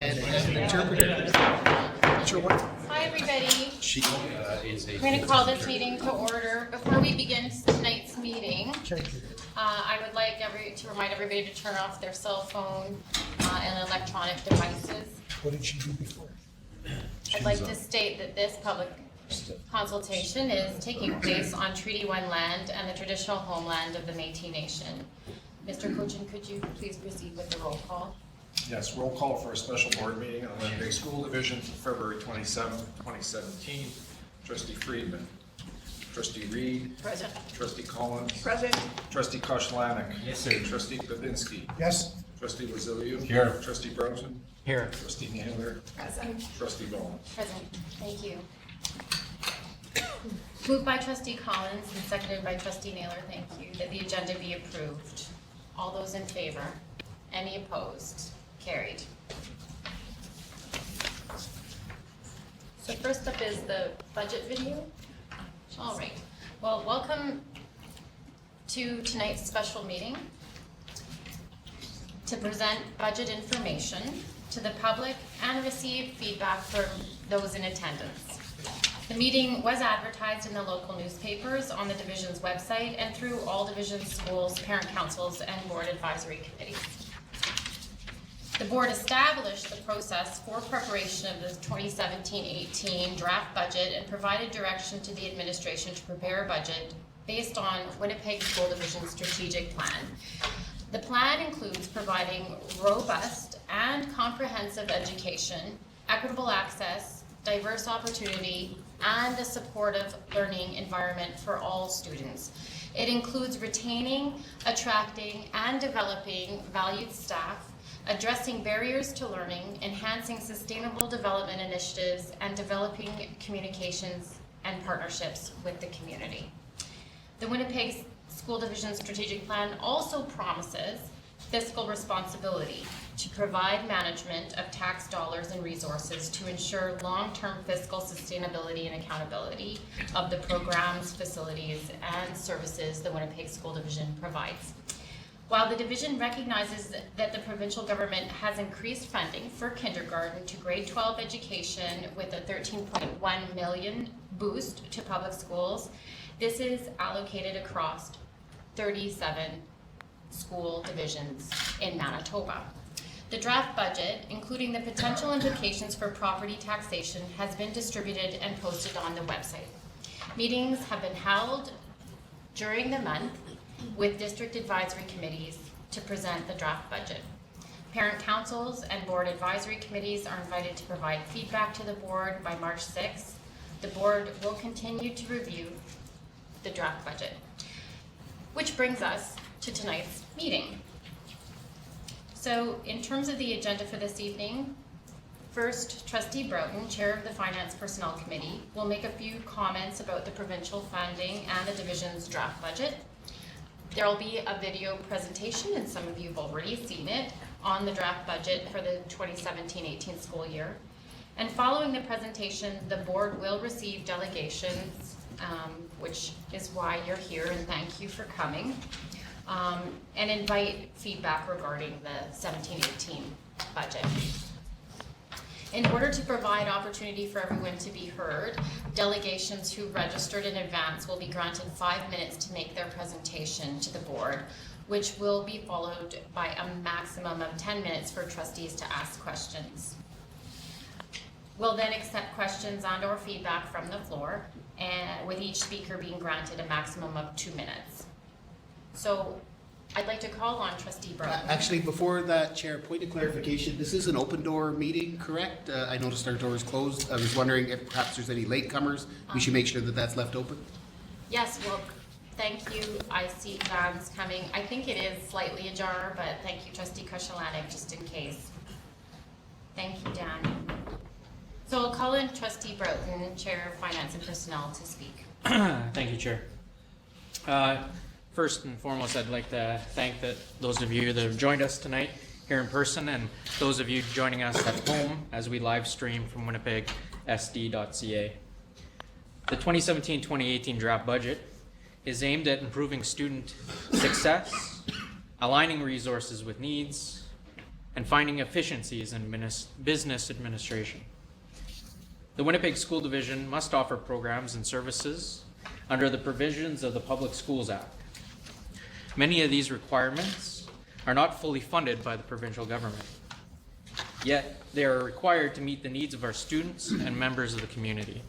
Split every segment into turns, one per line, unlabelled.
And interpreter. Sure what?
Hi, everybody.
She is a.
We're going to call this meeting to order. Before we begin tonight's meeting, I would like to remind everybody to turn off their cell phone and electronic devices.
What did she do before?
I'd like to state that this public consultation is taking place on Treaty 1 land and the traditional homeland of the Métis Nation. Mr. Cochin, could you please proceed with the roll call?
Yes, roll call for a special board meeting on the Winnipeg School Division for February 27th, 2017. Trustee Friedman. Trustee Reed.
Present.
Trustee Collins.
Present.
Trustee Koshlanik.
Yes, sir.
Trustee Babinski.
Yes?
Trustee Waziliu.
Here.
Trustee Broughton.
Here.
Trustee Naylor.
Present.
Trustee Rollins.
Present. Thank you. Moved by Trustee Collins and seconded by Trustee Naylor, thank you, that the agenda be approved. All those in favor? Any opposed? Carried. So first up is the budget video. All right. Well, welcome to tonight's special meeting to present budget information to the public and receive feedback from those in attendance. The meeting was advertised in the local newspapers, on the division's website, and through all division schools, parent councils, and board advisory committees. The board established the process for preparation of the 2017-18 draft budget and provided direction to the administration to prepare a budget based on Winnipeg School Division's strategic plan. The plan includes providing robust and comprehensive education, equitable access, diverse opportunity, and a supportive learning environment for all students. It includes retaining, attracting, and developing valued staff, addressing barriers to learning, enhancing sustainable development initiatives, and developing communications and partnerships with the community. The Winnipeg School Division Strategic Plan also promises fiscal responsibility to provide management of tax dollars and resources to ensure long-term fiscal sustainability and accountability of the programs, facilities, and services the Winnipeg School Division provides. While the division recognizes that the provincial government has increased funding for kindergarten to grade 12 education with a 13.1 million boost to public schools, this is allocated across 37 school divisions in Manitoba. The draft budget, including the potential implications for property taxation, has been distributed and posted on the website. Meetings have been held during the month with district advisory committees to present the draft budget. Parent councils and board advisory committees are invited to provide feedback to the board by March 6th. The board will continue to review the draft budget. Which brings us to tonight's meeting. So in terms of the agenda for this evening, first, Trustee Broughton, Chair of the Finance Personnel Committee, will make a few comments about the provincial funding and the division's draft budget. There will be a video presentation, and some of you have already seen it, on the draft budget for the 2017-18 school year. And following the presentation, the board will receive delegations, which is why you're here, and thank you for coming, and invite feedback regarding the 17-18 budget. In order to provide opportunity for everyone to be heard, delegations who registered in advance will be granted 5 minutes to make their presentation to the board, which will be followed by a maximum of 10 minutes for trustees to ask questions. We'll then accept questions and or feedback from the floor, and with each speaker being granted a maximum of 2 minutes. So I'd like to call on Trustee Broughton.
Actually, before that, Chair, point of clarification, this is an open door meeting, correct? I noticed our door is closed. I was wondering if perhaps there's any latecomers. We should make sure that that's left open.
Yes, well, thank you. I see fans coming. I think it is slightly ajar, but thank you, Trustee Koshlanik, just in case. Thank you, Dan. So I'll call in Trustee Broughton, Chair of Finance and Personnel, to speak.
Thank you, Chair. First and foremost, I'd like to thank those of you that have joined us tonight here in person, and those of you joining us at home as we live stream from winnipegsd.ca. The 2017-2018 draft budget is aimed at improving student success, aligning resources with needs, and finding efficiencies in business administration. The Winnipeg School Division must offer programs and services under the provisions of the Public Schools Act. Many of these requirements are not fully funded by the provincial government, yet they are required to meet the needs of our students and members of the community.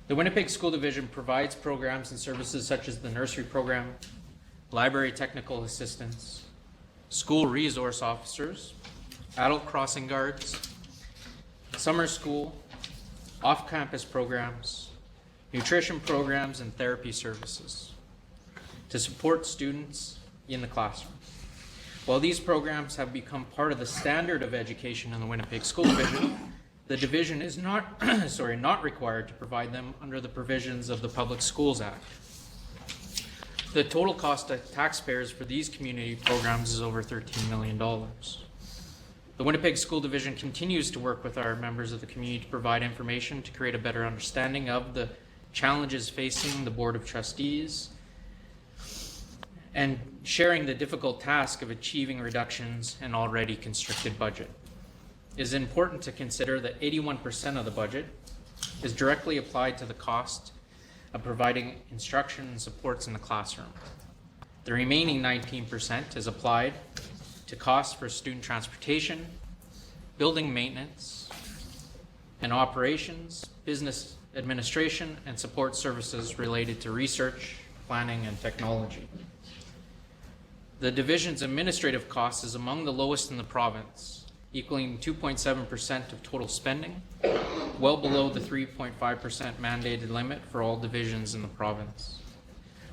The Winnipeg School Division provides programs and services such as the Nursery program, library technical assistance, school resource officers, adult crossing guards, summer school, off-campus programs, nutrition programs, and therapy services to support students in the classroom. While these programs have become part of the standard of education in the Winnipeg School Division, the division is not, not required to provide them under the provisions of the Public Schools Act. The total cost to taxpayers for these community programs is over $13 million. The Winnipeg School Division continues to work with our members of the community to provide information to create a better understanding of the challenges facing the Board of Trustees and sharing the difficult task of achieving reductions in already constricted budget. It is important to consider that 81% of the budget is directly applied to the cost of providing instruction and supports in the classroom. The remaining 19% is applied to costs for student transportation, building maintenance, and operations, business administration, and support services related to research, planning, and technology. The division's administrative cost is among the lowest in the province, equaling 2.7% of total spending, well below the 3.5% mandated limit for all divisions in the province.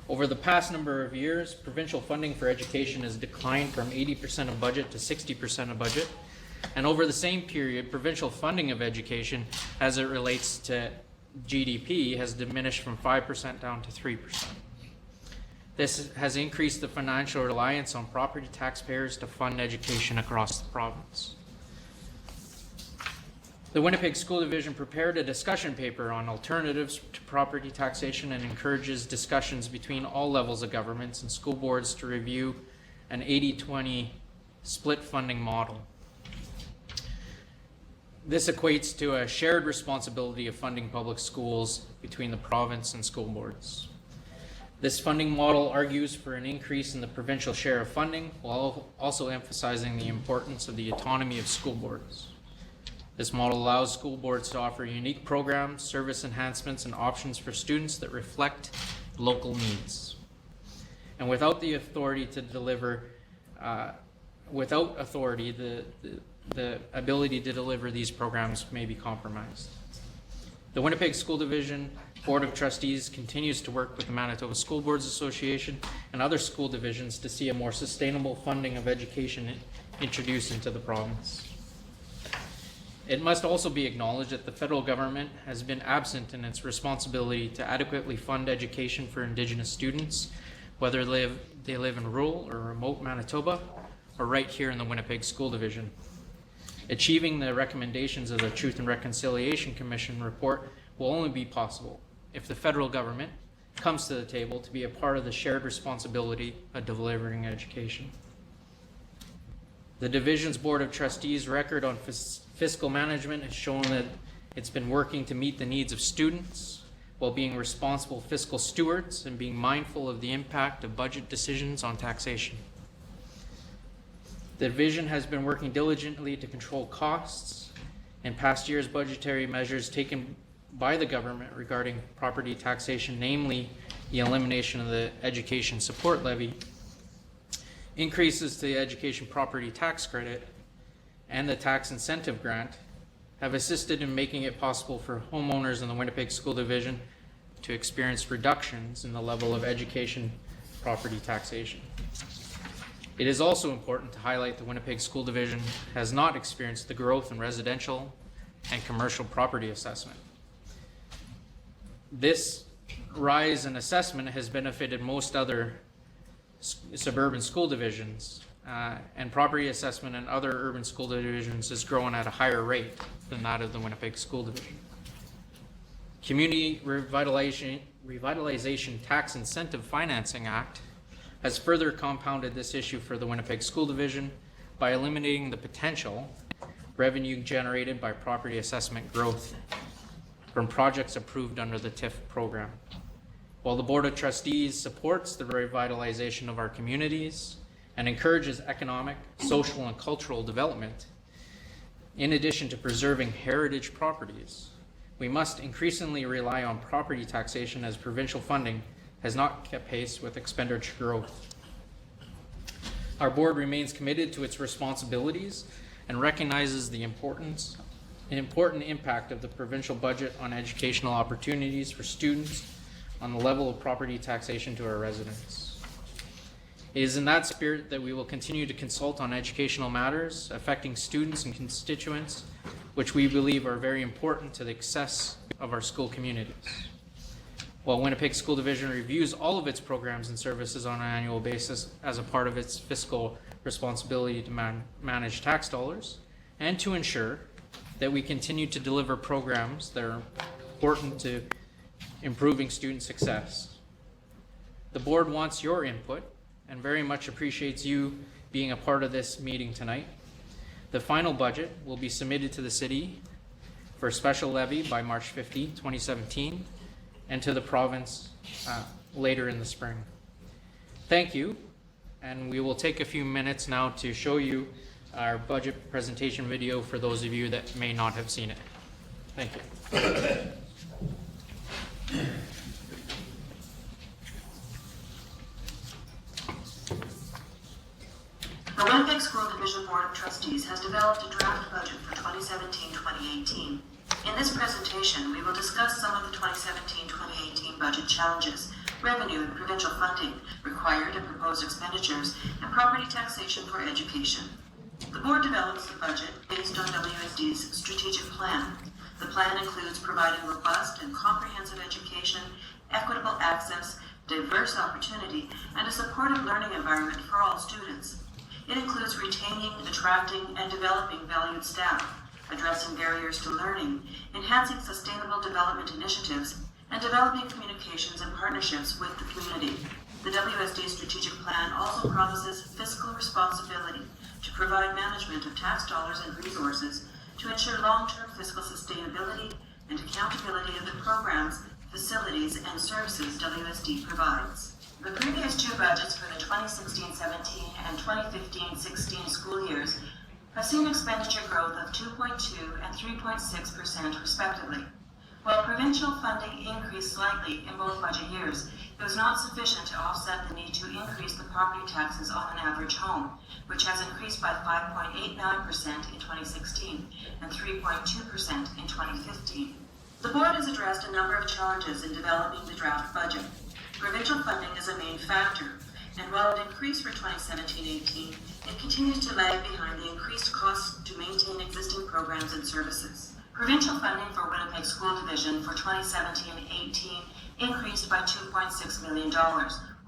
Over the past number of years, provincial funding for education has declined from 80% of budget to 60% of budget. And over the same period, provincial funding of education as it relates to GDP has diminished from 5% down to 3%. This has increased the financial reliance on property taxpayers to fund education across the province. The Winnipeg School Division prepared a discussion paper on alternatives to property taxation and encourages discussions between all levels of governments and school boards to review an 80-20 split funding model. This equates to a shared responsibility of funding public schools between the province and school boards. This funding model argues for an increase in the provincial share of funding while also emphasizing the importance of the autonomy of school boards. This model allows school boards to offer unique programs, service enhancements, and options for students that reflect local needs. And without the authority to deliver, the ability to deliver these programs may be compromised. The Winnipeg School Division Board of Trustees continues to work with the Manitoba School Boards Association and other school divisions to see a more sustainable funding of education introduced into the province. It must also be acknowledged that the federal government has been absent in its responsibility to adequately fund education for Indigenous students, whether they live in rural or remote Manitoba or right here in the Winnipeg School Division. Achieving the recommendations of the Truth and Reconciliation Commission report will only be possible if the federal government comes to the table to be a part of the shared responsibility of delivering education. The Division's Board of Trustees record on fiscal management has shown that it's been working to meet the needs of students while being responsible fiscal stewards and being mindful of the impact of budget decisions on taxation. The division has been working diligently to control costs. In past years, budgetary measures taken by the government regarding property taxation, namely the elimination of the education support levy, increases to the education property tax credit, and the tax incentive grant, have assisted in making it possible for homeowners in the Winnipeg School Division to experience reductions in the level of education property taxation. It is also important to highlight the Winnipeg School Division has not experienced the growth in residential and commercial property assessment. This rise in assessment has benefited most other suburban school divisions, and property assessment in other urban school divisions is growing at a higher rate than that of the Winnipeg School Division. Community Revitalization Tax Incentive Financing Act has further compounded this issue for the Winnipeg School Division by eliminating the potential revenue generated by property assessment growth from projects approved under the TIF program. While the Board of Trustees supports the revitalization of our communities and encourages economic, social, and cultural development, in addition to preserving heritage properties, we must increasingly rely on property taxation as provincial funding has not kept pace with expenditure growth. Our board remains committed to its responsibilities and recognizes the important impact of the provincial budget on educational opportunities for students on the level of property taxation to our residents. It is in that spirit that we will continue to consult on educational matters affecting students and constituents, which we believe are very important to the success of our school communities. While Winnipeg School Division reviews all of its programs and services on an annual basis as a part of its fiscal responsibility to manage tax dollars and to ensure that we continue to deliver programs that are important to improving student success. The board wants your input and very much appreciates you being a part of this meeting tonight. The final budget will be submitted to the city for special levy by March 15, 2017, and to the province later in the spring. Thank you, and we will take a few minutes now to show you our budget presentation video for those of you that may not have seen it. Thank you.
The Winnipeg School Division Board of Trustees has developed a draft budget for 2017-2018. In this presentation, we will discuss some of the 2017-2018 budget challenges, revenue and provincial funding, required and proposed expenditures, and property taxation for education. The board develops the budget based on WSD's strategic plan. The plan includes providing robust and comprehensive education, equitable access, diverse opportunity, and a supportive learning environment for all students. It includes retaining, attracting, and developing valued staff, addressing barriers to learning, enhancing sustainable development initiatives, and developing communications and partnerships with the community. The WSD strategic plan also promises fiscal responsibility to provide management of tax dollars and resources to ensure long-term fiscal sustainability and accountability of the programs, facilities, and services WSD provides. The previous two budgets for the 2016-17 and 2015-16 school years have seen expenditure growth of 2.2 and 3.6% respectively. While provincial funding increased slightly in both budget years, it was not sufficient to offset the need to increase the property taxes on an average home, which has increased by 5.89% in 2016 and 3.2% in 2015. The board has addressed a number of challenges in developing the draft budget. Provincial funding is a main factor, and while it increased for 2017-18, it continues to lag behind the increased costs to maintain existing programs and services. Provincial funding for Winnipeg School Division for 2017-18 increased by $2.6 million,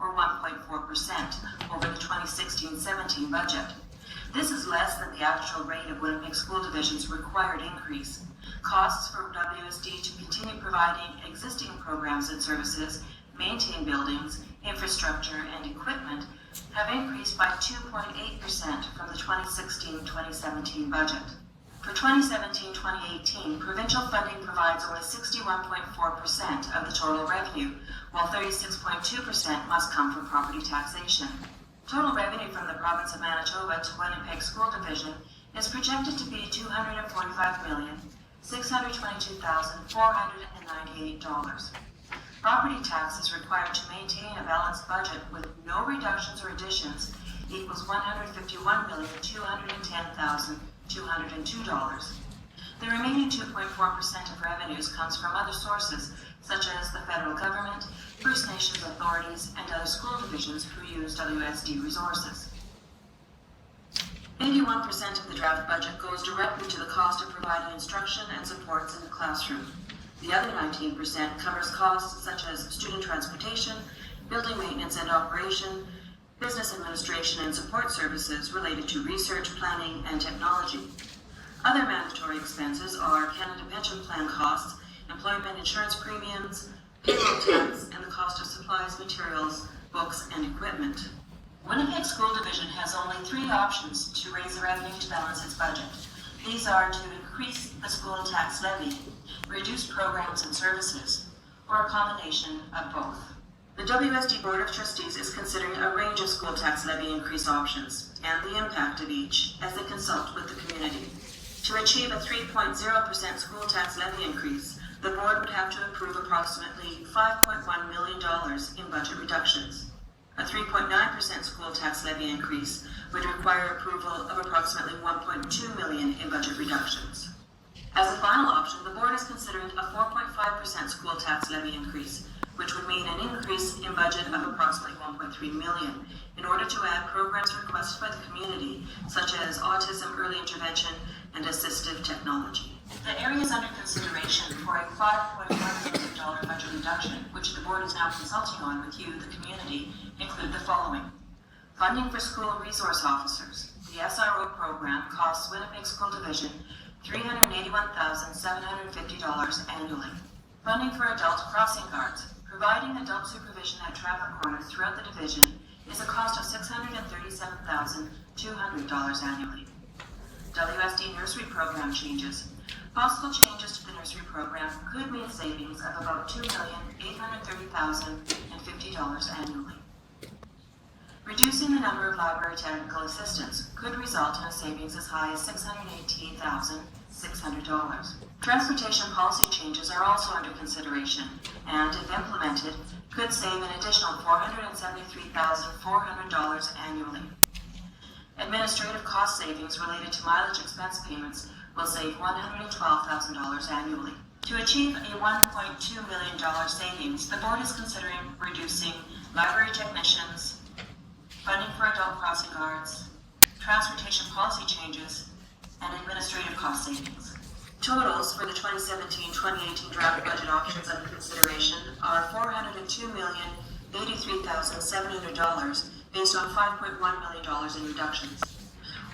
or 1.4%, over the 2016-17 budget. This is less than the actual rate of Winnipeg School Division's required increase. Costs for WSD to continue providing existing programs and services, maintain buildings, infrastructure, and equipment have increased by 2.8% from the 2016-2017 budget. For 2017-2018, provincial funding provides only 61.4% of the total revenue, while 36.2% must come from property taxation. Total revenue from the province of Manitoba to Winnipeg School Division is projected to be $245,622,498. Property tax is required to maintain a balanced budget with no reductions or additions equals $151,210,202. The remaining 2.4% of revenues comes from other sources, such as the federal government, First Nations authorities, and other school divisions who use WSD resources. 81% of the draft budget goes directly to the cost of providing instruction and supports in the classroom. The other 19% covers costs such as student transportation, building maintenance and operation, business administration and support services related to research, planning, and technology. Other mandatory expenses are Canada Pension Plan costs, employment insurance premiums, payroll tax, and the cost of supplies, materials, books, and equipment. Winnipeg School Division has only 3 options to raise the revenue to balance its budget. These are to increase the school tax levy, reduce programs and services, or a combination of both. The WSD Board of Trustees is considering a range of school tax levy increase options and the impact of each as they consult with the community. To achieve a 3.0% school tax levy increase, the board would have to approve approximately $5.1 million in budget reductions. A 3.9% school tax levy increase would require approval of approximately $1.2 million in budget reductions. As a final option, the board is considering a 4.5% school tax levy increase, which would mean an increase in budget of approximately $1.3 million in order to add programs requested by the community, such as autism early intervention and assistive technology. The areas under consideration for a $5.1 million budget reduction, which the board is now consulting on with you, the community, include the following. Funding for school resource officers. The SRO program costs Winnipeg School Division $381,750 annually. Funding for adult crossing guards. Providing adult supervision at traffic corners throughout the division is a cost of $637,200 annually. WSD Nursery program changes. Possible changes to the nursery program could mean savings of about $2,830,050 annually. Reducing the number of library technical assistants could result in a savings as high as $618,600. Transportation policy changes are also under consideration and, if implemented, could save an additional $473,400 annually. Administrative cost savings related to mileage expense payments will save $112,000 annually. To achieve a $1.2 million savings, the board is considering reducing library technicians, funding for adult crossing guards, transportation policy changes, and administrative cost savings. Totals for the 2017-2018 draft budget options under consideration are $402,083,700 based on $5.1 million in reductions,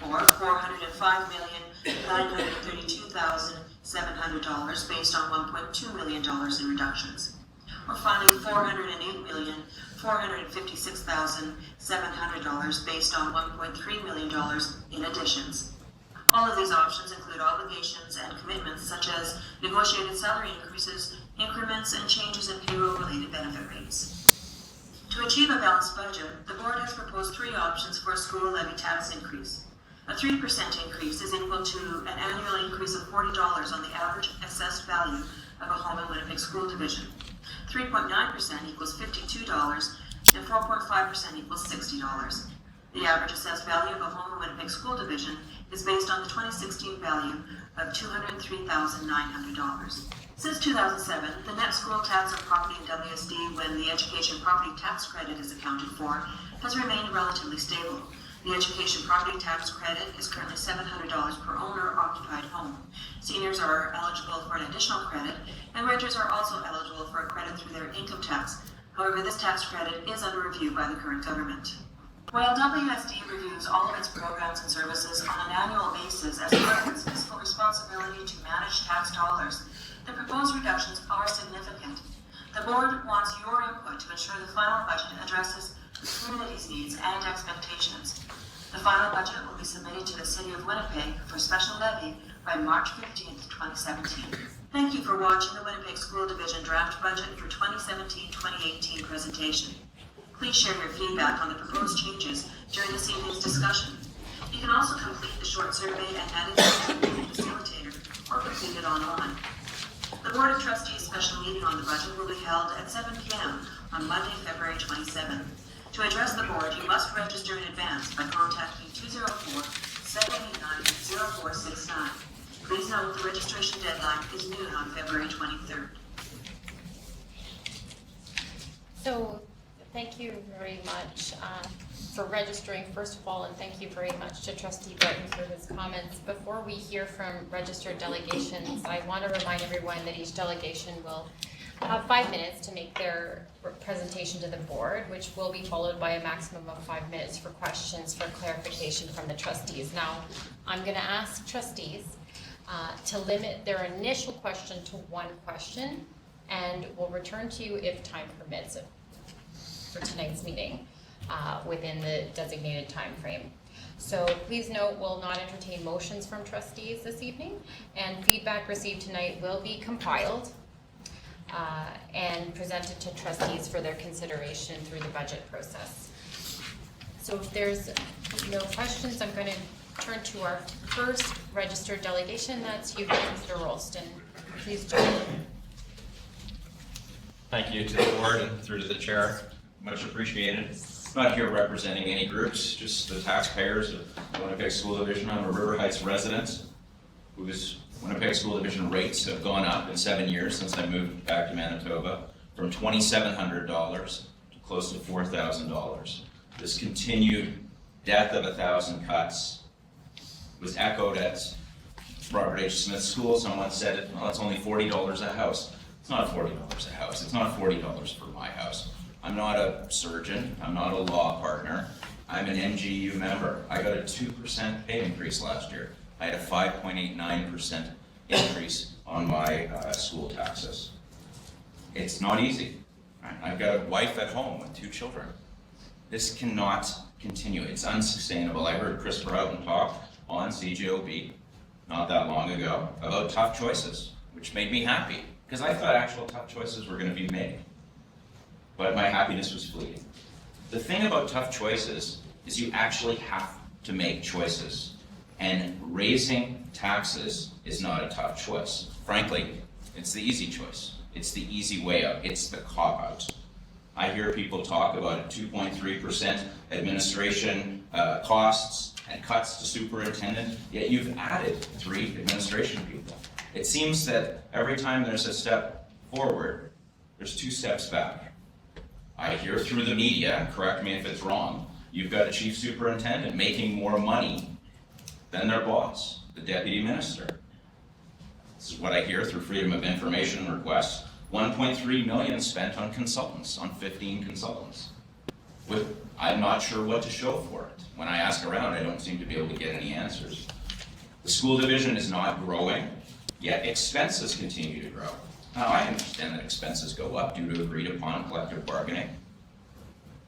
or $405,932,700 based on $1.2 million in reductions, or finally $408,456,700 based on $1.3 million in additions. All of these options include obligations and commitments such as negotiated salary increases, increments, and changes in payroll-related benefit rates. To achieve a balanced budget, the board has proposed 3 options for a school levy tax increase. A 3% increase is equal to an annual increase of $40 on the average assessed value of a home in Winnipeg School Division. 3.9% equals $52, and 4.5% equals $60. The average assessed value of a home in Winnipeg School Division is based on the 2016 value of $203,900. Since 2007, the net school tax on property in WSD, when the education property tax credit is accounted for, has remained relatively stable. The education property tax credit is currently $700 per owner-occupied home. Seniors are eligible for an additional credit, and renters are also eligible for a credit through their income tax. However, this tax credit is under review by the current government. While WSD reviews all of its programs and services on an annual basis as part of its fiscal responsibility to manage tax dollars, the proposed reductions are significant. The board wants your input to ensure the final budget addresses the community's needs and expectations. The final budget will be submitted to the City of Winnipeg for special levy by March 15th, 2017. Thank you for watching the Winnipeg School Division Draft Budget for 2017-2018 presentation. Please share your feedback on the proposed changes during this evening's discussion. You can also complete the short survey and add it to the facilitator or complete it online. The Board of Trustees special meeting on the budget will be held at 7 p.m. on Monday, February 27th. To address the board, you must register in advance by contacting 204-789-0469. Please note the registration deadline is noon on February 23rd.
So, thank you very much for registering, first of all, and thank you very much to Trustee Broughton for his comments. Before we hear from registered delegations, I want to remind everyone that each delegation will have 5 minutes to make their presentation to the board, which will be followed by a maximum of 5 minutes for questions for clarification from the trustees. Now, I'm going to ask trustees to limit their initial question to 1 question, and we'll return to you if time permits it for tonight's meeting. within the designated time frame. So please note, we'll not entertain motions from trustees this evening, and feedback received tonight will be compiled and presented to trustees for their consideration through the budget process. So if there's no questions, I'm going to turn to our first registered delegation. That's you, Mr. Rolstone. Please join.
Thank you to the board and through to the chair. Much appreciated. I'm not here representing any groups, just the taxpayers of Winnipeg School Division. I'm a River Heights resident whose Winnipeg School Division rates have gone up in 7 years since I moved back to Manitoba from $2,700 to close to $4,000. This continued death of 1,000 cuts was echoed at Robert H. Smith School. Someone said, it, well, it's only $40 a house. It's not $40 a house. It's not $40 for my house. I'm not a surgeon. I'm not a law partner. I'm an MGU member. I got a 2% pay increase last year. I had a 5.89% increase on my school taxes. It's not easy. Right? I've got a wife at home with 2 children. This cannot continue. It's unsustainable. I heard Chris Broughton talk on CJOB not that long ago about tough choices, which made me happy because I thought actual tough choices were going to be made. But my happiness was fleeting. The thing about tough choices is you actually have to make choices. And raising taxes is not a tough choice. Frankly, it's the easy choice. It's the easy way out. It's the cop-out. I hear people talk about 2.3% administration costs and cuts to superintendent, yet you've added 3 administration people. It seems that every time there's a step forward, there's 2 steps back. I hear through the media, correct me if it's wrong, you've got a chief superintendent making more money than their boss, the deputy minister. This is what I hear through Freedom of Information requests. 1.3 million spent on consultants, on 15 consultants. I'm not sure what to show for it. When I ask around, I don't seem to be able to get any answers. The school division is not growing, yet expenses continue to grow. Now, I understand that expenses go up due to agreed upon collective bargaining,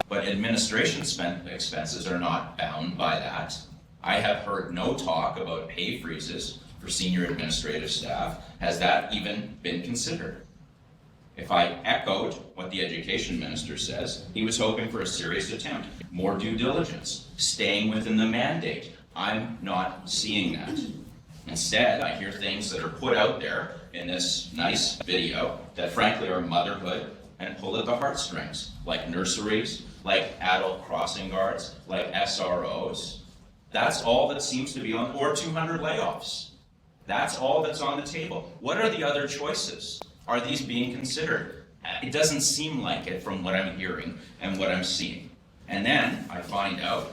but administration expenses are not bound by that. I have heard no talk about pay freezes for senior administrative staff. Has that even been considered? If I echoed what the education minister says, he was hoping for a serious attempt, more due diligence, staying within the mandate. I'm not seeing that. Instead, I hear things that are put out there in this nice video that frankly are motherhood and pull at the heartstrings, like nurseries, like adult crossing guards, like SROs. That's all that seems to be on, or 200 layoffs. That's all that's on the table. What are the other choices? Are these being considered? It doesn't seem like it from what I'm hearing and what I'm seeing. And then I find out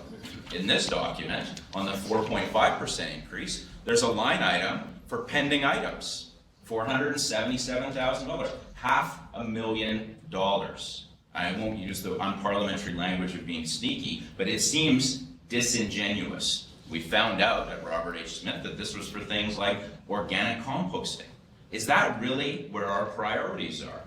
in this document on the 4.5% increase, there's a line item for pending items, $477,000, $500,000. I won't use the unparliamentary language of being sneaky, but it seems disingenuous. We found out at Robert H. Smith that this was for things like organic composting. Is that really where our priorities are?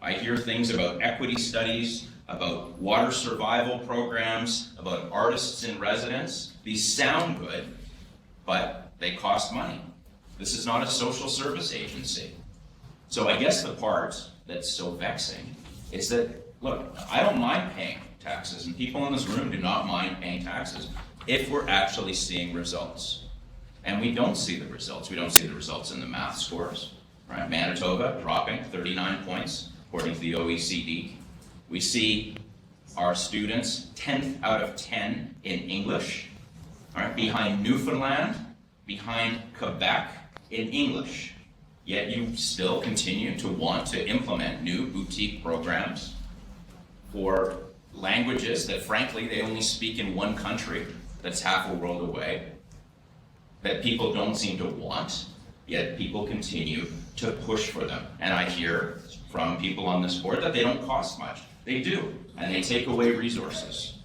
I hear things about equity studies, about water survival programs, about artists in residence. These sound good, but they cost money. This is not a social service agency. So I guess the part that's so vexing is that, look, I don't mind paying taxes, and people in this room do not mind paying taxes if we're actually seeing results. And we don't see the results. We don't see the results in the math scores. Right? Manitoba dropping 39 points, according to the OECD. We see our students 10th out of 10 in English, right? Behind Newfoundland, behind Quebec in English. Yet you still continue to want to implement new boutique programs for languages that frankly they only speak in one country that's half a world away, that people don't seem to want, yet people continue to push for them. And I hear from people on this board that they don't cost much. They do, and they take away resources.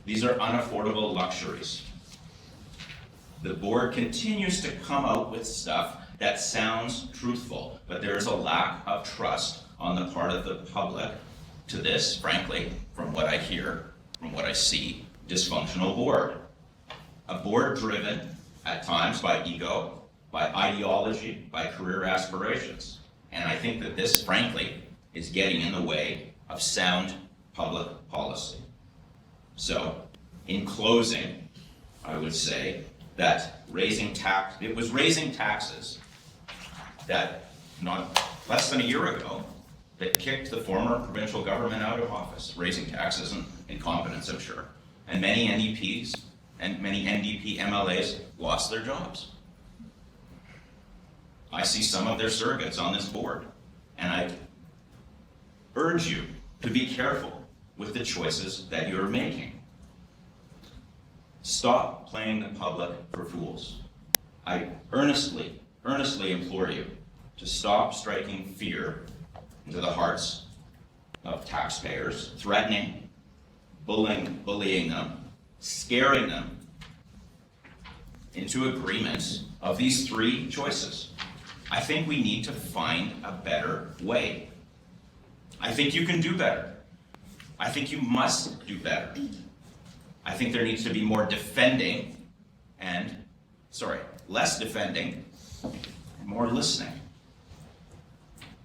These are unaffordable luxuries. The board continues to come out with stuff that sounds truthful, but there is a lack of trust on the part of the public to this, frankly, from what I hear. from what I see, dysfunctional board. A board driven at times by ego, by ideology, by career aspirations. And I think that this, frankly, is getting in the way of sound public policy. So, in closing, I would say that it was raising taxes that not less than a year ago that kicked the former provincial government out of office, raising taxes and incompetence, I'm sure. And many NDPs and many NDP MLAs lost their jobs. I see some of their surrogates on this board, and I urge you to be careful with the choices that you're making. Stop playing the public for fools. I earnestly implore you to stop striking fear into the hearts of taxpayers, threatening, bullying them, scaring them into agreements of these three choices. I think we need to find a better way. I think you can do better. I think you must do better. I think there needs to be more defending less defending and more listening.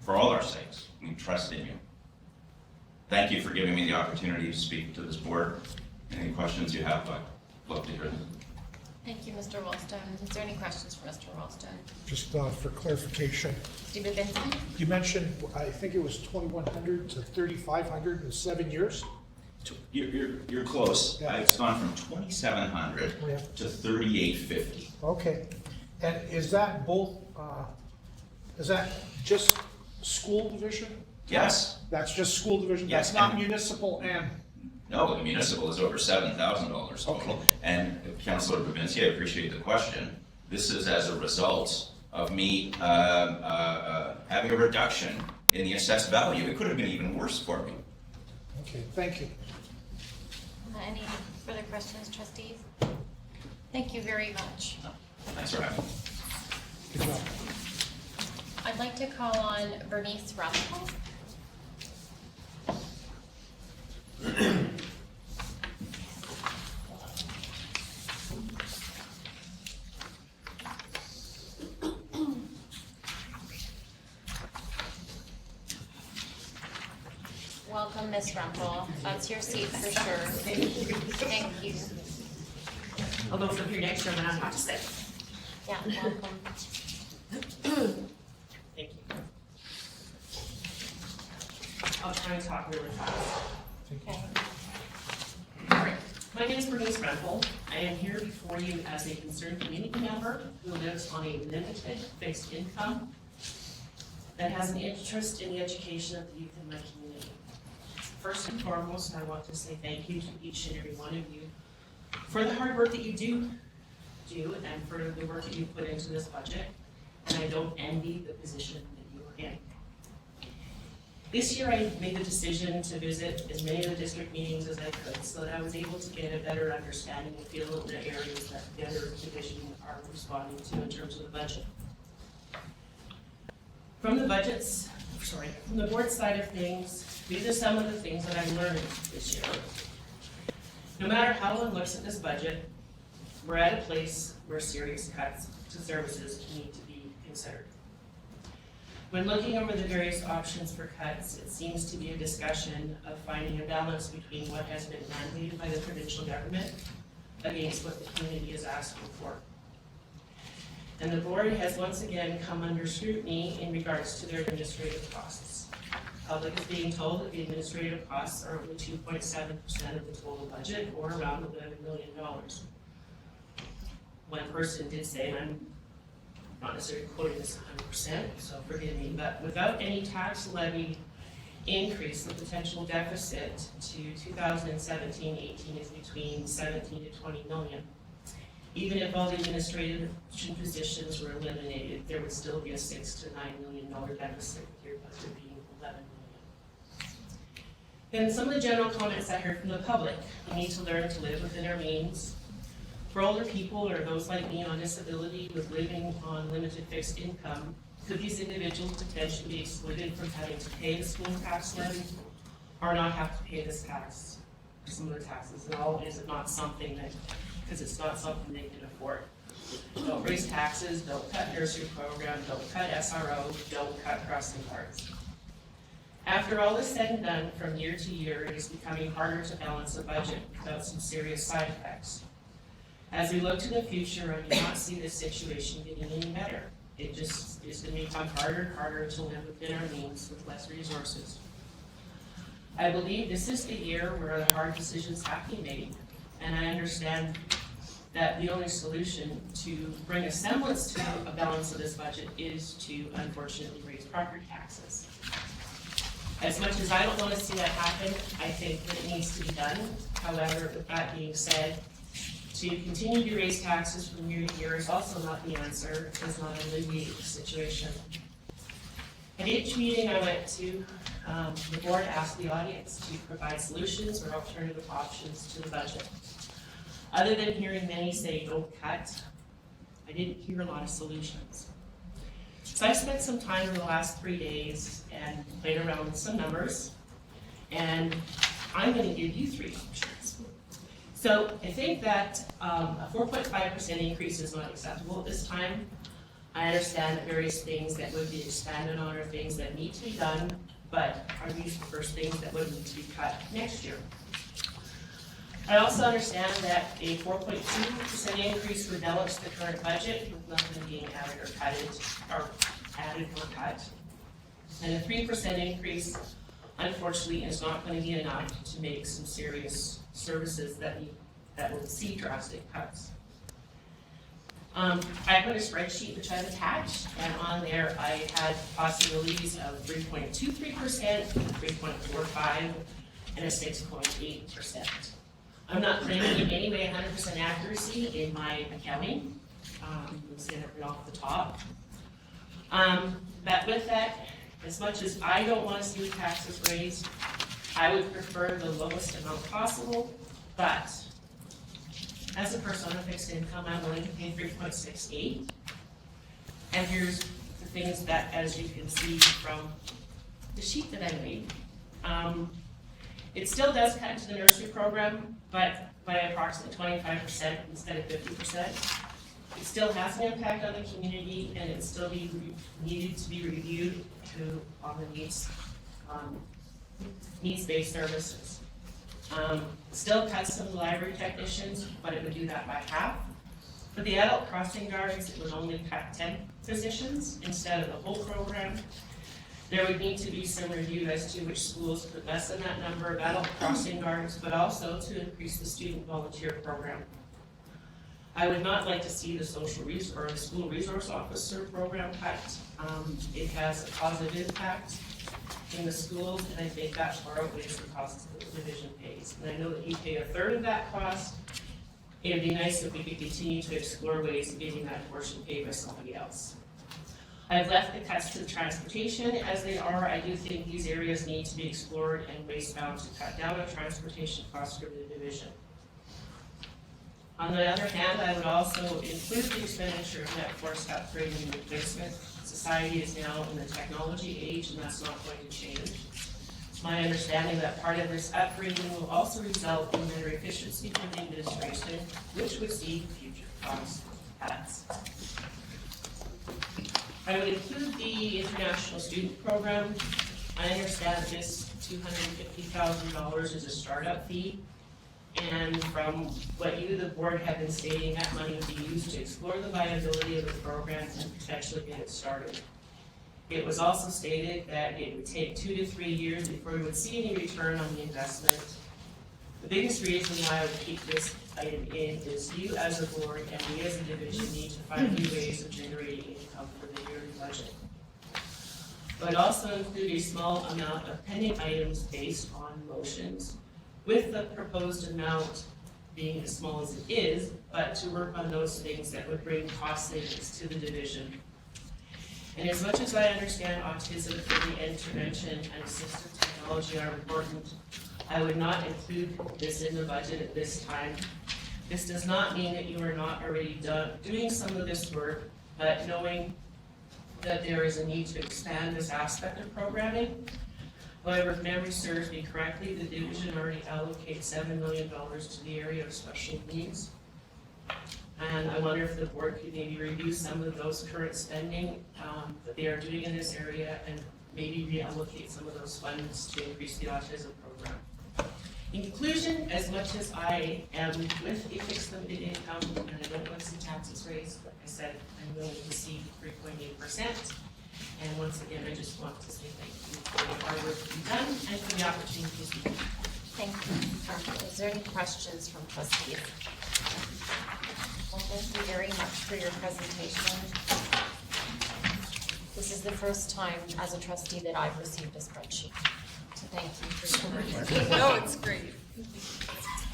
For all our sakes, we trust in you. Thank you for giving me the opportunity to speak to this board. Any questions you have, I'd love to hear them.
Thank you, Mr. Rolstone. Is there any questions for Mr. Rolstone?
Just for clarification,
Steve Vincent?
you mentioned, I think it was 2,100 to 3,500 in 7 years?
You're close.
Yeah.
It's gone from 2,700
Yeah.
to 3,850.
Okay. And is that both, is that just school division?
Yes.
That's just school division?
Yes,
That's not
and-
municipal and,
No, the municipal is over $7,000 total.
Okay.
And Councillor Babinski, I appreciate the question. This is as a result of me having a reduction in the assessed value. It could have been even worse for me.
okay, thank you.
Any further questions, trustees? Thank you very much.
Thanks for having me.
Good job.
I'd like to call on Bernice Rempel. Welcome, Ms. Rempel. That's your seat for sure. Thank you.
I'll go from here next year and I don't have to sit.
Yeah, welcome.
Thank you. I'll try and talk really fast.
Okay.
Alright, my name is Bernice Rempel. I am here before you as a concerned community member who lives on a limited fixed income that has an interest in the education of the youth in my community. First and foremost, I want to say thank you to each and every one of you for the hard work that you do and for the work that you put into this budget. And I don't envy the position that you are in. This year I made the decision to visit as many of the district meetings as I could so that I was able to get a better understanding and feel of the areas that the other division are responding to in terms of the budget. From the board side of things, these are some of the things that I've learned this year. No matter how one looks at this budget, we're at a place where serious cuts to services need to be considered. When looking over the various options for cuts, it seems to be a discussion of finding a balance between what has been mandated by the provincial government against what the community is asking for. And the board has once again come under scrutiny in regards to their administrative costs. Public is being told that the administrative costs are only 2.7% of the total budget, or around $11 million. One person did say, and I'm not necessarily quoting this 100%, so forgive me, but without any tax levy increase, the potential deficit to 2017-18 is between 17 to 20 million. Even if all the administrative positions were eliminated, there would still be a $6 to $9 million deficit, with your budget being 11 million. Then some of the general comments I heard from the public: we need to learn to live within our means. For older people or those like me on disability with living on limited fixed income, could these individuals potentially be excluded from having to pay the school tax levy or not have to pay this tax? some of the taxes, and all is not something that, because it's not something they can afford. Don't raise taxes, don't cut nursery program, don't cut SRO, don't cut crossing guards. After all is said and done, from year to year, it is becoming harder to balance a budget without some serious side effects. As we look to the future, I do not see this situation getting any better. It just is going to become harder and harder to live within our means with less resources. I believe this is the year where the hard decisions have to be made, and I understand that the only solution to bring a semblance to a balance of this budget is to unfortunately raise property taxes. As much as I don't want to see that happen, I think that it needs to be done. However, with that being said, to continue to raise taxes from year to year is also not the answer, it does not alleviate the situation. At each meeting I went to, the board asked the audience to provide solutions or alternative options to the budget. Other than hearing many say don't cut, I didn't hear a lot of solutions. So I spent some time in the last 3 days and played around with some numbers, and I'm going to give you 3 options. So I think that a 4.5% increase is not acceptable at this time. I understand that various things that would be expanded on are things that need to be done, but are these the first things that would need to be cut next year? I also understand that a 4.2% increase would balance the current budget with nothing being added or cut. And a 3% increase, unfortunately, is not going to be enough to make some serious services that will see drastic cuts. I put a spreadsheet which I've attached, and on there I had possibilities of 3.23%, 3.45%, and a 6.8%. I'm not claiming in any way 100% accuracy in my accounting. I'm just going to read off the top. But with that, as much as I don't want to see taxes raised, I would prefer the lowest amount possible, but as a person on fixed income, I'm willing to pay 3.68. And here's the things that, as you can see from the sheet that I made, it still does cut into the nursery program, but by approximately 25% instead of 50%. It still has an impact on the community, and it still needed to be reviewed on the needs-based services. Still cuts some library technicians, but it would do that by half. For the adult crossing guards, it would only cut 10 positions instead of the whole program. There would need to be some review as to which schools could lessen that number of adult crossing guards, but also to increase the student volunteer program. I would not like to see the school resource officer program cut. It has a positive impact in the schools, and I think that far outweighs the costs that the division pays. And I know that you pay a third of that cost. It would be nice if we could continue to explore ways of getting that portion paid by somebody else. I've left the cuts to the transportation as they are. I do think these areas need to be explored and ways found to cut down on transportation costs for the division. On the other hand, I would also include the expenditure of net force upgrading and replacement. Society is now in the technology age, and that's not going to change. It's my understanding that part of this upgrading will also result in better efficiency for the administration, which would see future cost cuts. I would include the international student program. I understand this $250,000 is a startup fee. And from what you, the board, have been stating, that money would be used to explore the viability of the program and potentially get it started. It was also stated that it would take 2 to 3 years before we would see any return on the investment. The biggest reason why I would keep this item in is you as a board and we as a division need to find new ways of generating income for the yearly budget. I would also include a small amount of pending items based on motions, with the proposed amount being as small as it is, but to work on those things that would bring cost savings to the division. And as much as I understand autism, early intervention, and assistive technology are important, I would not include this in the budget at this time. This does not mean that you are not already doing some of this work, but knowing that there is a need to expand this aspect of programming, However, if memory serves me correctly, the division already allocates $7 million to the area of special needs. And I wonder if the board could maybe review some of those current spending that they are doing in this area and maybe reallocate some of those funds to increase the autism program. In conclusion, as much as I am with a fixed limited income and I don't want to see taxes raised, like I said, I'm willing to see 3.8%. And once again, I just want to say thank you for the hard work you've done and for the opportunity to speak.
Thank you. Is there any questions from trustees? Well, thank you very much for your presentation. This is the first time as a trustee that I've received a spreadsheet. So thank you for your work.
No, it's great.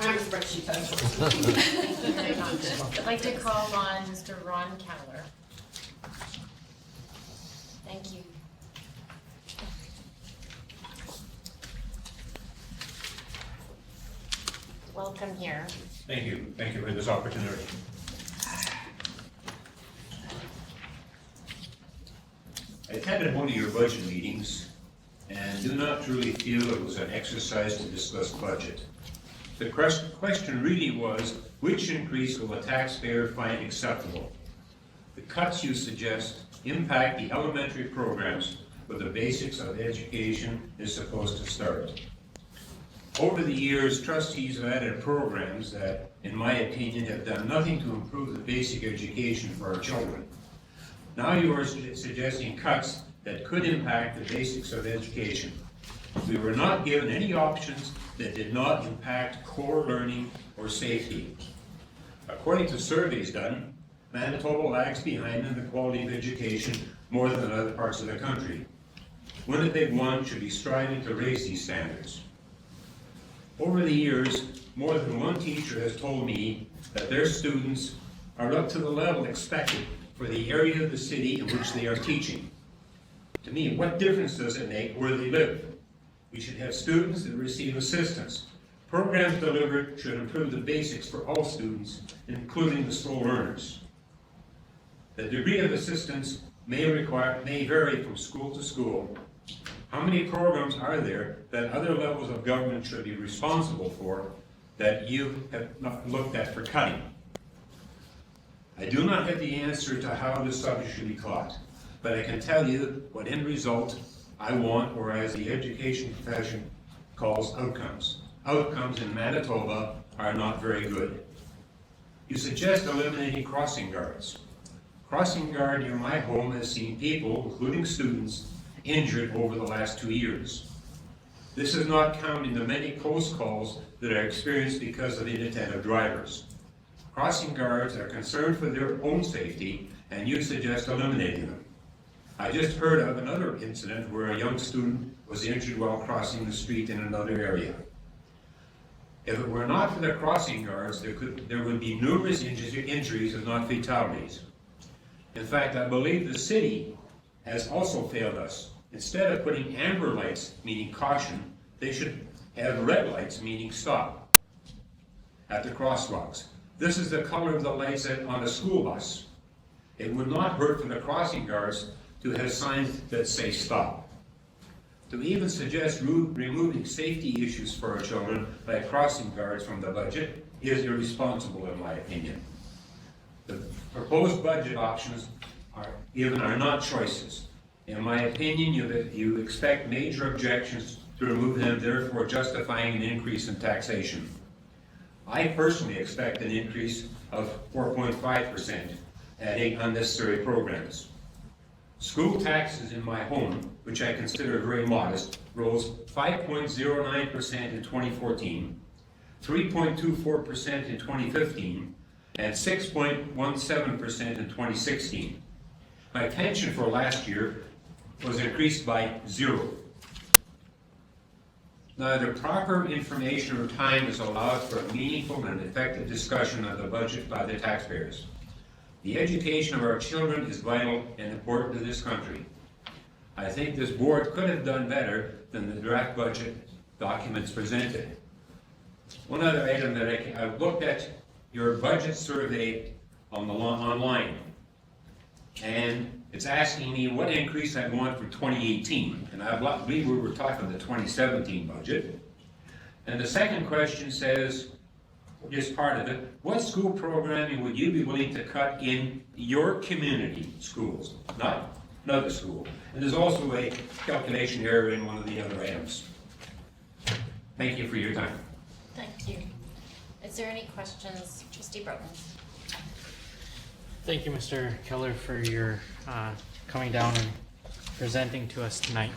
I'm a spreadsheet person.
Thank you very much. I'd like to call on Mr. Ron Keller. Thank you. Welcome here.
Thank you for this opportunity. I attended one of your budget meetings and do not truly feel it was an exercise to discuss budget. The question really was, which increase will the taxpayer find acceptable? The cuts you suggest impact the elementary programs where the basics of education is supposed to start. Over the years, trustees have added programs that, in my opinion, have done nothing to improve the basic education for our children. Now you are suggesting cuts that could impact the basics of education. We were not given any options that did not impact core learning or safety. According to surveys done, Manitoba lags behind in the quality of education more than other parts of the country. Winnipeg 1 should be striving to raise these standards. Over the years, more than one teacher has told me that their students are up to the level expected for the area of the city in which they are teaching. To me, what difference does it make where they live? We should have students that receive assistance. Programs delivered should improve the basics for all students, including the slow learners. The degree of assistance may vary from school to school. How many programs are there that other levels of government should be responsible for that you have not looked at for cutting? I do not have the answer to how this subject should be caught, but I can tell you what end result I want, or as the education profession calls outcomes. Outcomes in Manitoba are not very good. You suggest eliminating crossing guards. Crossing guard near my home has seen people, including students, injured over the last 2 years. This is not counting the many close calls that are experienced because of inattentive drivers. Crossing guards are concerned for their own safety, and you suggest eliminating them. I just heard of another incident where a young student was injured while crossing the street in another area. If it were not for the crossing guards, there would be numerous injuries, if not fatalities. In fact, I believe the city has also failed us. Instead of putting amber lights, meaning caution, they should have red lights, meaning stop, at the crosswalks. This is the color of the lights on a school bus. It would not hurt for the crossing guards to have signs that say stop. To even suggest removing safety issues for our children by crossing guards from the budget is irresponsible, in my opinion. The proposed budget options are not choices. In my opinion, you expect major objections to remove them, therefore justifying an increase in taxation. I personally expect an increase of 4.5%, adding unnecessary programs. School taxes in my home, which I consider very modest, rose 5.09% in 2014, 3.24% in 2015, and 6.17% in 2016. My pension for last year was increased by 0. Neither proper information or time is allowed for a meaningful and effective discussion of the budget by the taxpayers. The education of our children is vital and important to this country. I think this board could have done better than the draft budget documents presented. One other item that I've looked at your budget survey online, and It's asking me what increase I want for 2018, and I believe we were talking the 2017 budget. And the second question says, just part of it, what school programming would you be willing to cut in your community schools, not another school? And there's also a calculation error in one of the other items. Thank you for your time.
Thank you. Is there any questions, Trustee Broughton?
Thank you, Mr. Keller, for your coming down and presenting to us tonight.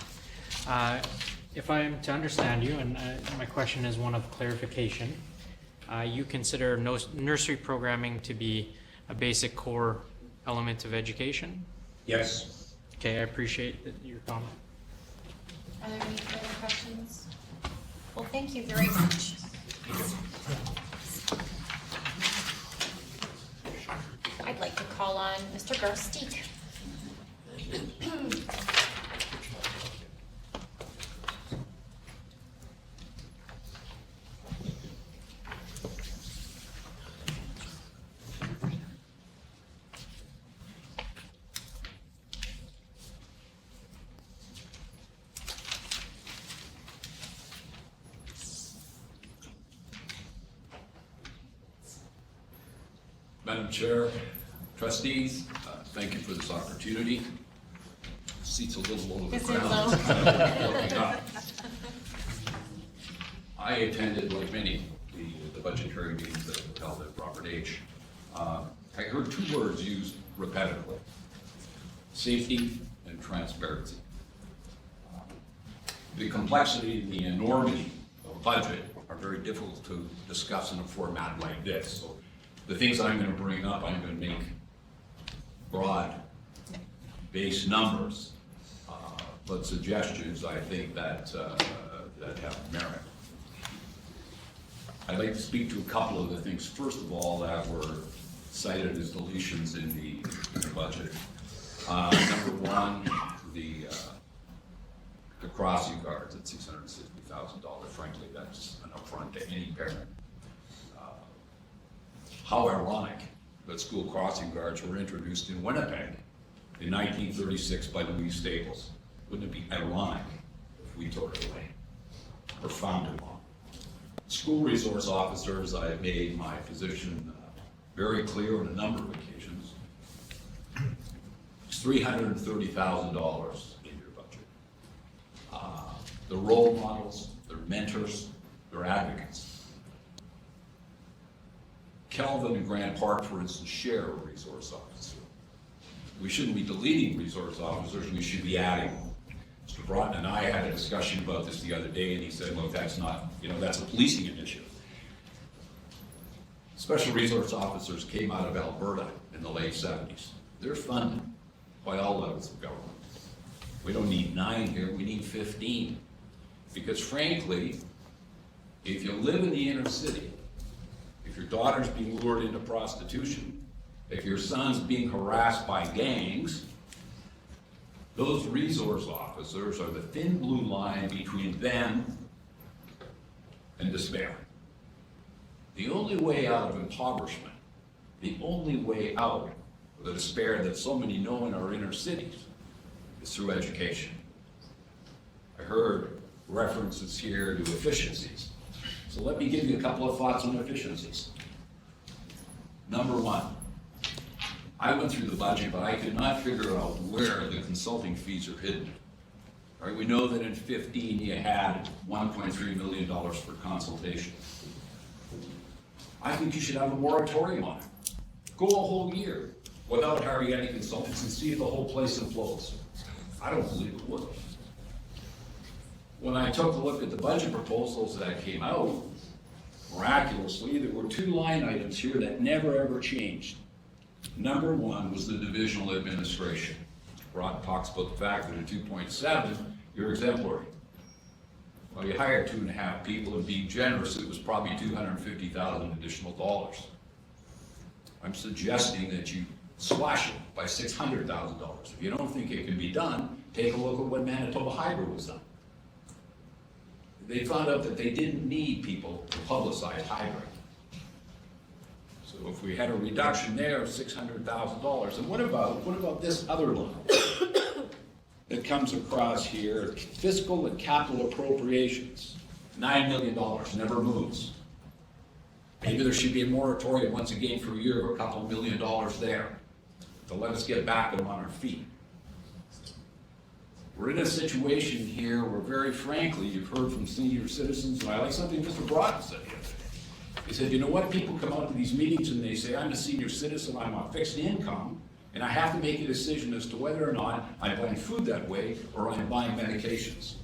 If I am to understand you, and my question is one of clarification, you consider nursery programming to be a basic core element of education?
Yes.
Okay, I appreciate your comment.
Are there any further questions? Well, thank you very much. I'd like to call on Mr. Garth Steek.
Madam Chair, trustees, thank you for this opportunity. Seat's a little low to the
Is it
ground.
low?
Looking up. I attended, like many, the budgetary meetings that were held at Robert H. I heard two words used repetitively: safety and transparency. The complexity and the enormity of a budget are very difficult to discuss in a format like this. So the things I'm going to bring up, I'm going to make broad-based numbers, but suggestions, I think, that have merit. I'd like to speak to a couple of the things, first of all, that were cited as deletions in the budget. Number one, the crossing guards at $660,000. Frankly, that's an affront to any parent. How ironic that school crossing guards were introduced in Winnipeg in 1936 by Louis Staples. Wouldn't it be ironic if we took it away or found it wrong? School resource officers, I have made my position very clear on a number of occasions. It's $330,000 in your budget. They're role models, they're mentors, they're advocates. Kelvin and Grant Park, for instance, share a resource officer. We shouldn't be deleting resource officers, we should be adding them. Mr. Broughton and I had a discussion about this the other day, and he said, look, that's not, that's a policing initiative. Special resource officers came out of Alberta in the late 70s. They're funded by all levels of government. We don't need 9 here, we need 15. Because frankly, if you live in the inner city, if your daughter's being lured into prostitution, if your son's being harassed by gangs, those resource officers are the thin blue line between them and despair. The only way out of impoverishment, the only way out of the despair that so many know in our inner cities is through education. I heard references here to efficiencies. So let me give you a couple of thoughts on efficiencies. Number one, I went through the budget, but I could not figure out where the consulting fees are hidden. All right, we know that in 15 you had $1.3 million for consultation. I think you should have a moratorium on it. Go a whole year without hiring any consultants and see if the whole place implodes. I don't believe it would. When I took a look at the budget proposals that came out, miraculously, there were 2 line items here that never ever changed. Number one was the divisional administration. Rod talks about the fact that at 2.7, you're exemplary. Well, you hired 2.5 people, and being generous, it was probably $250,000 additional dollars. I'm suggesting that you slash it by $600,000. If you don't think it can be done, take a look at what Manitoba Hybrid was done. They found out that they didn't need people to publicize hybrid. So if we had a reduction there of $600,000, and what about this other line that comes across here, fiscal and capital appropriations, $9 million, never moves. Maybe there should be a moratorium once again for a year of a couple $1 million there to let us get back on our feet. We're in a situation here where, very frankly, you've heard from senior citizens, and I like something Mr. Broughton said the other day. He said, you know what, people come out to these meetings and they say, I'm a senior citizen, I'm on fixed income, and I have to make a decision as to whether or not I'm buying food that way or I'm buying medications.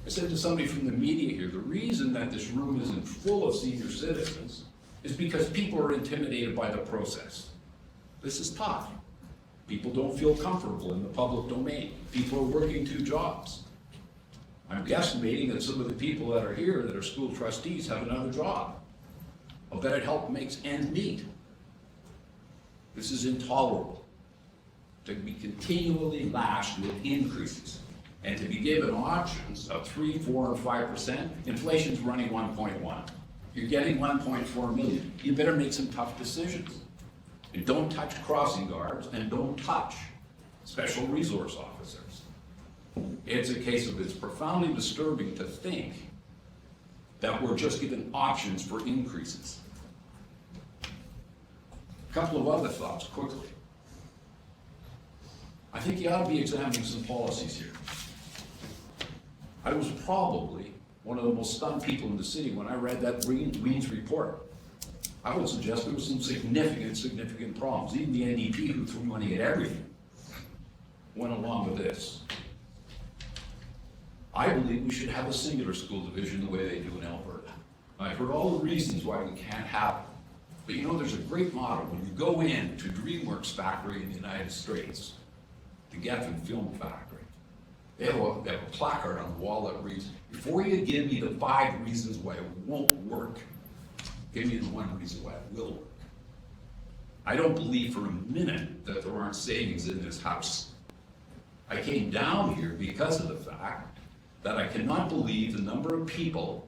I said to somebody from the media here, the reason that this room isn't full of senior citizens is because people are intimidated by the process. This is tough. People don't feel comfortable in the public domain. People are working 2 jobs. I'm guesstimating that some of the people that are here that are school trustees have another job. I'll bet it helps makes ends meet. This is intolerable. To be continually lashed with increases and to be given options of 3, 4, and 5%, inflation's running 1.1. You're getting 1.4 million. You better make some tough decisions. And don't touch crossing guards, and don't touch special resource officers. It's a case of it's profoundly disturbing to think that we're just given options for increases. A couple of other thoughts quickly. I think you ought to be examining some policies here. I was probably one of the most stunned people in the city when I read that Weeds report. I would suggest there was some significant problems. Even the NDP, who threw money at everything, went along with this. I believe we should have a singular school division the way they do in Alberta. I've heard all the reasons why we can't have it. But you know, there's a great motto when you go into DreamWorks factory in the United States, the Geffen Film Factory. They have a placard on the wall that reads, before you give me the 5 reasons why it won't work, give me the 1 reason why it will work. I don't believe for a minute that there aren't savings in this house. I came down here because of the fact that I cannot believe the number of people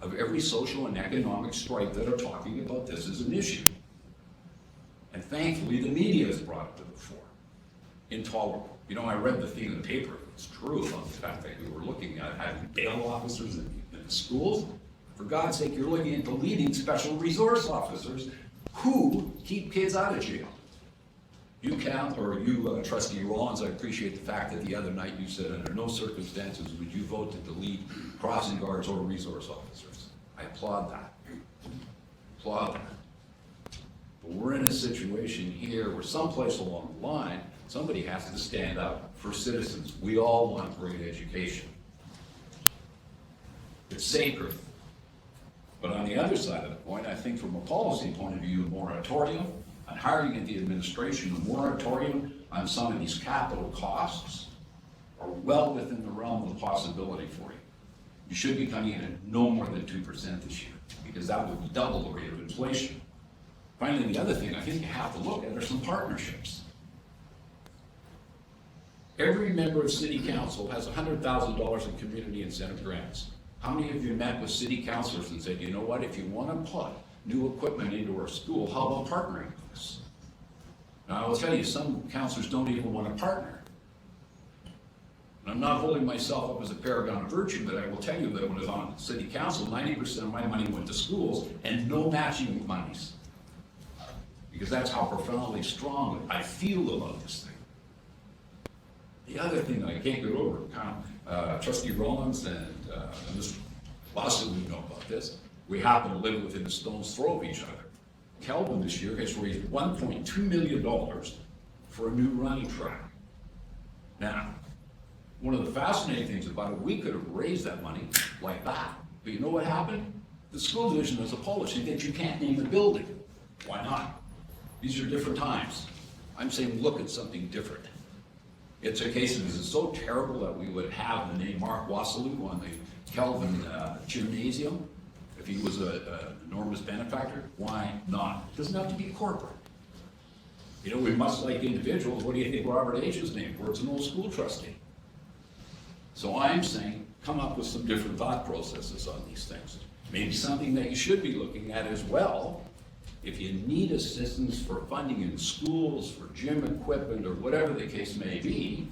of every social and economic stripe that are talking about this as an issue. And thankfully, the media has brought it to the fore. Intolerable. You know, I read the thing in the paper. It's true about the fact that we were looking at having bail officers in the schools. For God's sake, you're looking at deleting special resource officers who keep kids out of jail. You count, or you, Trustee Rollins, I appreciate the fact that the other night you said under no circumstances would you vote to delete crossing guards or resource officers. I applaud that. Applaud that. But we're in a situation here where someplace along the line, somebody has to stand up for citizens. We all want great education. It's sacred. But on the other side of the point, I think from a policy point of view, a moratorium on hiring in the administration, a moratorium on some of these capital costs are well within the realm of possibility for you. You should be coming in at no more than 2% this year, because that would double the rate of inflation. Finally, the other thing I think you have to look at are some partnerships. Every member of City Council has $100,000 in community incentive grants. How many of you met with city councilors and said, you know what, if you want to put new equipment into our school, how about partnering with us? Now, I will tell you, some councilors don't even want to partner. And I'm not holding myself up as a paragon of virtue, but I will tell you that when I was on city council, 90% of my money went to schools and no matching monies. Because that's how profoundly strong I feel about this thing. The other thing that I can't get over, Trustee Rollins and Mr. Boston would know about this. We happen to live within a stone's throw of each other. Kelvin this year has raised $1.2 million for a new running track. Now, one of the fascinating things about it, we could have raised that money like that. But you know what happened? The school division has a policy that you can't name the building. Why not? These are different times. I'm saying look at something different. It's a case of, is it so terrible that we would have the name Mark Wasselu on the Kelvin Gymnasium if he was an enormous benefactor? Why not? It doesn't have to be corporate. You know, we must like individuals. What do you think Robert H.'s name for? It's an old school trustee. So I'm saying come up with some different thought processes on these things. Maybe something that you should be looking at as well If you need assistance for funding in schools, for gym equipment, or whatever the case may be,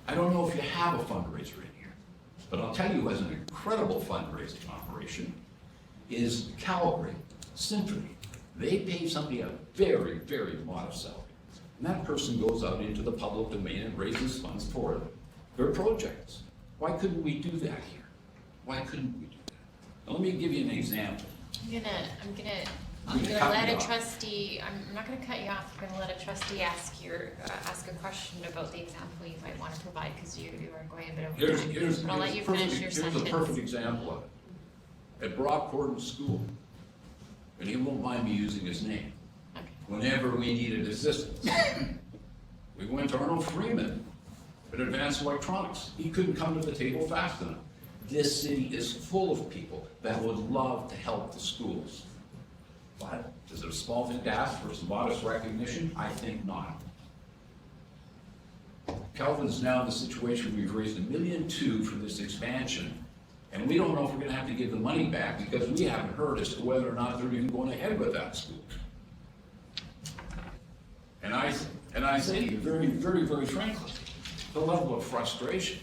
I don't know if you have a fundraiser in here, but I'll tell you, as an incredible fundraising operation, is Keller Re, Symphony. They pay somebody a very, very modest salary. And that person goes out into the public domain and raises funds for their projects. Why couldn't we do that here? Why couldn't we do that? Now, let me give you an example.
I'm gonna
cut
let
me
a
off.
trustee, I'm not gonna cut you off, I'm gonna let a trustee ask a question about the example you might wanna provide, because you are going a bit over time. But I'll let you finish your
Here's
sentence.
a perfect example of it. At Broughton School, and he won't mind me using his name,
Okay.
whenever we needed assistance, we went to Arnold Freeman at Advanced Electronics. He couldn't come to the table fast enough. This city is full of people that would love to help the schools. But is it a small thing to ask for some modest recognition? I think not. Kelvin's now in the situation we've raised $1.2 million for this expansion, and we don't know if we're gonna have to give the money back because we haven't heard as to whether or not they're even going ahead with that school. And I say to you very, very, very frankly, the level of frustration.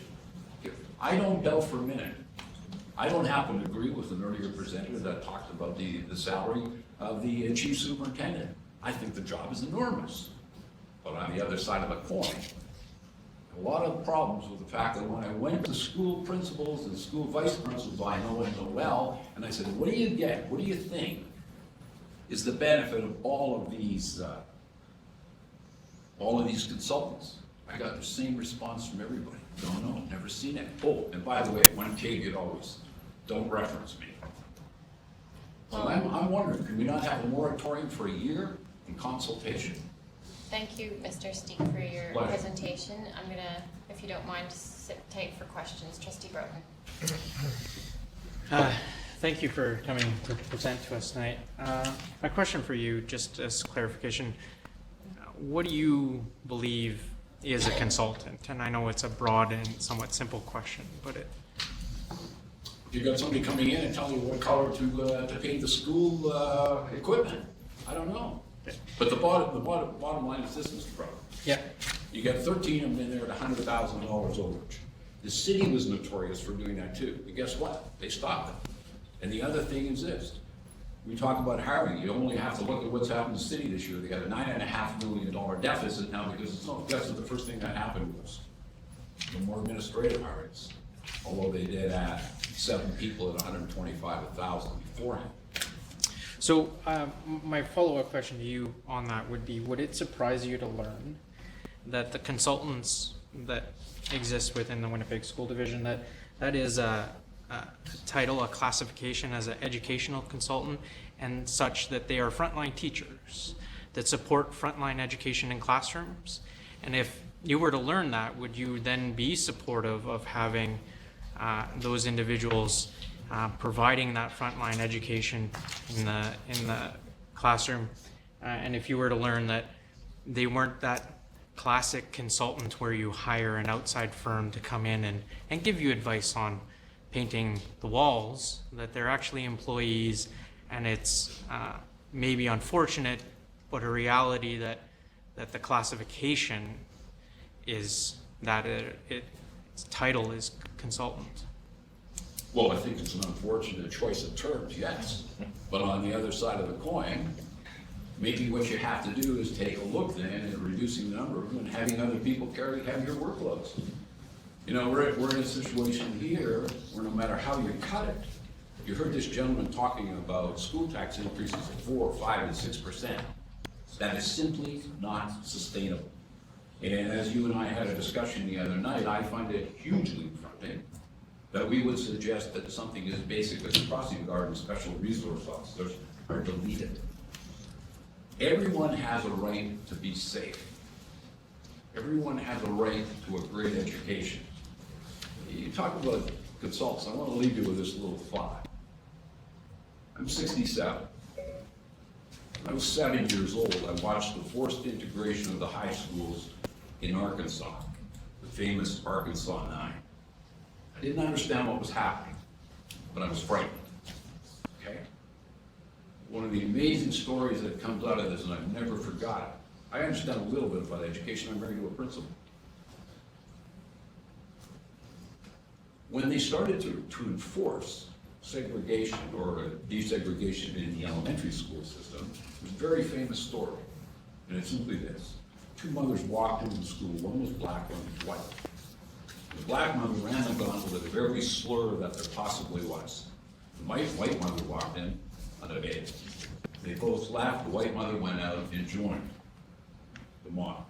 I don't doubt for a minute. I don't happen to agree with an earlier presenter that talked about the salary of the chief superintendent. I think the job is enormous. But on the other side of the coin, a lot of problems with the fact that when I went to school principals and school vice principals I know and know well, and I said, what do you get? What do you think is the benefit of all of these consultants? I got the same response from everybody. Don't know, never seen it. Oh, and by the way, one caveat always, don't reference me. So I'm wondering, can we not have a moratorium for a year in consultation?
Thank you, Mr. Steek, for your
Pleasure.
presentation. I'm gonna, if you don't mind, sit tight for questions. Trustee Broughton.
Thank you for coming to present to us tonight. My question for you, just as clarification, what do you believe is a consultant? And I know it's a broad and somewhat simple question, but
You got somebody coming in and telling you what color to paint the school equipment. I don't know. But the bottom line is this, Mr. Brown.
yeah.
You got 13 of them in there at $100,000 overage. The city was notorious for doing that too. But guess what? They stopped it. And the other thing is this. We talk about hiring. You only have to look at what's happened in the city this year. They got a $9.5 million deficit now because it's not, that's the first thing that happened was no more administrative hirings. Although they did add 7 people at $125,000 beforehand.
So my follow-up question to you on that would be, would it surprise you to learn that the consultants that exist within the Winnipeg School Division, that is a title, a classification as an educational consultant, and such that they are frontline teachers that support frontline education in classrooms? And if you were to learn that, would you then be supportive of having those individuals providing that frontline education in the classroom? And if you were to learn that they weren't that classic consultant where you hire an outside firm to come in and give you advice on painting the walls, that they're actually employees, and it's maybe unfortunate, but a reality that the classification is that its title is consultant.
Well, I think it's an unfortunate choice of terms, yes. But on the other side of the coin, maybe what you have to do is take a look then at reducing the number of them and having other people carry heavier workloads. You know, we're in a situation here where no matter how you cut it, you heard this gentleman talking about school tax increases of 4, 5, and 6%. That is simply not sustainable. And as you and I had a discussion the other night, I find it hugely confronting that we would suggest that something as basic as a crossing guard and special resource officers are deleted. Everyone has a right to be safe. Everyone has a right to a great education. You talk about consultants, I want to leave you with this little thought. I'm 67. When I was 7 years old, I watched the forced integration of the high schools in Arkansas, the famous Arkansas 9. I didn't understand what was happening, but I was frightened, okay? one of the amazing stories that comes out of this, and I've never forgot it. I understand a little bit about education. I'm married to a principal. When they started to enforce segregation or desegregation in the elementary school system, there's a very famous story, and it's simply this. Two mothers walked into the school, one was black, one was white. The black mother ran the gauntlet with every slur that there possibly was. The white mother walked in unabated. They both laughed. The white mother went out and joined the mob.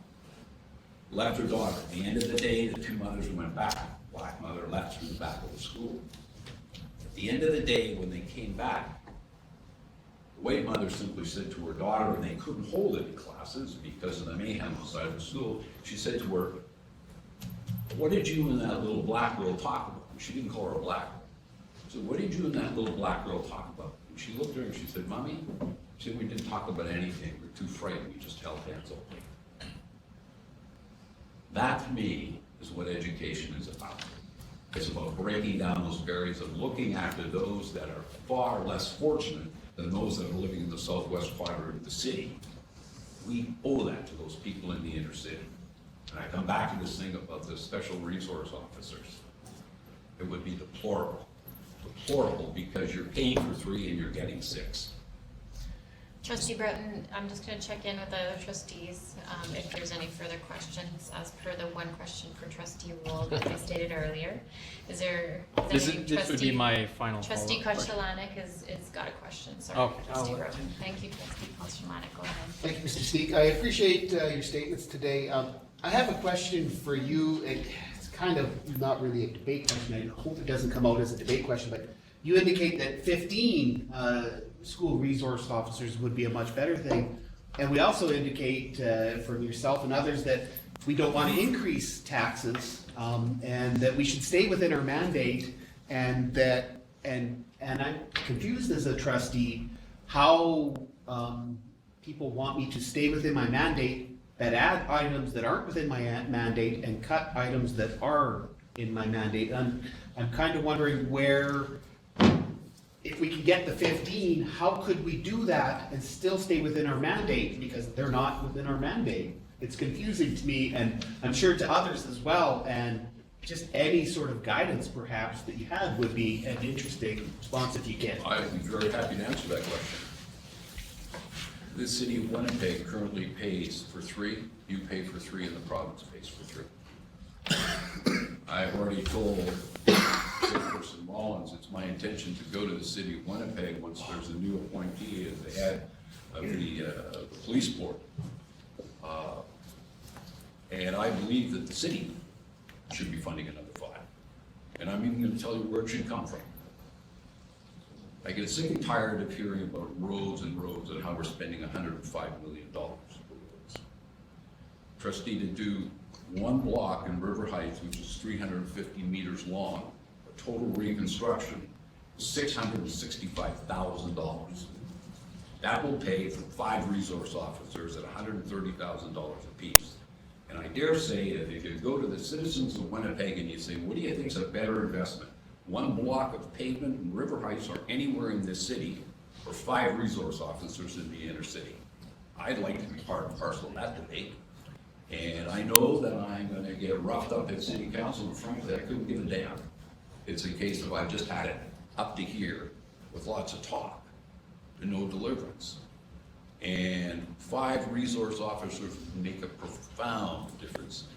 Left her daughter. At the end of the day, the two mothers went back. Black mother left through the back of the school. At the end of the day, when they came back, the white mother simply said to her daughter, and they couldn't hold any classes because of the mayhem outside the school, she said to her, "What did you and that little black girl talk about?" She didn't call her a black girl. She said, "What did you and that little black girl talk about?" And she looked at her and she said, "Mommy," she said, "we didn't talk about anything. We were too frightened. We just held hands openly." That, to me, is what education is about. It's about breaking down those barriers and looking after those that are far less fortunate than those that are living in the southwest quadrant of the city. We owe that to those people in the inner city. And I come back to this thing about the special resource officers. It would be deplorable. Deplorable because you're paying for 3 and you're getting 6.
Trustee Broughton, I'm just going to check in with the other trustees if there's any further questions as per the one question per trustee rule that I stated earlier. Is there
This
any
would be my final
Trustee
follow-up question.
Kosztalanek is got a question. Sorry,
Okay.
Trustee Broughton. Thank you, Trustee Kosztalanek. Go ahead.
Thank you, Mr. Steek. I appreciate your statements today. I have a question for you. It's kind of not really a debate question. I hope it doesn't come out as a debate question, but you indicate that 15 school resource officers would be a much better thing. And we also indicate from yourself and others that we don't want to increase taxes and that we should stay within our mandate, and that and I'm confused as a trustee how people want me to stay within my mandate but add items that aren't within my mandate and cut items that are in my mandate. I'm kind of wondering where, if we can get the 15, how could we do that and still stay within our mandate, because they're not within our mandate? It's confusing to me, and I'm sure to others as well, and just any sort of guidance perhaps that you had would be an interesting response if you can.
I'd be very happy to answer that question. The city of Winnipeg currently pays for 3, you pay for 3, and the province pays for 3. I've already told Chairperson Rollins, it's my intention to go to the city of Winnipeg once there's a new appointee at the head of the police board. And I believe that the city should be funding another 5. And I'm even gonna tell you where it should come from. I get sick and tired of hearing about roads and roads and how we're spending $105 million for roads. Trustee, to do 1 block in River Heights, which is 350 meters long, a total reconstruction, $665,000. That will pay for 5 resource officers at $130,000 apiece. And I dare say that if you go to the citizens of Winnipeg and you say, what do you think is a better investment? 1 block of pavement in River Heights or anywhere in this city, or 5 resource officers in the inner city? I'd like to be part and parcel of that debate. And I know that I'm gonna get roughed up at city council, and frankly, I couldn't give a damn. It's a case of I've just had it up to here with lots of talk and no deliverance. And 5 resource officers make a profound difference.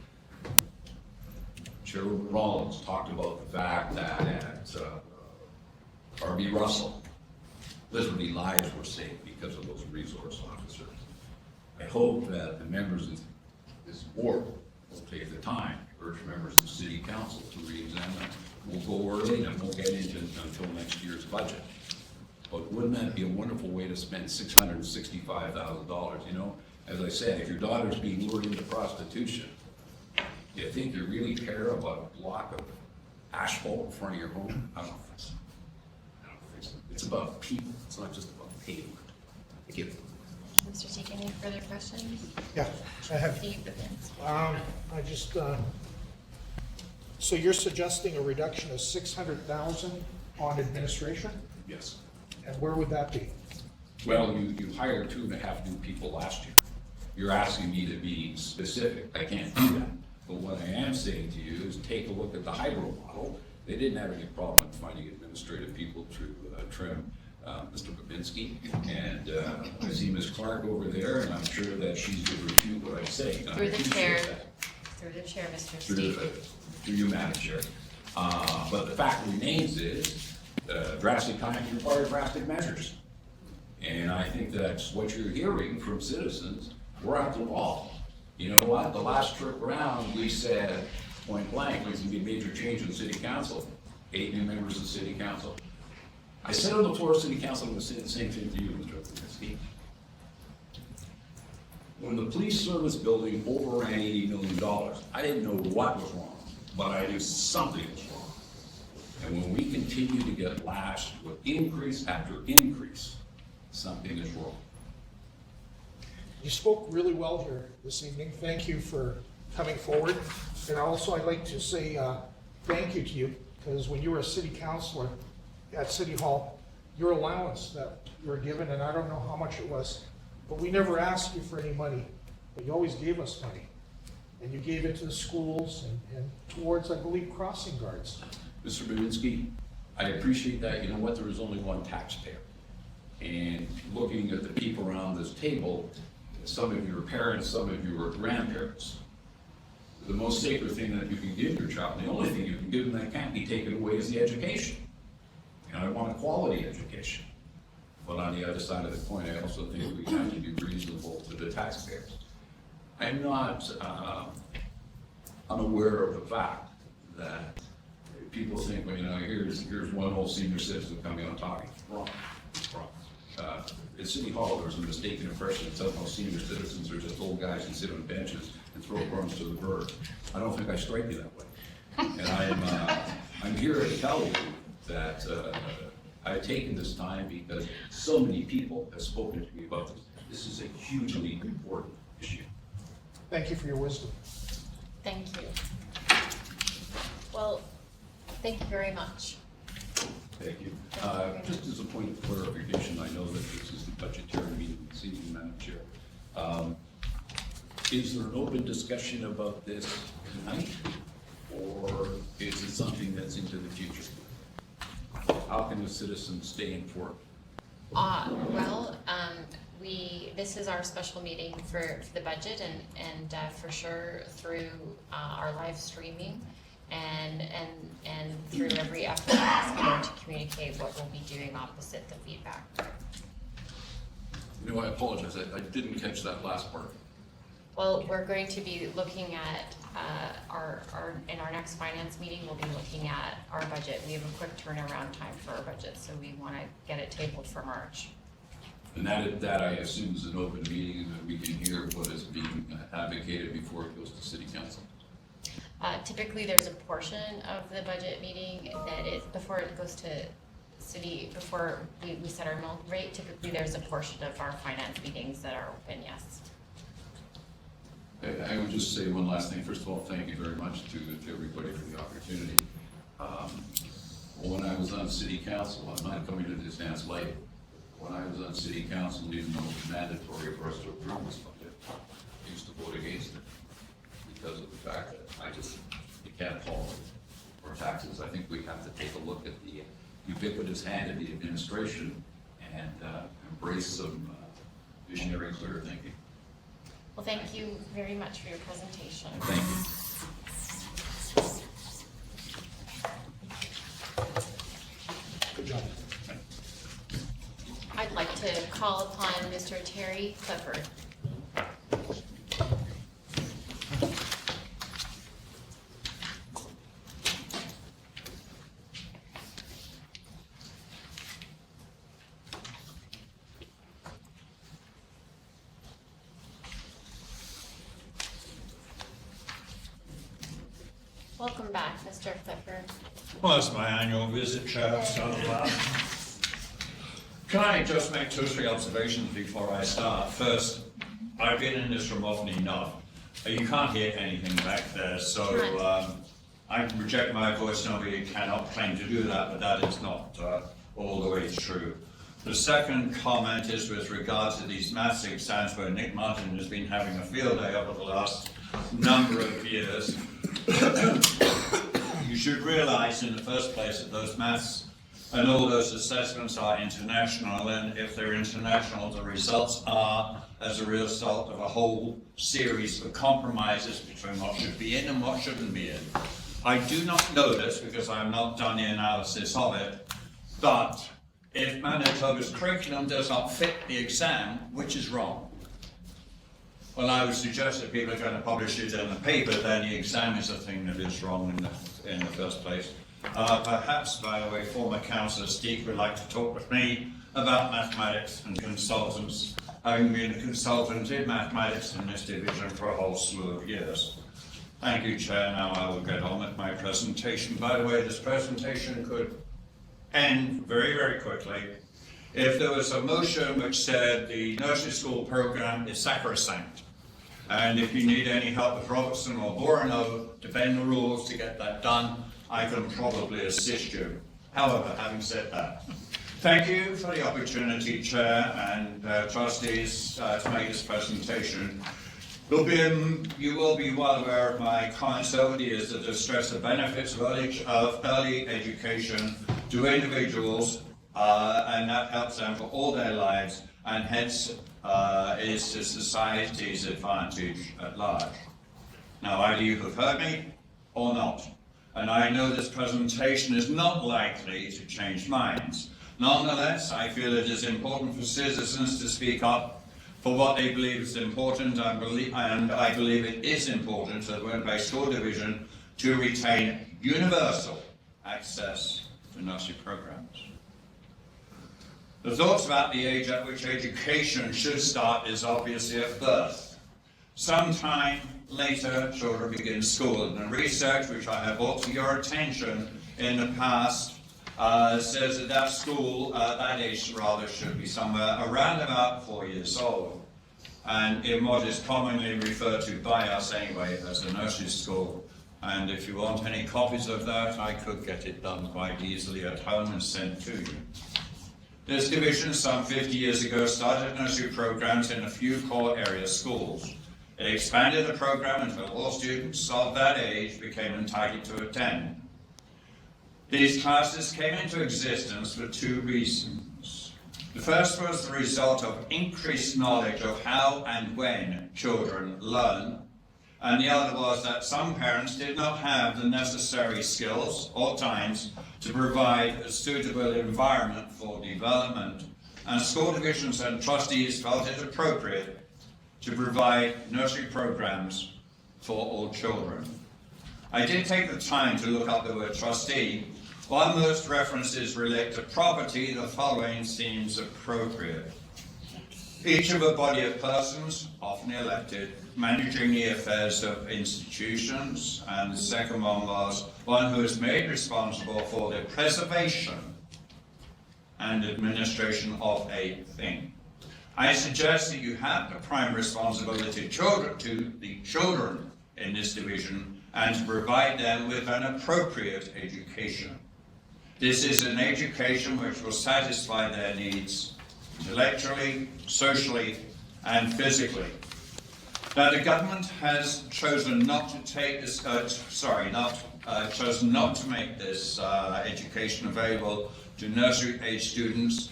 Sharon Rollins talked about the fact that at R.B. Russell, literally lives were saved because of those resource officers. I hope that the members of this board will take the time to urge members of the city council to re-examine. We'll go early and we'll get into it until next year's budget. But wouldn't that be a wonderful way to spend $665,000? You know, as I said, if your daughter's being lured into prostitution, do you think you really care about a block of asphalt in front of your home? I don't think so. I don't think so. It's about people. It's not just about pavement. Thank you.
Mr. Steek, any further questions?
Yeah, I have.
Steve, begins.
I just, so you're suggesting a reduction of 600,000 on administration?
Yes.
And where would that be?
Well, you hired 2.5 new people last year. You're asking me to be specific. I can't do that. But what I am saying to you is take a look at the hybrid model. They didn't have any problem finding administrative people to trim Mr. Babinski. And I see Ms. Clark over there, and I'm sure that she's going to refute what I say. And I
Through the
appreciate
chair,
that.
Mr.
Through
Steek.
through you, Madam Chair. But the fact remains is, drastic times require drastic measures. And I think that's what you're hearing from citizens. We're at the wall. You know what? The last trip around, we said point blank, there's gonna be a major change in the city council. 8 new members of the city council. I said on the floor of city council, I'm gonna say the same thing to you, Mr. Machinski. When the police service building overran $80 million, I didn't know what was wrong, but I knew something was wrong. And when we continue to get lashed with increase after increase, something is wrong.
You spoke really well here this evening. Thank you for coming forward. And also, I'd like to say thank you to you, because when you were a city councilor at City Hall, your allowance that you were given, and I don't know how much it was, but we never asked you for any money, but you always gave us money. And you gave it to the schools and towards, I believe, crossing guards.
Mr. Babinski, I appreciate that. You know what? There is only one taxpayer. And looking at the people around this table, some of you are parents, some of you are grandparents. The most sacred thing that you can give your child, the only thing you can give them that can't be taken away is the education. And I want a quality education. But on the other side of the coin, I also think we have to be reasonable to the taxpayers. I'm not unaware of the fact that people think, well, you know, here's one old senior citizen coming on talking. Wrong. Wrong. At City Hall, there was a mistaken impression that somehow senior citizens are just old guys who sit on benches and throw crumbs to the birds. I don't think I strike you that way. And I'm here to tell you that I've taken this time because so many people have spoken to me about this. This is a hugely important issue.
Thank you for your wisdom.
Thank you. Well, thank you very much.
Thank you. Just as a point of clarification, I know that this is the budgetary meeting this evening, Madam Chair. Is there an open discussion about this tonight, or is it something that's into the future? How can the citizens stay informed?
This is our special meeting for the budget, and for sure through our live streaming and through every effort to communicate what we'll be doing opposite the feedback.
You know, I apologize, I didn't catch that last part.
Well, we're going to be looking at in our next finance meeting, we'll be looking at our budget. We have a quick turnaround time for our budget, so we want to get it tabled for March.
And that I assume is an open meeting, and that we can hear what is being advocated before it goes to city council.
Typically, there's a portion of the budget meeting that is, before it goes to city, before we set our mill rate, typically there's a portion of our finance meetings that are open, yes.
I would just say one last thing. First of all, thank you very much to everybody for the opportunity. When I was on city council, I'm not coming to this dance late. When I was on city council, even though it was mandatory for us to approve this budget, I used to vote against it because of the fact that you can't follow our taxes. I think we have to take a look at the ubiquitous hand of the administration and embrace some visionary, clear thinking.
Well, thank you very much for your presentation.
Thank you.
Good job.
I'd like to call upon Mr. Terry Clifford. Welcome back, Mr. Clifford.
Well, that's my annual visit, Chair, so, can I just make 2 or 3 observations before I start? First, I've been in this room often enough. You can't hear anything back there, so I reject my voice. Nobody cannot claim to do that, but that is not all the way true.
The second comment is with regard to these maths exams where Nick Martin has been having a field day over the last number of years. You should realize in the first place that those maths and all those assessments are international, and if they're international, the results are as a result of a whole series of compromises between what should be in and what shouldn't be in. I do not know this because I have not done the analysis of it, but if Manitoba's curriculum does not fit the exam, which is wrong? Well, I would suggest that people are going to publish it in the paper, then the exam is the thing that is wrong in the first place. Perhaps, by the way, former councillor Steek would like to talk with me about mathematics and consultants, having been a consultant in mathematics in this division for a whole slew of years. Thank you, Chair. Now I will get on with my presentation. By the way, this presentation could end very, very quickly if there was a motion which said the nursery school program is sacrosanct. And if you need any help with Robertson or Villeneuve to bend the rules to get that done, I can probably assist you. However, having said that, thank you for the opportunity, Chair and trustees, to make this presentation. You will be well aware of my comments over the years that stress the benefits of early education to individuals, and that helps them for all their lives, and hence is to society's advantage at large. Now, either you have heard me or not, and I know this presentation is not likely to change minds. Nonetheless, I feel it is important for citizens to speak up for what they believe is important, and I believe it is important to the Winnipeg School Division to retain universal access to nursery programs. The thoughts about the age at which education should start is obviously at birth. Sometime later, children begin school, and the research which I have brought to your attention in the past says that that age rather should be somewhere around about 4 years old, and in what is commonly referred to by us anyway as the nursery school. And if you want any copies of that, I could get it done quite easily at home and sent to you. This division some 50 years ago started nursery programs in a few core area schools. It expanded the program until all students of that age became entitled to attend. These classes came into existence for two reasons. The first was the result of increased knowledge of how and when children learn, and the other was that some parents did not have the necessary skills or times to provide a suitable environment for development, and school divisions and trustees felt it appropriate to provide nursery programs for all children. I did take the time to look up the word trustee. While most references relate to property, the following seems appropriate. Each of a body of persons, often elected, managing the affairs of institutions, and the second one was one who is made responsible for the preservation and administration of a thing. I suggest that you have the prime responsibility to the children in this division and to provide them with an appropriate education. This is an education which will satisfy their needs intellectually, socially, and physically. Now, the government has chosen not to take this, chosen not to make this education available to nursery-age students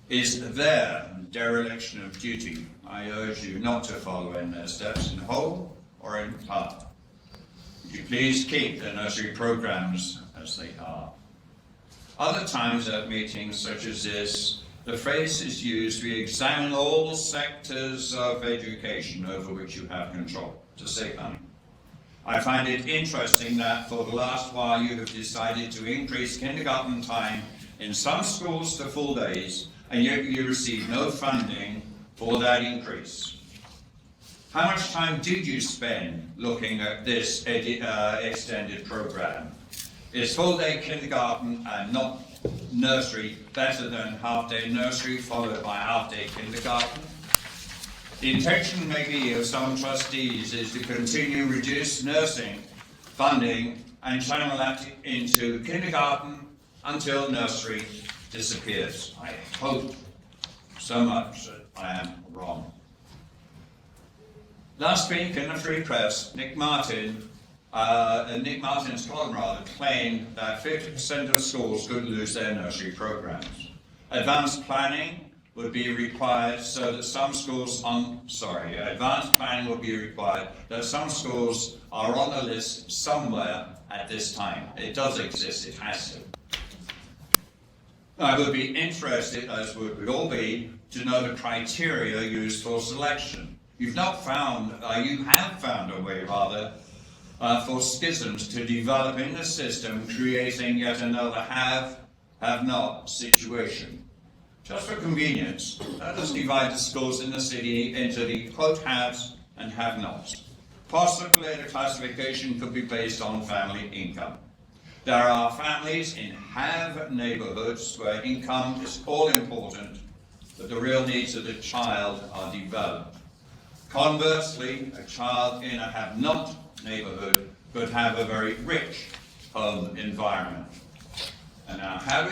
is their dereliction of duty. I urge you not to follow in their steps in whole or in part. Would you please keep the nursery programs as they are? Other times at meetings such as this, the phrase is used, we examine all sectors of education over which you have control, to save money. I find it interesting that for the last while you have decided to increase kindergarten time in some schools to full days, and yet you receive no funding for that increase. How much time did you spend looking at this extended program? Is full-day kindergarten and not nursery better than half-day nursery followed by half-day kindergarten? The intention maybe of some trustees is to continue reduced nursing funding and channel that into kindergarten until nursery disappears. I hope so much that I am wrong. Last week in the Free Press, Nick Martin's column claimed that 50% of schools could lose their nursery programs. Advanced planning would be required so that some schools advanced planning would be required that some schools are on the list somewhere at this time. It does exist, it has to. I would be interested, as would we all be, to know the criteria used for selection. You have found a way rather for schisms to develop in the system, creating yet another have-not situation. Just for convenience, let us divide the schools in the city into the quote haves and have-nots. Possibly the classification could be based on family income. There are families in have neighborhoods where income is all important, but the real needs of the child are developed. Conversely, a child in a have-not neighborhood could have a very rich home environment. And now, how do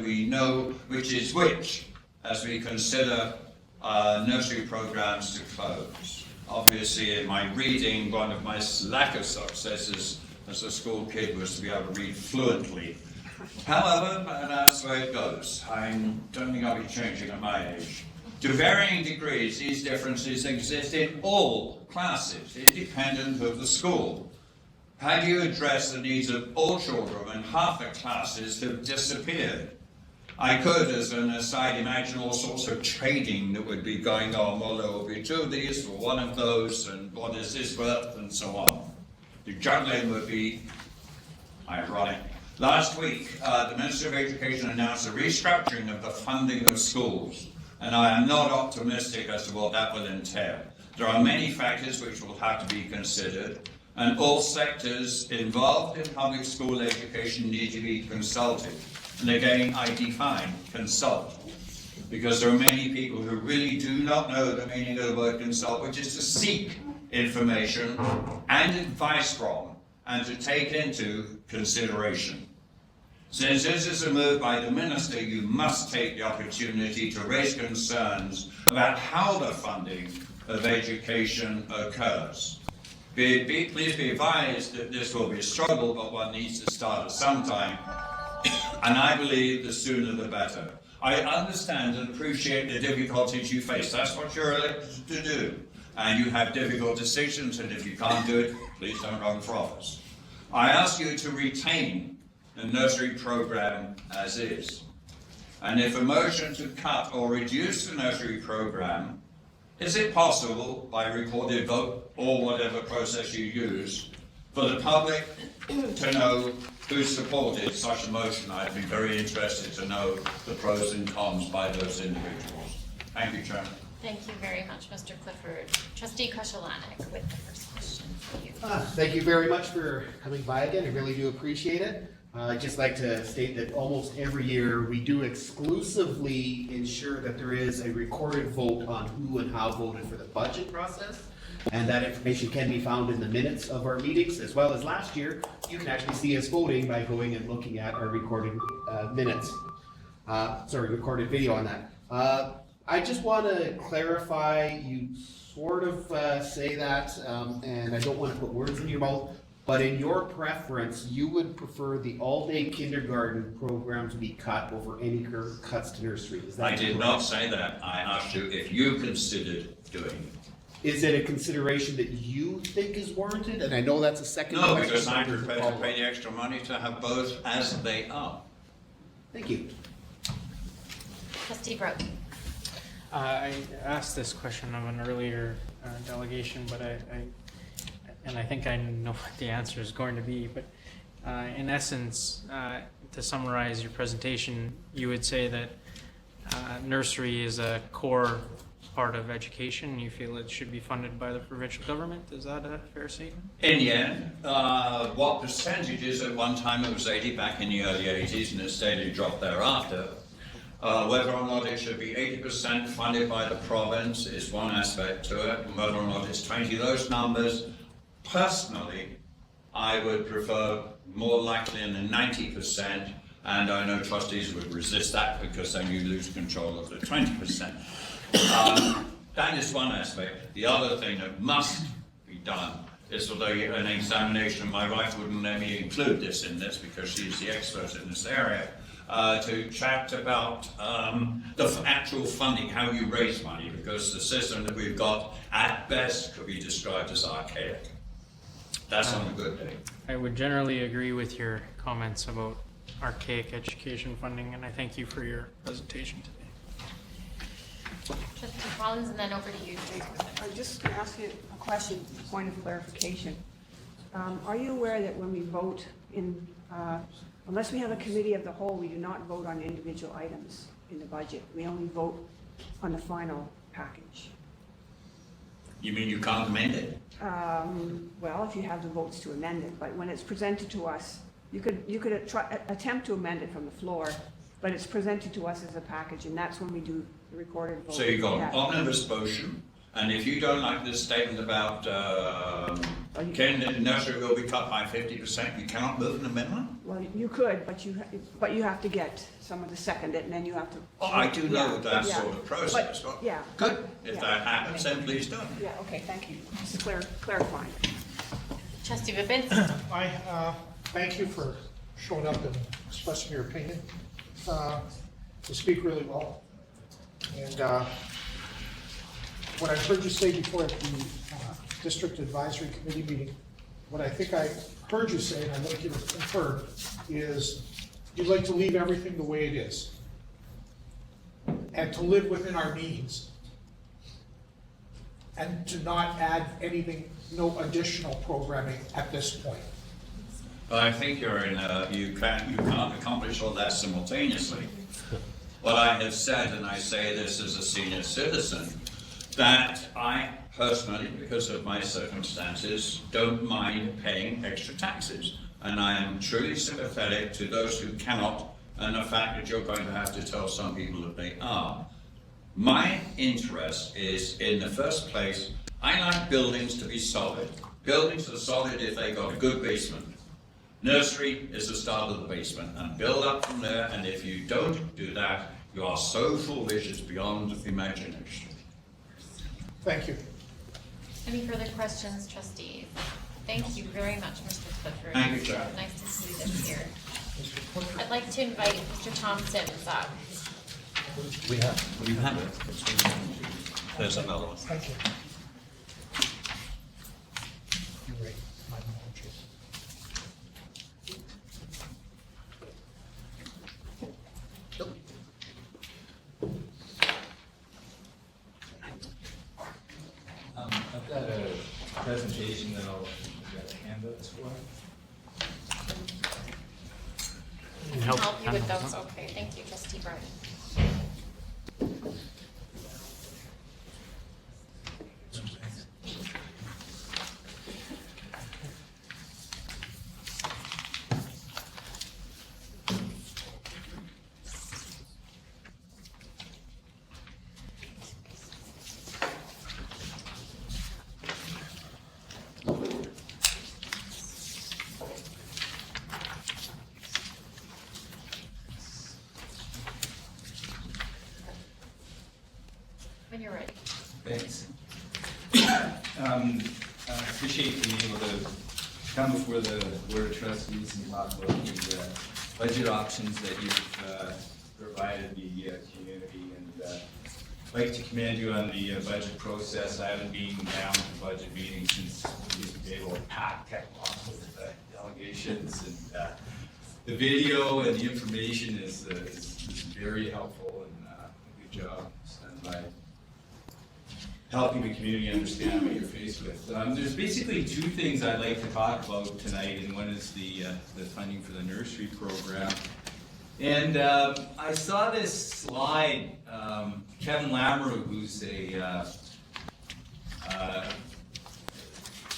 we know which is which as we consider nursery programs to close? Obviously, in my reading, one of my lack of successes as a school kid was to be able to read fluently. However, that's the way it goes. I don't think I'll be changing at my age. To varying degrees, these differences exist in all classes, independent of the school. How do you address the needs of all children when half the classes have disappeared? I could, as an aside, imagine all sorts of trading that would be going on. Well, there will be 2 of these for 1 of those, and what is this worth, and so on. The juggling would be ironic. Last week, the Minister of Education announced a restructuring of the funding of schools, and I am not optimistic as to what that will entail. There are many factors which will have to be considered, and all sectors involved in public school education need to be consulted. And again, I define consult, because there are many people who really do not know the meaning of the word consult, which is to seek information and advice from, and to take into consideration. Since this is a move by the Minister, you must take the opportunity to raise concerns about how the funding of education occurs. Please be advised that this will be a struggle, but one needs to start at some time. And I believe the sooner the better. I understand and appreciate the difficulties you face. That's what you're elected to do. And you have difficult decisions, and if you can't do it, please don't run for office. I ask you to retain the nursery program as is. And if a motion to cut or reduce the nursery program, is it possible, by recorded vote or whatever process you use, for the public to know who supported such a motion? I'd be very interested to know the pros and cons by those individuals. Thank you, Chairman.
Thank you very much, Mr. Clifford. Trustee Koszelanek with the first question for you.
Thank you very much for coming by again. I really do appreciate it. I'd just like to state that almost every year we do exclusively ensure that there is a recorded vote on who and how voted for the budget process. And that information can be found in the minutes of our meetings, as well as last year. You can actually see us voting by going and looking at our recorded minutes. Recorded video on that. I just want to clarify, you sort of say that, and I don't want to put words in your mouth, but in your preference, you would prefer the all-day kindergarten program to be cut over any cuts to nursery. Is that
I did not say that. I asked you if you considered doing it.
Is it a consideration that you think is warranted? And I know that's a second
No,
question.
because I'm prepared to pay the extra money to have both as they are.
Thank you.
Trustee Broughton.
I asked this question of an earlier delegation, but I think I know what the answer is going to be, but in essence, to summarize your presentation, you would say that nursery is a core part of education. You feel it should be funded by the provincial government. Is that a fair statement?
In the end, what percentages at one time it was 80 back in the early 80s and it steadily dropped thereafter. Whether or not it should be 80% funded by the province is one aspect to it, and whether or not it's 20, those numbers, personally, I would prefer more likely than 90%,
And I know trustees would resist that because then you lose control of the 20%. That is one aspect. The other thing that must be done is, although an examination, my wife wouldn't let me include this in this because she's the expert in this area, to chat about the actual funding, how you raise money, because the system that we've got at best could be described as archaic. That's on a good day.
I would generally agree with your comments about archaic education funding, and I thank you for your presentation today.
Trustee Rollins, and then over to you, Drew.
I'm just going to ask you a question, point of clarification. Are you aware that when we vote in, unless we have a committee of the whole, we do not vote on individual items in the budget. We only vote on the final package.
You mean you can't amend it?
Well, if you have the votes to amend it, but when it's presented to us, you could attempt to amend it from the floor, but it's presented to us as a package, and that's when we do the recorded vote.
So you've got an omnibus motion, and if you don't like this statement about nursery will be cut by 50%, you cannot move an amendment?
Well, you could, but you have to get someone to second it, and then you have to.
Oh, I do know that
yeah.
sort of process.
But, yeah.
Good. If
Yeah.
that happens, then please don't.
Yeah, okay, thank you. Just clarifying.
Trustee Babinski.
I thank you for showing up and expressing your opinion. You speak really well. And what I heard you say before at the District Advisory Committee meeting, what I think I heard you say, and I'd like you to confirm, is you'd like to leave everything the way it is and to live within our means and to not add anything, no additional programming at this point.
But I think you can't accomplish all that simultaneously. What I have said, and I say this as a senior citizen, that I personally, because of my circumstances, don't mind paying extra taxes. And I am truly sympathetic to those who cannot, and the fact that you're going to have to tell some people that they are. My interest is, in the first place, I like buildings to be solid. Buildings are solid if they got a good basement. Nursery is the start of the basement, and build up from there, and if you don't do that, you are so foolish it's beyond imagination.
Thank you.
Any further questions, trustees? Thank you very much, Mr. Clifford.
Thank you, Chair.
Nice to see you this year. I'd like to invite Mr. Thompson up.
We have it. There's another one.
Thank you. You're right. My apologies.
I've got a presentation that I'll get handouts for.
Help you with those, okay, thank you, Trustee Broughton. When you're ready.
Thanks. I appreciate being able to come before the Board of Trustees and talk about the budget options that you've provided the community. And I'd like to commend you on the budget process. I haven't been down to budget meetings since we used to be able to pack tech off with delegations. And the video and the information is very helpful, and a good job done by helping the community understand what you're faced with. There's basically two things I'd like to talk about tonight, and one is the funding for the nursery program. And I saw this slide, Kevin Lamoureux, who's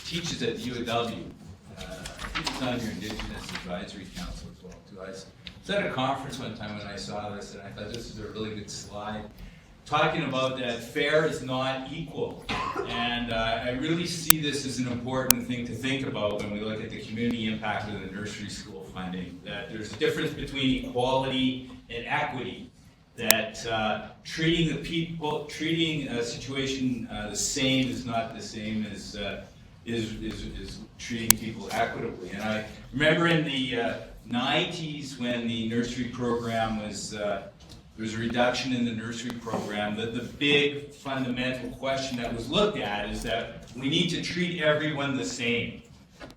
teaches at UW. I think he's on your Indigenous Advisory Council as well, too. I was at a conference one time when I saw this, and I thought this is a really good slide, talking about that fair is not equal. And I really see this as an important thing to think about when we look at the community impact of the nursery school funding, that there's a difference between equality and equity, that treating a situation the same is not the same as is treating people equitably. And I remember in the 90s when the nursery program was, there was a reduction in the nursery program, that the big fundamental question that was looked at is that we need to treat everyone the same.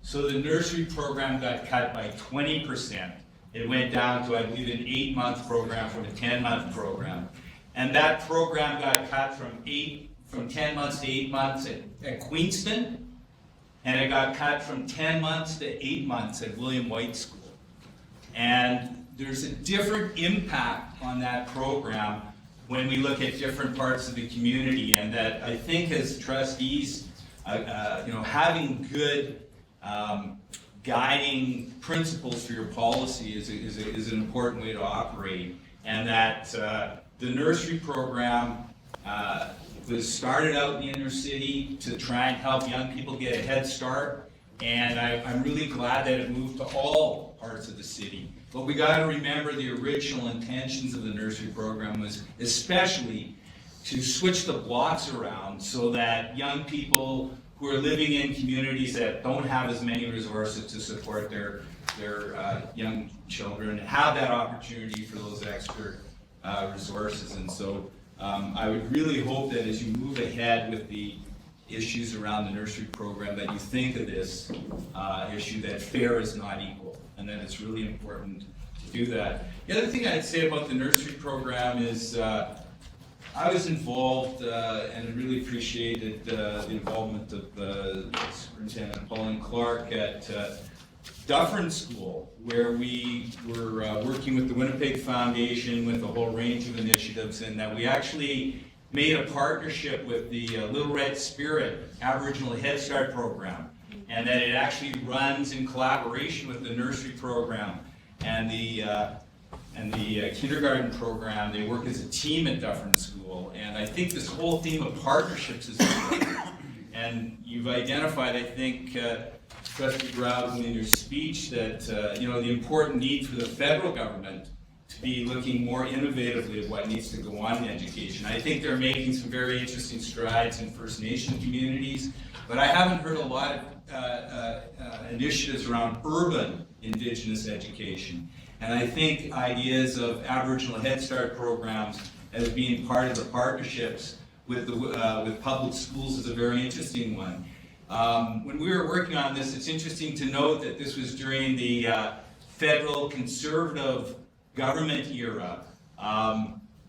So the nursery program got cut by 20%. It went down to, I believe, an 8-month program from a 10-month program. And that program got cut from 10 months to 8 months at Queenston, and it got cut from 10 months to 8 months at William White School. And there's a different impact on that program when we look at different parts of the community, and that I think as trustees, having good guiding principles for your policy is an important way to operate, and that the nursery program was started out in the inner city to try and help young people get a head start, and I'm really glad that it moved to all parts of the city. But we got to remember the original intentions of the nursery program was especially to switch the blocks around so that young people who are living in communities that don't have as many resources to support their young children have that opportunity for those extra resources. And so I would really hope that as you move ahead with the issues around the nursery program, that you think of this issue that fair is not equal, and that it's really important to do that. The other thing I'd say about the nursery program is I was involved and really appreciated the involvement of Superintendent Pauline Clark at Dufferin School, where we were working with the Winnipeg Foundation with a whole range of initiatives, and that we actually made a partnership with the Little Red Spirit Aboriginal Head Start program, and that it actually runs in collaboration with the nursery program and the kindergarten program. They work as a team at Dufferin School, and I think this whole theme of partnerships is important. And you've identified, I think, Trustee Broughton, in your speech, that the important need for the federal government to be looking more innovatively at what needs to go on in education. I think they're making some very interesting strides in First Nation communities, but I haven't heard a lot of initiatives around urban Indigenous education. And I think ideas of Aboriginal Head Start programs as being part of the partnerships with public schools is a very interesting one. When we were working on this, it's interesting to note that this was during the federal conservative government era,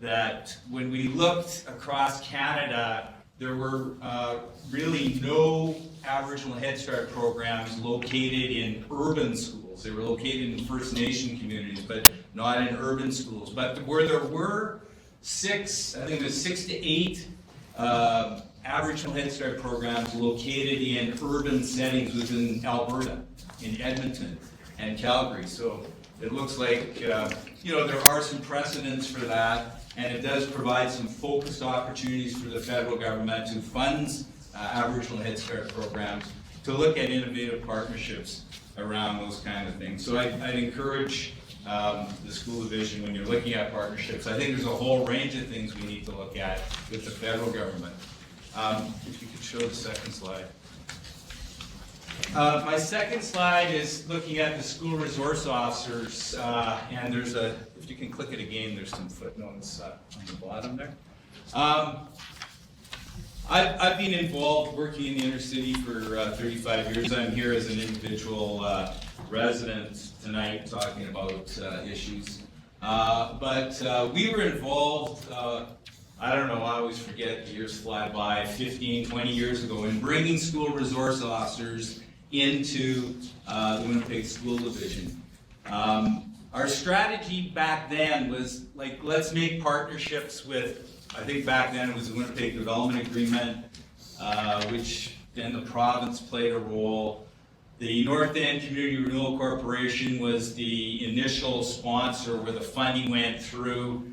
that when we looked across Canada, there were really no Aboriginal Head Start programs located in urban schools. They were located in First Nation communities, but not in urban schools. But where there were 6 to 8 Aboriginal Head Start programs located in urban settings within Alberta, in Edmonton and Calgary. So it looks like there are some precedents for that, and it does provide some focused opportunities for the federal government who funds Aboriginal Head Start programs to look at innovative partnerships around those kind of things. So I'd encourage the school division, when you're looking at partnerships, I think there's a whole range of things we need to look at with the federal government. If you could show the second slide. My second slide is looking at the school resource officers, and there's if you can click it again, there's some footnotes on the bottom there. I've been involved working in the inner city for 35 years. I'm here as an individual resident tonight talking about issues. But we were involved, I don't know, I always forget, the years fly by, 15, 20 years ago, in bringing school resource officers into the Winnipeg School Division. Our strategy back then was, like, let's make partnerships with, I think back then it was the Winnipeg Development Agreement, which then the province played a role. The North End Community Renewal Corporation was the initial sponsor where the funding went through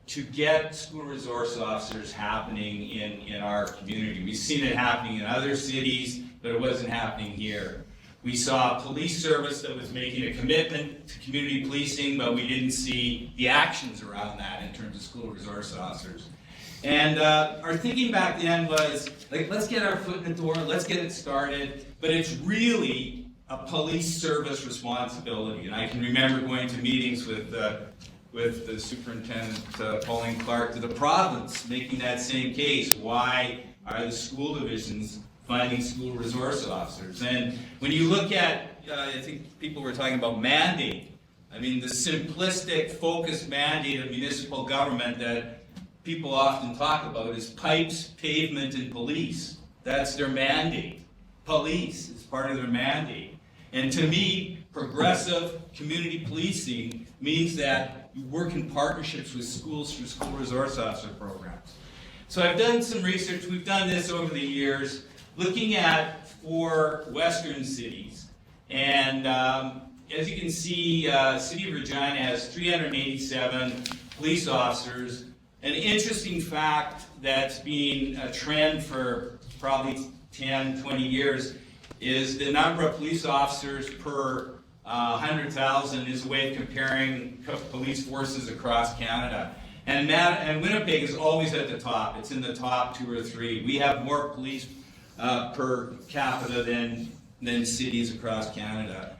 to get school resource officers happening in our community. We've seen it happening in other cities, but it wasn't happening here. We saw a police service that was making a commitment to community policing, but we didn't see the actions around that in terms of school resource officers. And our thinking back then was, like, let's get our foot in the door, let's get it started, but it's really a police service responsibility. And I can remember going to meetings with the superintendent, Pauline Clark, to the province, making that same case. Why are the school divisions finding school resource officers? And when you look at, I think people were talking about mandate. I mean, the simplistic, focused mandate of municipal government that people often talk about is pipes, pavement, and police. That's their mandate. Police is part of their mandate. And to me, progressive community policing means that you work in partnerships with schools through school resource officer programs. So I've done some research, we've done this over the years, looking at 4 western cities. And as you can see, City of Regina has 387 police officers. An interesting fact that's been a trend for probably 10, 20 years is the number of police officers per 100,000 is a way of comparing police forces across Canada. And Winnipeg is always at the top. It's in the top 2 or 3. We have more police per capita than cities across Canada.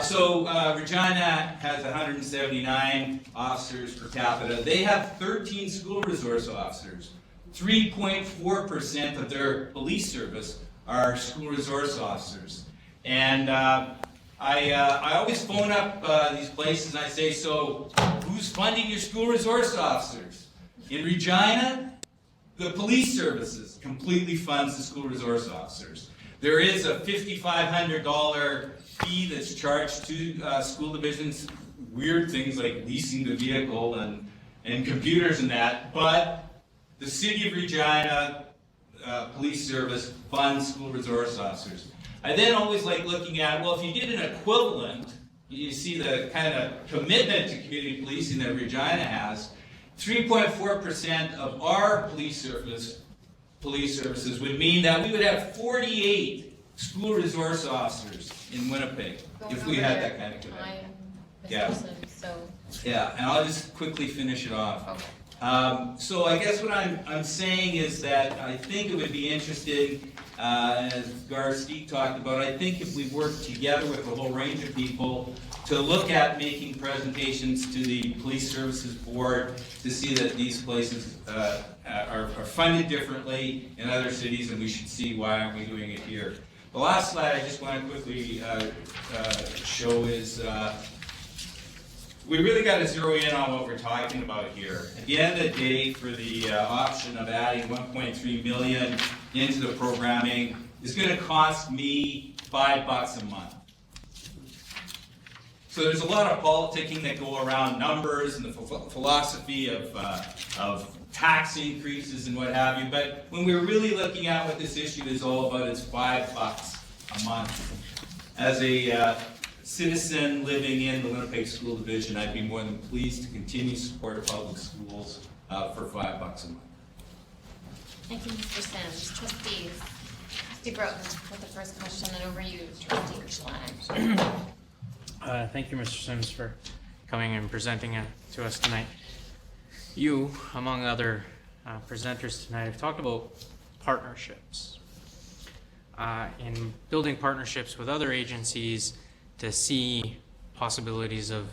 So Regina has 179 officers per capita. They have 13 school resource officers. 3.4% of their police service are school resource officers. And I always phone up these places and I say, so who's funding your school resource officers? In Regina, the police services completely funds the school resource officers. There is a $5,500 fee that's charged to school divisions, weird things like leasing the vehicle and computers and that, but the City of Regina Police Service funds school resource officers. I then always like looking at, well, if you did an equivalent, you see the kind of commitment to community policing that Regina has. 3.4% of our police services would mean that we would have 48 school resource officers in Winnipeg if we had that kind of commitment. Yeah. Yeah, and I'll just quickly finish it off.
Okay.
So I guess what I'm saying is that I think it would be interesting, as Garth, Steek talked about, I think if we work together with a whole range of people to look at making presentations to the Police Services Board to see that these places are funded differently in other cities, and we should see why aren't we doing it here. The last slide I just want to quickly show is we really got to zero in on what we're talking about here. At the end of the day, for the option of adding 1.3 million into the programming, is going to cost me $5 a month. So there's a lot of politicking that go around numbers and the philosophy of tax increases and what have you, but when we're really looking at what this issue is all about, it's $5 a month. As a citizen living in the Winnipeg School Division, I'd be more than pleased to continue support of public schools for $5 a month.
Thank you, Mr. Sims. Trustees. Trustee Broughton with the first question, and over you, Trustee Schlein.
Thank you, Mr. Sims, for coming and presenting it to us tonight. You, among other presenters tonight, have talked about partnerships. In building partnerships with other agencies to see possibilities of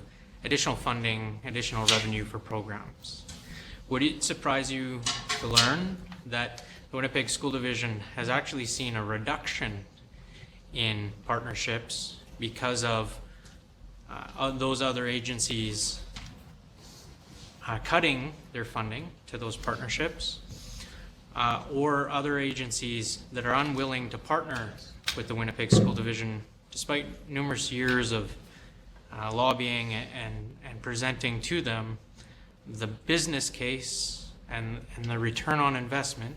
additional funding, additional revenue for programs. Would it surprise you to learn that the Winnipeg School Division has actually seen a reduction in partnerships because of those other agencies cutting their funding to those partnerships, or other agencies that are unwilling to partner with the Winnipeg School Division despite numerous years of lobbying and presenting to them the business case and the return on investment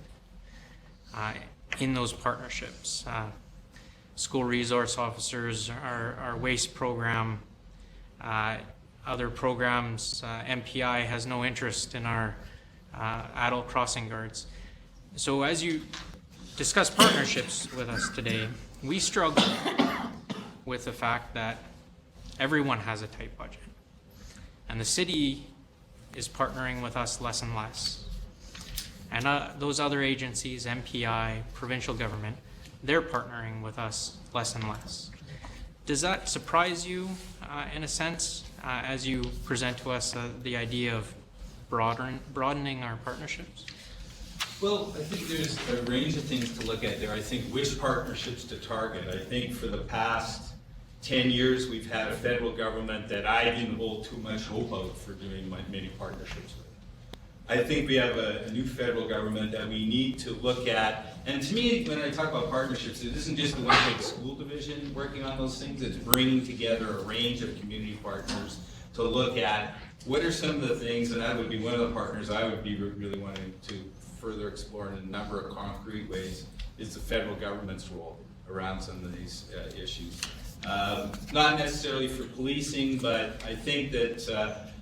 in those partnerships. School resource officers, our waste program, other programs, MPI has no interest in our adult crossing guards. So as you discuss partnerships with us today, we struggle with the fact that everyone has a tight budget. And the city is partnering with us less and less. And those other agencies, MPI, provincial government, they're partnering with us less and less. Does that surprise you in a sense as you present to us the idea of broadening our partnerships?
Well, I think there's a range of things to look at there. I think which partnerships to target. I think for the past 10 years, we've had a federal government that I didn't hold too much hope out for doing many partnerships with. I think we have a new federal government that we need to look at. And to me, when I talk about partnerships, it isn't just the Winnipeg School Division working on those things. It's bringing together a range of community partners to look at what are some of the things, and that would be one of the partners I would be really wanting to further explore in a number of concrete ways, is the federal government's role around some of these issues. Not necessarily for policing, but I think that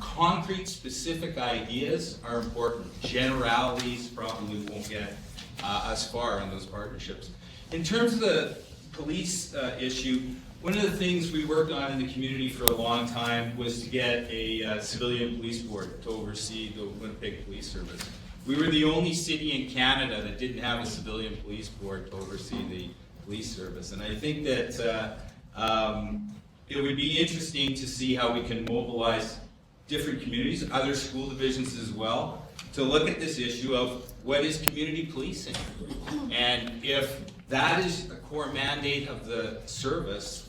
concrete, specific ideas are important. Generalities probably won't get us far on those partnerships. In terms of the police issue, one of the things we worked on in the community for a long time was to get a civilian police board to oversee the Winnipeg Police Service. We were the only city in Canada that didn't have a civilian police board to oversee the police service. And I think that it would be interesting to see how we can mobilize different communities, other school divisions as well, to look at this issue of what is community policing. And if that is a core mandate of the service,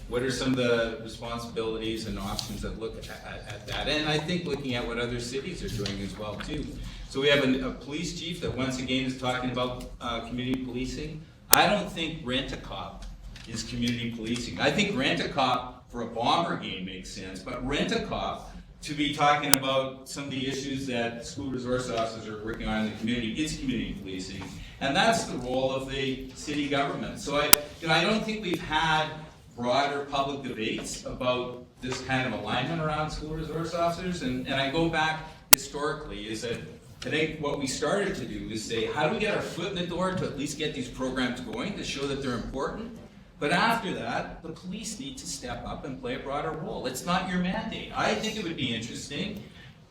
what are some of the responsibilities and options that look at that? And I think looking at what other cities are doing as well too. So we have a police chief that once again is talking about community policing. I don't think rent-a-cop is community policing. I think rent-a-cop for a bomber game makes sense, but rent-a-cop to be talking about some of the issues that school resource officers are working on in the community is community policing. And that's the role of the city government. So I don't think we've had broader public debates about this kind of alignment around school resource officers. And I go back historically, is that I think what we started to do is say, how do we get our foot in the door to at least get these programs going to show that they're important? But after that, the police need to step up and play a broader role. It's not your mandate. I think it would be interesting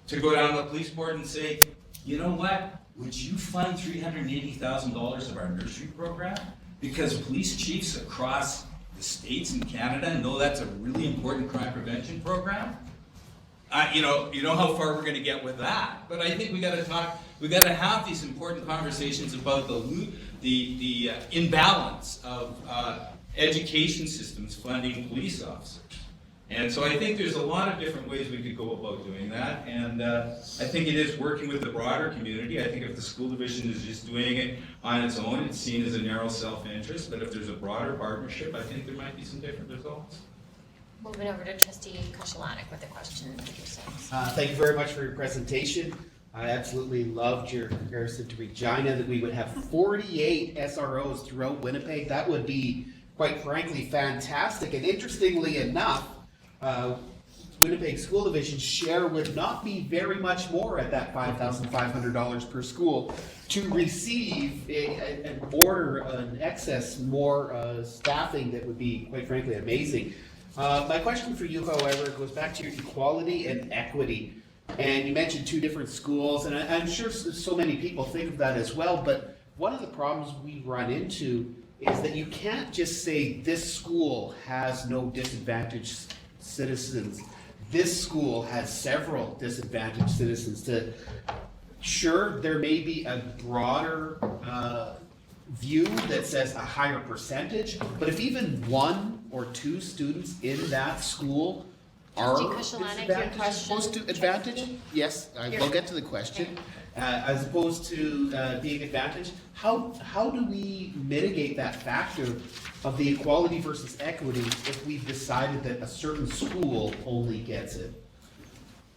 to go down to the police board and say, you know what? Would you fund $380,000 of our nursery program? Because police chiefs across the states and Canada know that's a really important crime prevention program. You know how far we're going to get with that. But I think we got to talk. We got to have these important conversations about the imbalance of education systems funding police officers. And so I think there's a lot of different ways we could go about doing that. And I think it is working with the broader community. I think if the school division is just doing it on its own, it's seen as a narrow self-interest. But if there's a broader partnership, I think there might be some different results.
Moving over to Trustee Koszelanek with a question.
Thank you very much for your presentation. I absolutely loved your comparison to Regina, that we would have 48 SROs throughout Winnipeg. That would be, quite frankly, fantastic. And interestingly enough, Winnipeg School Division's share would not be very much more at that $5,500 per school to receive an order, an excess, more staffing that would be, quite frankly, amazing. My question for you, however, goes back to your equality and equity. And you mentioned two different schools, and I'm sure so many people think of that as well, but one of the problems we run into is that you can't just say this school has no disadvantaged citizens. This school has several disadvantaged citizens. Sure, there may be a broader view that says a higher percentage, but if even one or two students in that school are disadvantaged as opposed to advantage, yes, we'll get to the question, as opposed to being advantaged, how do we mitigate that factor of the equality versus equity if we've decided that a certain school only gets it?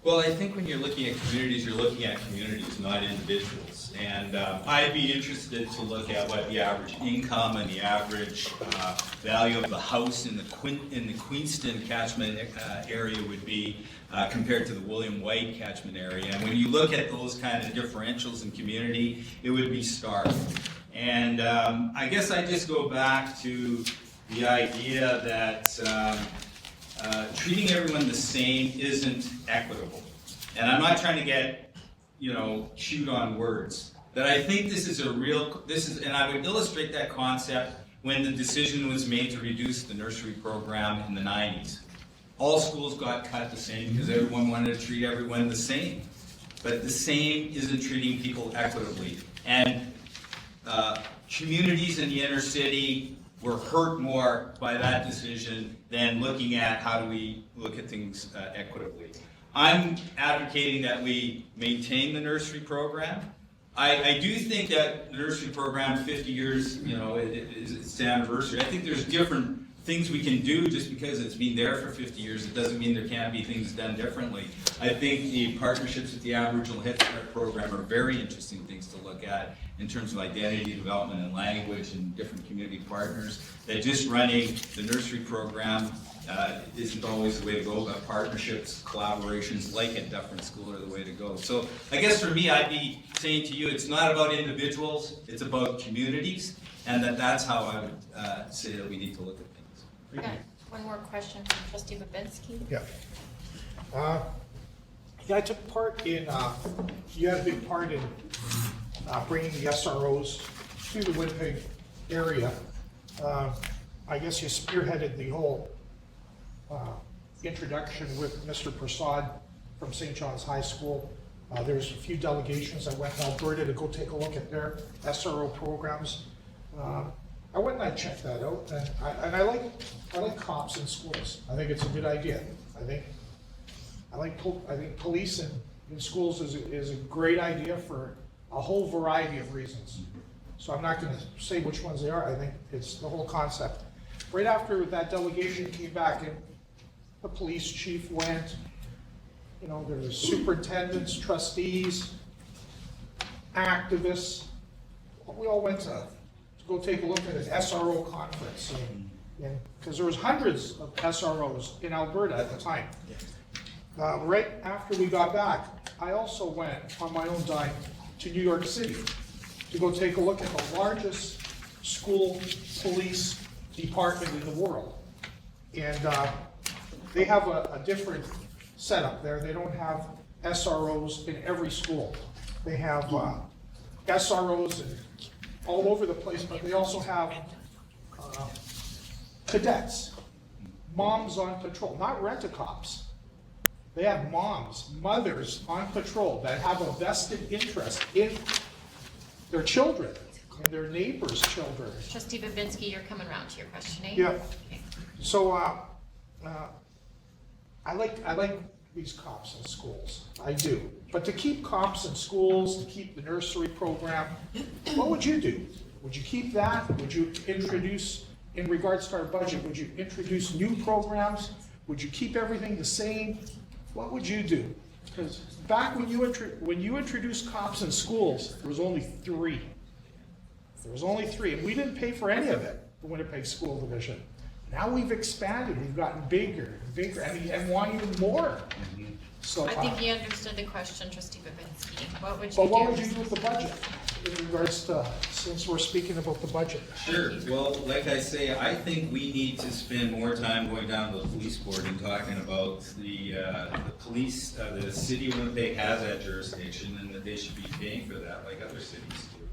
Well, I think when you're looking at communities, you're looking at communities, not individuals. And I'd be interested to look at what the average income and the average value of the house in the Queenston catchment area would be compared to the William White catchment area. And when you look at those kind of differentials in community, it would be stark. And I guess I just go back to the idea that treating everyone the same isn't equitable. And I'm not trying to get, chewed on words. That I think this is and I would illustrate that concept when the decision was made to reduce the nursery program in the 90s. All schools got cut the same because everyone wanted to treat everyone the same. But the same isn't treating people equitably. And communities in the inner city were hurt more by that decision than looking at how do we look at things equitably. I'm advocating that we maintain the nursery program. I do think that the nursery program, 50 years, it's the anniversary. I think there's different things we can do just because it's been there for 50 years. It doesn't mean there can't be things done differently. I think the partnerships with the Aboriginal Head Start program are very interesting things to look at in terms of identity development and language and different community partners. That just running the nursery program isn't always the way to go, but partnerships, collaborations like at Dufferin School are the way to go. So I guess for me, I'd be saying to you, it's not about individuals, it's about communities, and that's how I would say that we need to look at things.
Okay, one more question from Trustee Babinski.
Yeah. I took part in, you had a big part in bringing the SROs to the Winnipeg area. I guess you spearheaded the whole introduction with Mr. Prasad from St. John's High School. There's a few delegations that went to Alberta to go take a look at their SRO programs. I went and I checked that out, and I like cops in schools. I think it's a good idea. I think police in schools is a great idea for a whole variety of reasons. So I'm not going to say which ones they are. I think it's the whole concept. Right after that delegation came back, and the police chief went, there was superintendents, trustees, activists. We all went to go take a look at an SRO conference, because there was hundreds of SROs in Alberta at the time. Right after we got back, I also went on my own dime to New York City to go take a look at the largest school police department in the world. And they have a different setup there. They don't have SROs in every school. They have SROs all over the place, but they also have cadets, moms on patrol, not rent-a-cops. They have mothers on patrol that have a vested interest in their children and their neighbors' children.
Trustee Babinski, you're coming around to your question, eh?
Yeah.
Okay.
So I like these cops in schools. I do. But to keep cops in schools, to keep the nursery program, what would you do? Would you keep that? Would you introduce, in regards to our budget, would you introduce new programs? Would you keep everything the same? What would you do? Because back when you introduced cops in schools, there was only 3. There was only 3, and we didn't pay for any of it, the Winnipeg School Division. Now we've expanded, we've gotten bigger and bigger, and want even more. So
I think he understood the question, Trustee Babinski. What would you do?
But what would you do with the budget in regards to, since we're speaking about the budget?
Sure. Well, like I say, I think we need to spend more time going down to the police board and talking about the police, the city of Winnipeg has that jurisdiction and that they should be paying for that like other cities do.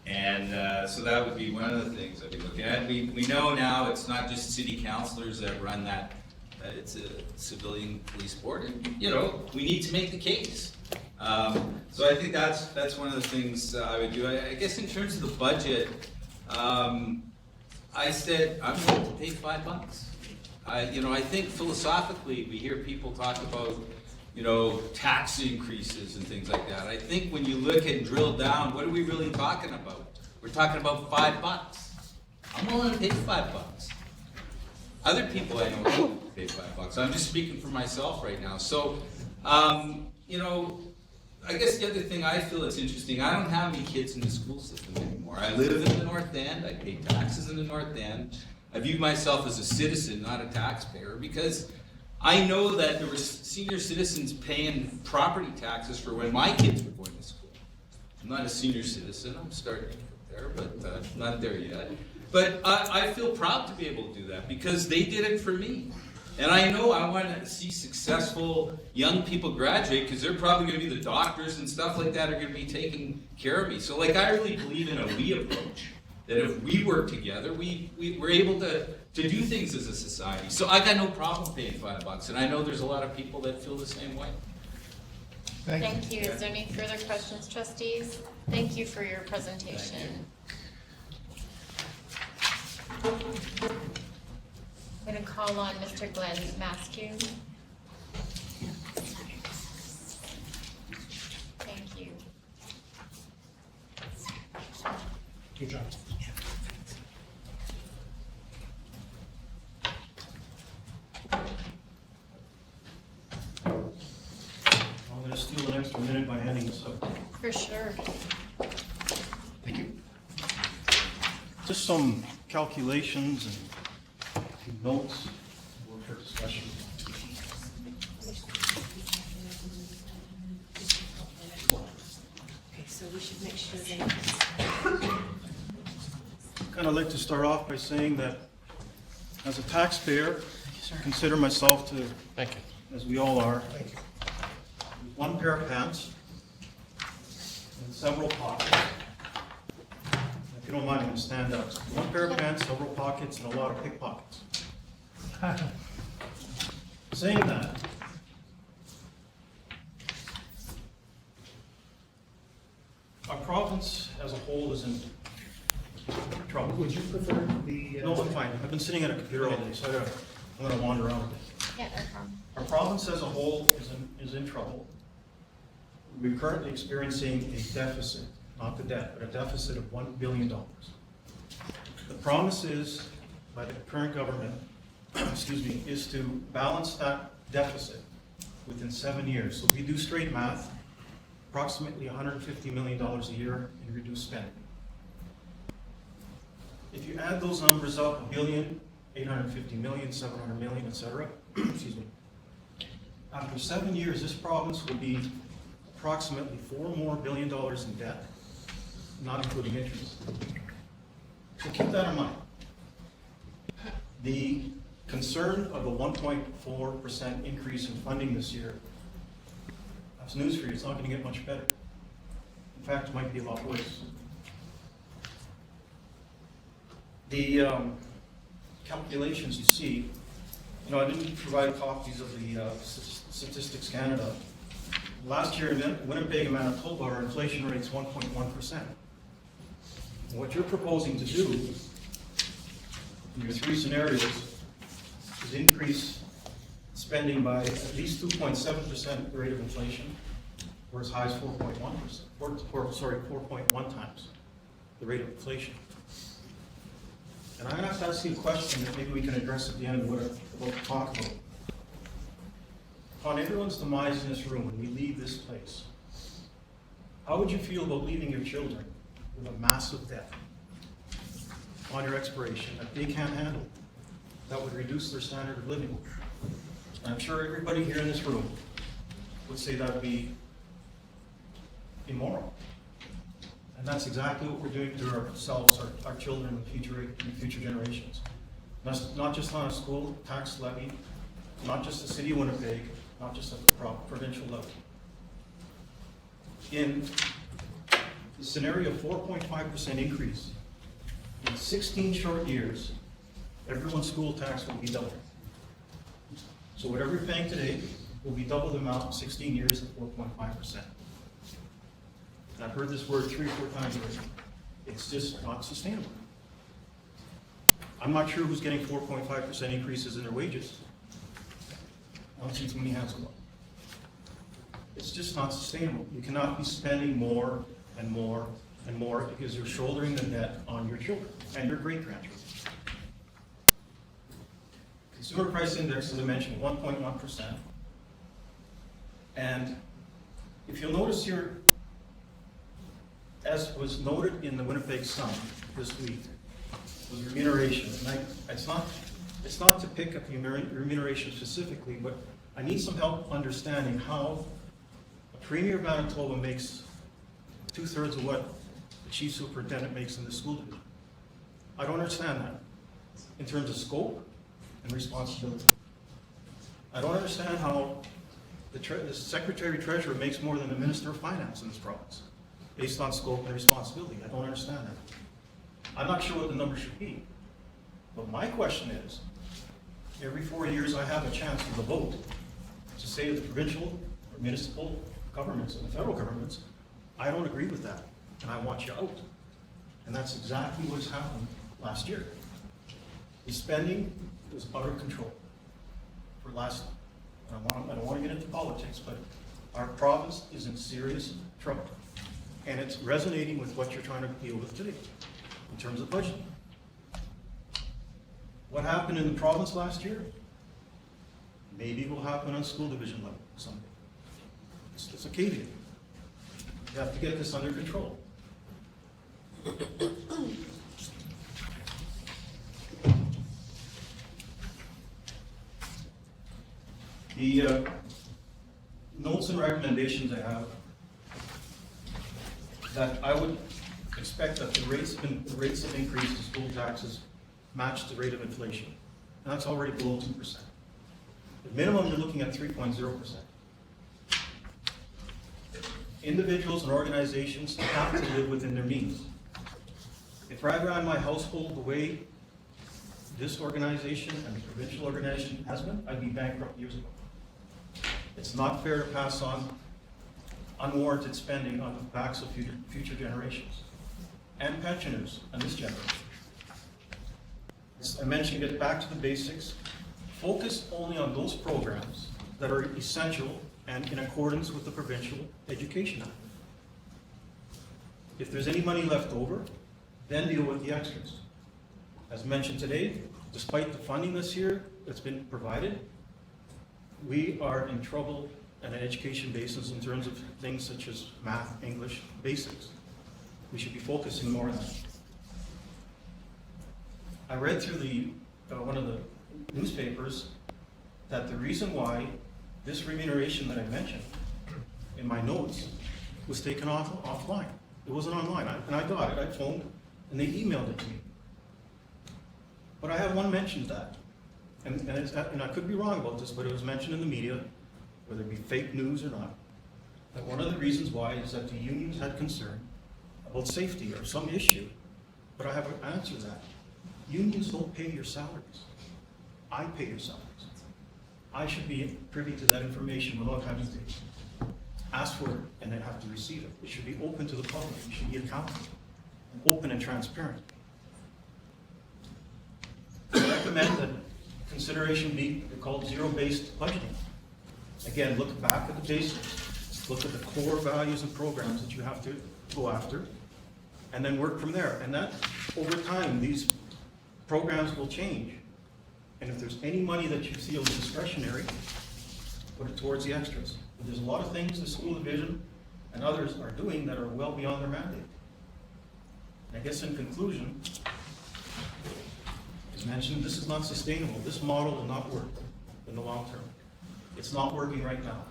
And so that would be one of the things that we look at. We know now it's not just city councilors that run that, it's a civilian police board, and we need to make the case. So I think that's one of the things I would do. I guess in terms of the budget, I said I'm willing to pay $5. I think philosophically we hear people talk about tax increases and things like that. I think when you look and drill down, what are we really talking about? We're talking about $5. I'm willing to pay $5. Other people I know don't pay $5. I'm just speaking for myself right now. So, I guess the other thing I feel is interesting, I don't have any kids in the school system anymore. I live in the North End, I pay taxes in the North End. I view myself as a citizen, not a taxpayer, because I know that there were senior citizens paying property taxes for when my kids were going to school. I'm not a senior citizen, I'm starting to get there, but not there yet. But I feel proud to be able to do that because they did it for me. And I know I want to see successful young people graduate because they're probably going to be the doctors and stuff like that are going to be taking care of me. So like I really believe in a we approach. That if we work together, we're able to do things as a society. So I got no problem paying $5, and I know there's a lot of people that feel the same way.
Thank you. Is there any further questions, trustees? Thank you for your presentation. I'm going to call on Mr. Glenn Maskiw. Thank you.
Good job.
I'm gonna steal an extra minute by handing this up.
For sure.
Thank you.
Just some calculations and notes for discussion.
Okay, so we should make sure they.
Kind of like to start off by saying that as a taxpayer, I consider myself to, as we all are, one pair of pants and several pockets. If you don't mind, I'm going to stand up. One pair of pants, several pockets, and a lot of pickpockets. Saying that, our province as a whole is in trouble.
Would you prefer the?
No, I'm fine. I've been sitting at a computer all day, so I'm going to wander around a bit.
Yeah, no problem.
Our province as a whole is in trouble. We're currently experiencing a deficit, not the debt, but a deficit of $1 billion. The promise is, by the current government, excuse me, is to balance that deficit within 7 years. So if we do straight math, approximately $150 million a year in reduced spending. If you add those numbers up, $1 billion, $850 million, $700 million, etc., excuse me, after 7 years, this province will be approximately $4 more billion in debt, not including interest. So keep that in mind. The concern of a 1.4% increase in funding this year, that's news for you, it's not going to get much better. In fact, it might be a lot worse. The calculations you see, I didn't provide copies of the Statistics Canada. Last year in Winnipeg and Manitoba, our inflation rate's 1.1%. What you're proposing to do in your three scenarios is increase spending by at least 2.7% rate of inflation, or as high as 4.1%, sorry, 4.1 times the rate of inflation. And I'm going to have to ask you a question that maybe we can address at the end of what I'm about to talk about. Upon everyone's demise in this room, when we leave this place, how would you feel about leaving your children with a massive debt on your expiration that they can't handle, that would reduce their standard of living? And I'm sure everybody here in this room would say that would be immoral. And that's exactly what we're doing to ourselves, our children, and future generations. That's not just on a school tax levy, not just the city of Winnipeg, not just at the provincial level. In the scenario of 4.5% increase, in 16 short years, everyone's school tax will be doubled. So whatever you're paying today will be double the amount in 16 years at 4.5%. I've heard this word 3 or 4 times already. It's just not sustainable. I'm not sure who's getting 4.5% increases in their wages. I don't see too many hands go up. It's just not sustainable. You cannot be spending more and more and more because you're shouldering the debt on your children and your great-grandchildren. Consumer price index, as I mentioned, 1.1%. And if you'll notice here, as was noted in the Winnipeg Sun this week, was remuneration. And it's not to pick up remuneration specifically, but I need some help understanding how a Premier of Manitoba makes 2/3 of what the Chief Superintendent makes in the school division. I don't understand that in terms of scope and responsibility. I don't understand how the Secretary Treasurer makes more than the Minister of Finance in this province, based on scope and responsibility. I don't understand that. I'm not sure what the number should be. But my question is, every 4 years I have a chance with a vote to say to the provincial or municipal governments and the federal governments, I don't agree with that, and I want you out. And that's exactly what's happened last year. The spending was out of control for last, I don't want to get into politics, but our province is in serious trouble. And it's resonating with what you're trying to deal with today, in terms of budgeting. What happened in the province last year? Maybe will happen on school division level someday. It's a caveat. You have to get this under control. The notes and recommendations I have, that I would expect that the rates of increase to school taxes match the rate of inflation. And that's already below 2%. The minimum, you're looking at 3.0%. Individuals and organizations have to live within their means. If I ran my household the way this organization and the provincial organization has been, I'd be bankrupt years ago. It's not fair to pass on unwarranted spending on the backs of future generations and pensioners and this generation. As I mentioned, get back to the basics. Focus only on those programs that are essential and in accordance with the Provincial Education Act. If there's any money left over, then deal with the extras. As mentioned today, despite the funding this year that's been provided, we are in trouble on an education basis in terms of things such as math, English, basics. We should be focusing more on that. I read through one of the newspapers that the reason why this remuneration that I mentioned in my notes was taken offline. It wasn't online, and I got it. I phoned, and they emailed it to me. But I have one mention of that, and I could be wrong about this, but it was mentioned in the media, whether it be fake news or not, that one of the reasons why is that the unions had concern about safety or some issue. But I have an answer to that. Unions don't pay your salaries. I pay your salaries. I should be privy to that information without having to ask for it and then have to receive it. It should be open to the public. It should be accountable, and open and transparent. I recommend that consideration be called zero-based budgeting. Again, look back at the basics. Look at the core values and programs that you have to go after, and then work from there. And that, over time, these programs will change. And if there's any money that you feel is discretionary, put it towards the extras. But there's a lot of things the school division and others are doing that are well beyond their mandate. And I guess in conclusion, as mentioned, this is not sustainable. This model will not work in the long term. It's not working right now.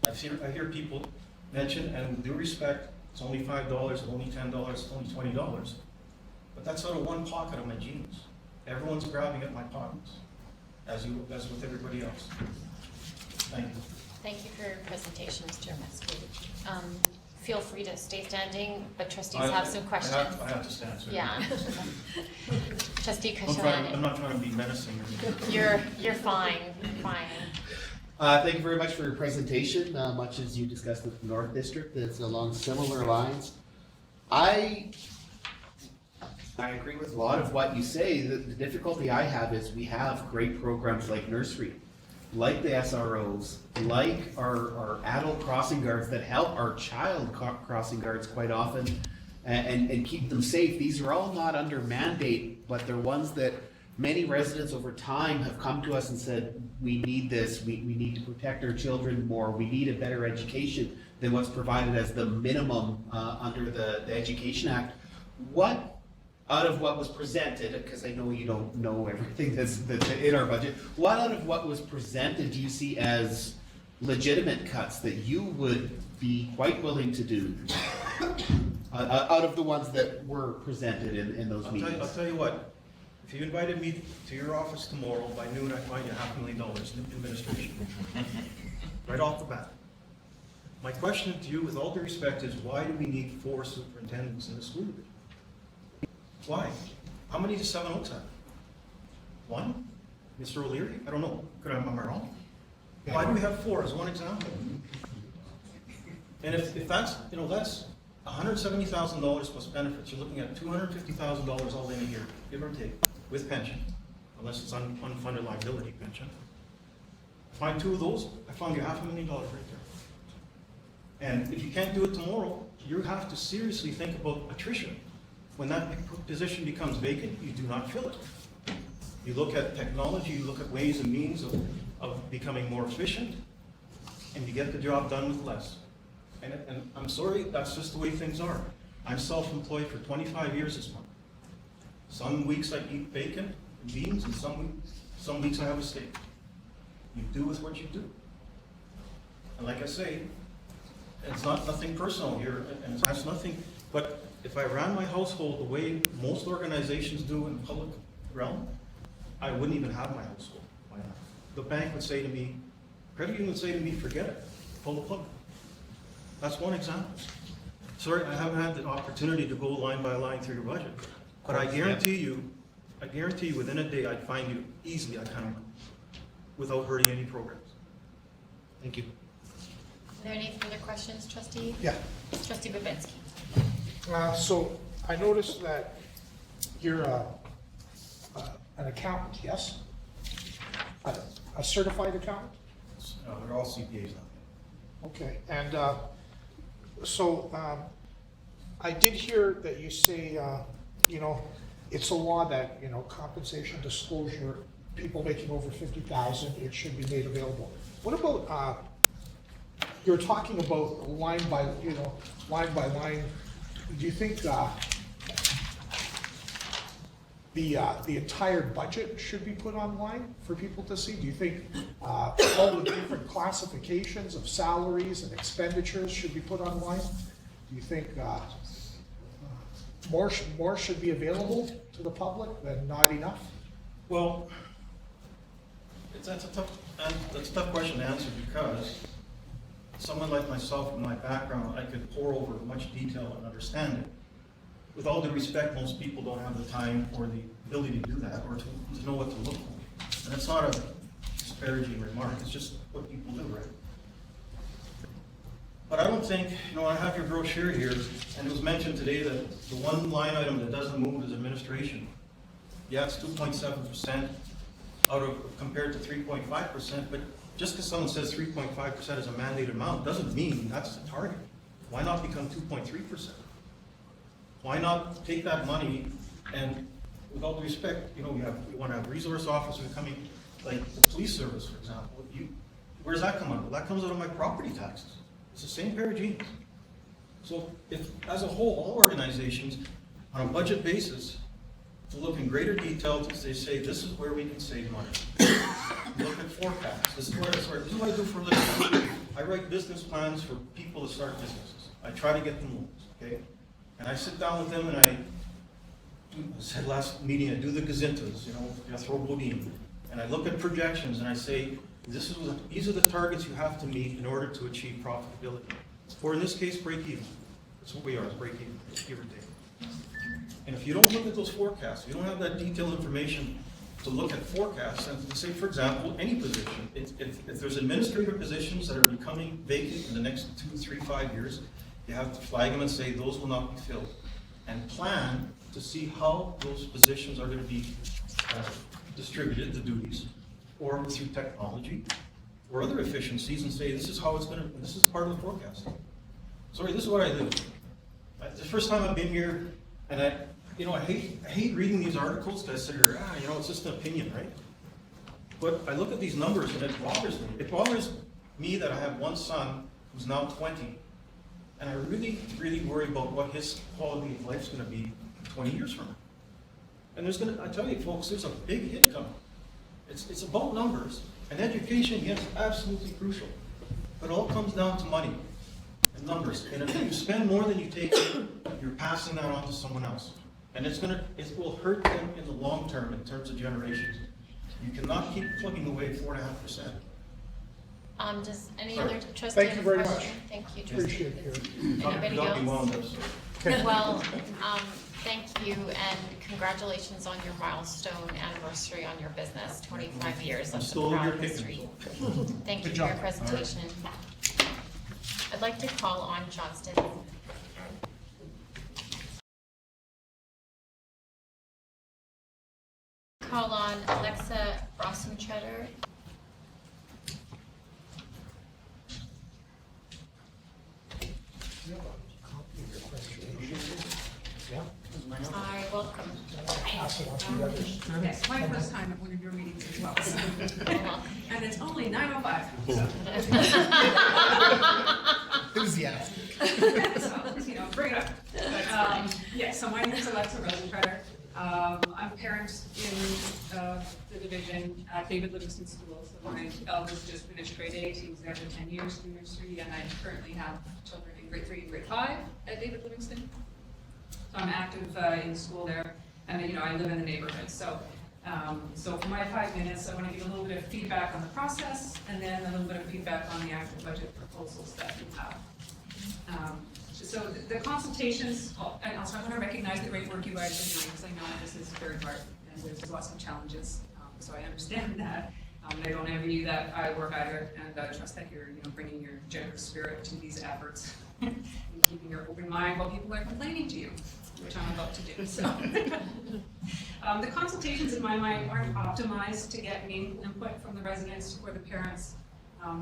I hear people mention, and with due respect, it's only $5, it's only $10, it's only $20. But that's out of one pocket of my jeans. Everyone's grabbing at my pockets, as with everybody else. Thank you.
Thank you for your presentation, Mr. Maskiw. Feel free to stay standing, but trustees have some questions.
I have to stand, sir.
Yeah. Trustee
I'm
Kashan,
not trying to be menacing.
you're fine, fine.
Thank you very much for your presentation. Much as you discussed with the North District, it's along similar lines. I agree with a lot of what you say. The difficulty I have is we have great programs like Nursery, like the SROs, like our adult crossing guards that help our child crossing guards quite often and keep them safe. These are all not under mandate, but they're ones that many residents over time have come to us and said, we need this, we need to protect our children more, we need a better education than what's provided as the minimum under the Education Act. What out of what was presented, because I know you don't know everything that's in our budget, what out of what was presented do you see as legitimate cuts that you would be quite willing to do Out of the ones that were presented in those
I'll
meetings?
tell you what, if you invited me to your office tomorrow, by noon, I'd find you $500,000 in administration. Right off the bat. My question to you, with all due respect, is why do we need 4 superintendents in the school division? Why? How many does Seven Oaks have? 1? Mr. O'Leary? I don't know. Am I wrong? Why do we have 4 as one example? And if that's, that's $170,000 plus benefits, you're looking at $250,000 all in a year, give or take, with pension, unless it's unfunded liability pension. Find 2 of those, I found you $500,000 right there. And if you can't do it tomorrow, you have to seriously think about attrition. When that position becomes vacant, you do not fill it. You look at technology, you look at ways and means of becoming more efficient, and you get the job done with less. And I'm sorry, that's just the way things are. I'm self-employed for 25 years this month. Some weeks I eat bacon and beans, and some weeks I have a steak. You do with what you do. And like I say, it's nothing personal here, and it has nothing, but if I ran my household the way most organizations do in the public realm, I wouldn't even have my household. Why not? The bank would say to me, credit union would say to me, forget it, pull the plug. That's one example. Sorry, I haven't had the opportunity to go line by line through your budget, but I guarantee you within a day I'd find you easily, without hurting any programs. Thank you.
Are there any further questions, Trustee?
Yeah.
Trustee Babinski.
So I noticed that you're an accountant, yes? A certified accountant?
They're all CPAs now.
Okay, and so I did hear that you say, it's a law that, compensation disclosure, people making over 50,000, it should be made available. What about, you're talking about line by line. Do you think the entire budget should be put online for people to see? Do you think all the different classifications of salaries and expenditures should be put online? Do you think more should be available to the public than not enough?
Well, that's a tough question to answer, because someone like myself, with my background, I could pour over much detail and understand it. With all due respect, most people don't have the time or the ability to do that, or to know what to look for. And it's not a disparaging remark, it's just what people do, right? But I don't think, I have your brochure here, and it was mentioned today that the one line item that doesn't move is administration. Yeah, it's 2.7% compared to 3.5%, but just because someone says 3.5% is a mandated amount doesn't mean that's the target. Why not become 2.3%? Why not take that money and, with all due respect, you want to have resource officers coming, like the police service, for example. Where does that come out of? That comes out of my property taxes. It's the same pair of jeans. So if, as a whole, all organizations, on a budget basis, to look in greater detail to say, this is where we can save money. Look at forecasts. This is what I do for a living. I write business plans for people to start businesses. I try to get them loans, okay? And I sit down with them and I said last meeting, I do the gazintas, throw Bodine. And I look at projections and I say, these are the targets you have to meet in order to achieve profitability. Or in this case, break even. That's what we are, is break even, give or take. And if you don't look at those forecasts, if you don't have that detailed information to look at forecasts, and say, for example, any position, if there's administrative positions that are becoming vacant in the next 2, 3, 5 years, you have to flag them and say those will not be filled. And plan to see how those positions are going to be distributed, the duties, or through technology, or other efficiencies, and say this is how it's going to, this is part of the forecast. Sorry, this is what I do. It's the first time I've been here, and I hate reading these articles, because I sit here, it's just an opinion, right? But I look at these numbers and it bothers me. It bothers me that I have one son who's now 20, and I really, really worry about what his quality of life is going to be 20 years from now. And I tell you folks, there's a big hit coming. It's about numbers. And education, yes, absolutely crucial. But it all comes down to money. numbers. And if you spend more than you take in, you're passing that on to someone else. And it will hurt them in the long term in terms of generations. You cannot keep plugging away 4.5%.
Does any
Sorry.
other trustee
Thank
have
you
a
very
question?
much.
Thank you, trustee.
Appreciate it.
Anybody
Don't be
else?
one of those.
Well, thank you and congratulations on your milestone anniversary on your business, 25 years.
I'm
That's a
still over
proud
here
history.
kicking.
Thank you
Good
for your
job.
presentation. I'd like to call on Johnston. Call on Alexa Rosentreter.
You have a copy of your presentation? Yeah?
Hi, welcome.
Pass it on to the others.
Yes, my first time at one of your meetings as well. so.
Welcome.
And it's only 9:05.
Enthusiastic.
So, bring it up. But, yes, so my name is Alexa Rosentreter. I'm a parent in the division at David Livingston School. So my eldest just finished grade 8. He was there for 10 years through nursery, and I currently have children in grade 3 and grade 5 at David Livingston. So I'm active in school there, and I live in the neighborhood. So for my 5 minutes, I want to give a little bit of feedback on the process, and then a little bit of feedback on the actual budget proposals that we have. So the consultations, and also I want to recognize the great work you guys are doing, because I know this is very hard, and there's lots of challenges. So I understand that. I don't envy you that I work either, and I trust that you're bringing your generous spirit to these efforts, and keeping your open mind while people are complaining to you, which I'm about to do. So the consultations in my mind aren't optimized to get meaningful input from the residents or the parents.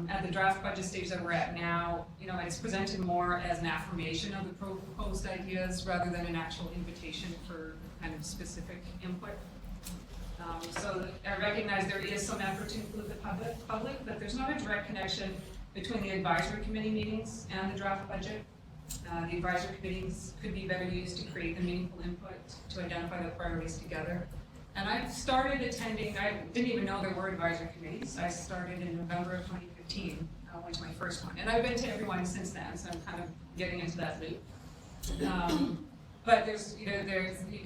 At the draft budget stage that we're at now, it's presented more as an affirmation of the proposed ideas rather than an actual invitation for kind of specific input. So I recognize there is some effort to include the public, but there's not a direct connection between the advisory committee meetings and the draft budget. The advisory committees could be better used to create the meaningful input to identify the priorities together. And I've started attending, I didn't even know there were advisory committees. I started in November of 2015, went to my first one. And I've been to everyone since then, so I'm kind of getting into that loop. But there's, you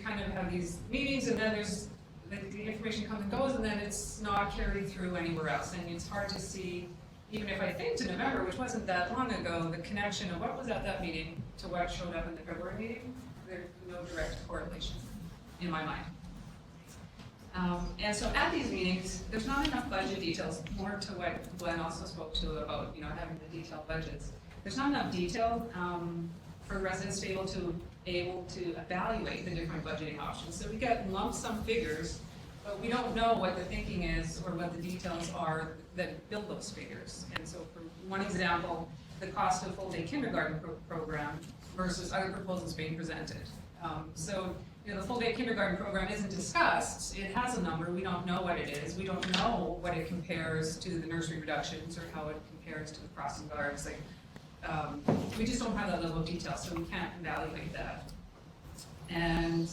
kind of have these meetings, and then there's, the information comes and goes, and then it's not carried through anywhere else. And it's hard to see, even if I think to November, which wasn't that long ago, the connection of what was at that meeting to what showed up in the February meeting. There's no direct correlation in my mind. And so at these meetings, there's not enough budget details, more to what Glenn also spoke to about, having the detailed budgets. There's not enough detail for residents to be able to evaluate the different budgeting options. So we get lump sum figures, but we don't know what the thinking is or what the details are that build those figures. And so for one example, the cost of full-day kindergarten program versus other proposals being presented. The full-day kindergarten program isn't discussed. It has a number. We don't know what it is. We don't know what it compares to the nursery reductions or how it compares to the crossing guards. We just don't have that level of detail, so we can't evaluate that. And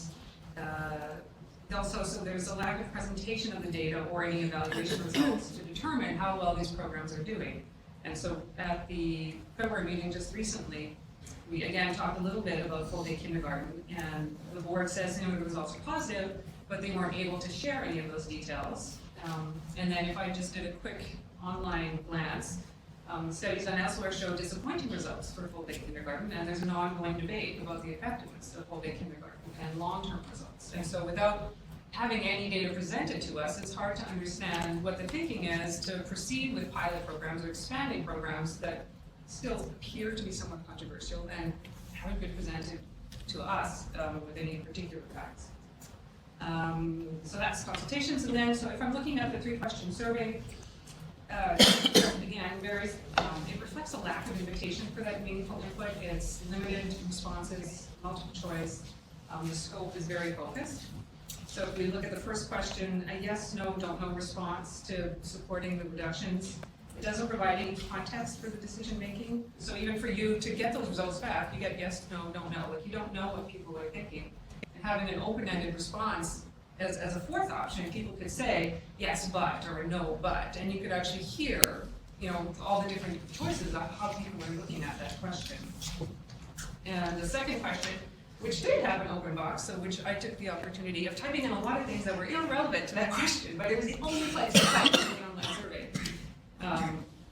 also, so there's a lack of presentation of the data or any evaluation results to determine how well these programs are doing. And so at the February meeting just recently, we again talked a little bit about full-day kindergarten, and the board says the results are positive, but they weren't able to share any of those details. And then if I just did a quick online glance, studies done elsewhere show disappointing results for full-day kindergarten, and there's an ongoing debate about the effectiveness of full-day kindergarten and long-term results. And so without having any data presented to us, it's hard to understand what the thinking is to proceed with pilot programs or expanding programs that still appear to be somewhat controversial and haven't been presented to us with any particular facts. So that's consultations, and then, so if I'm looking at the 3-question survey, again, it reflects a lack of invitation for that meaningful input. It's limited responses, multiple choice. The scope is very focused. So if we look at the first question, a yes, no, don't know response to supporting the reductions. It doesn't provide any context for the decision making. So even for you to get those results back, you get yes, no, don't know. You don't know what people are thinking. And having an open-ended response as a fourth option, people could say yes, but, or no, but, and you could actually hear you know, all the different choices of how people are looking at that question. And the second question, which did have an open box, so which I took the opportunity of typing in a lot of things that were irrelevant to that question, but it was the only place to type in the online survey.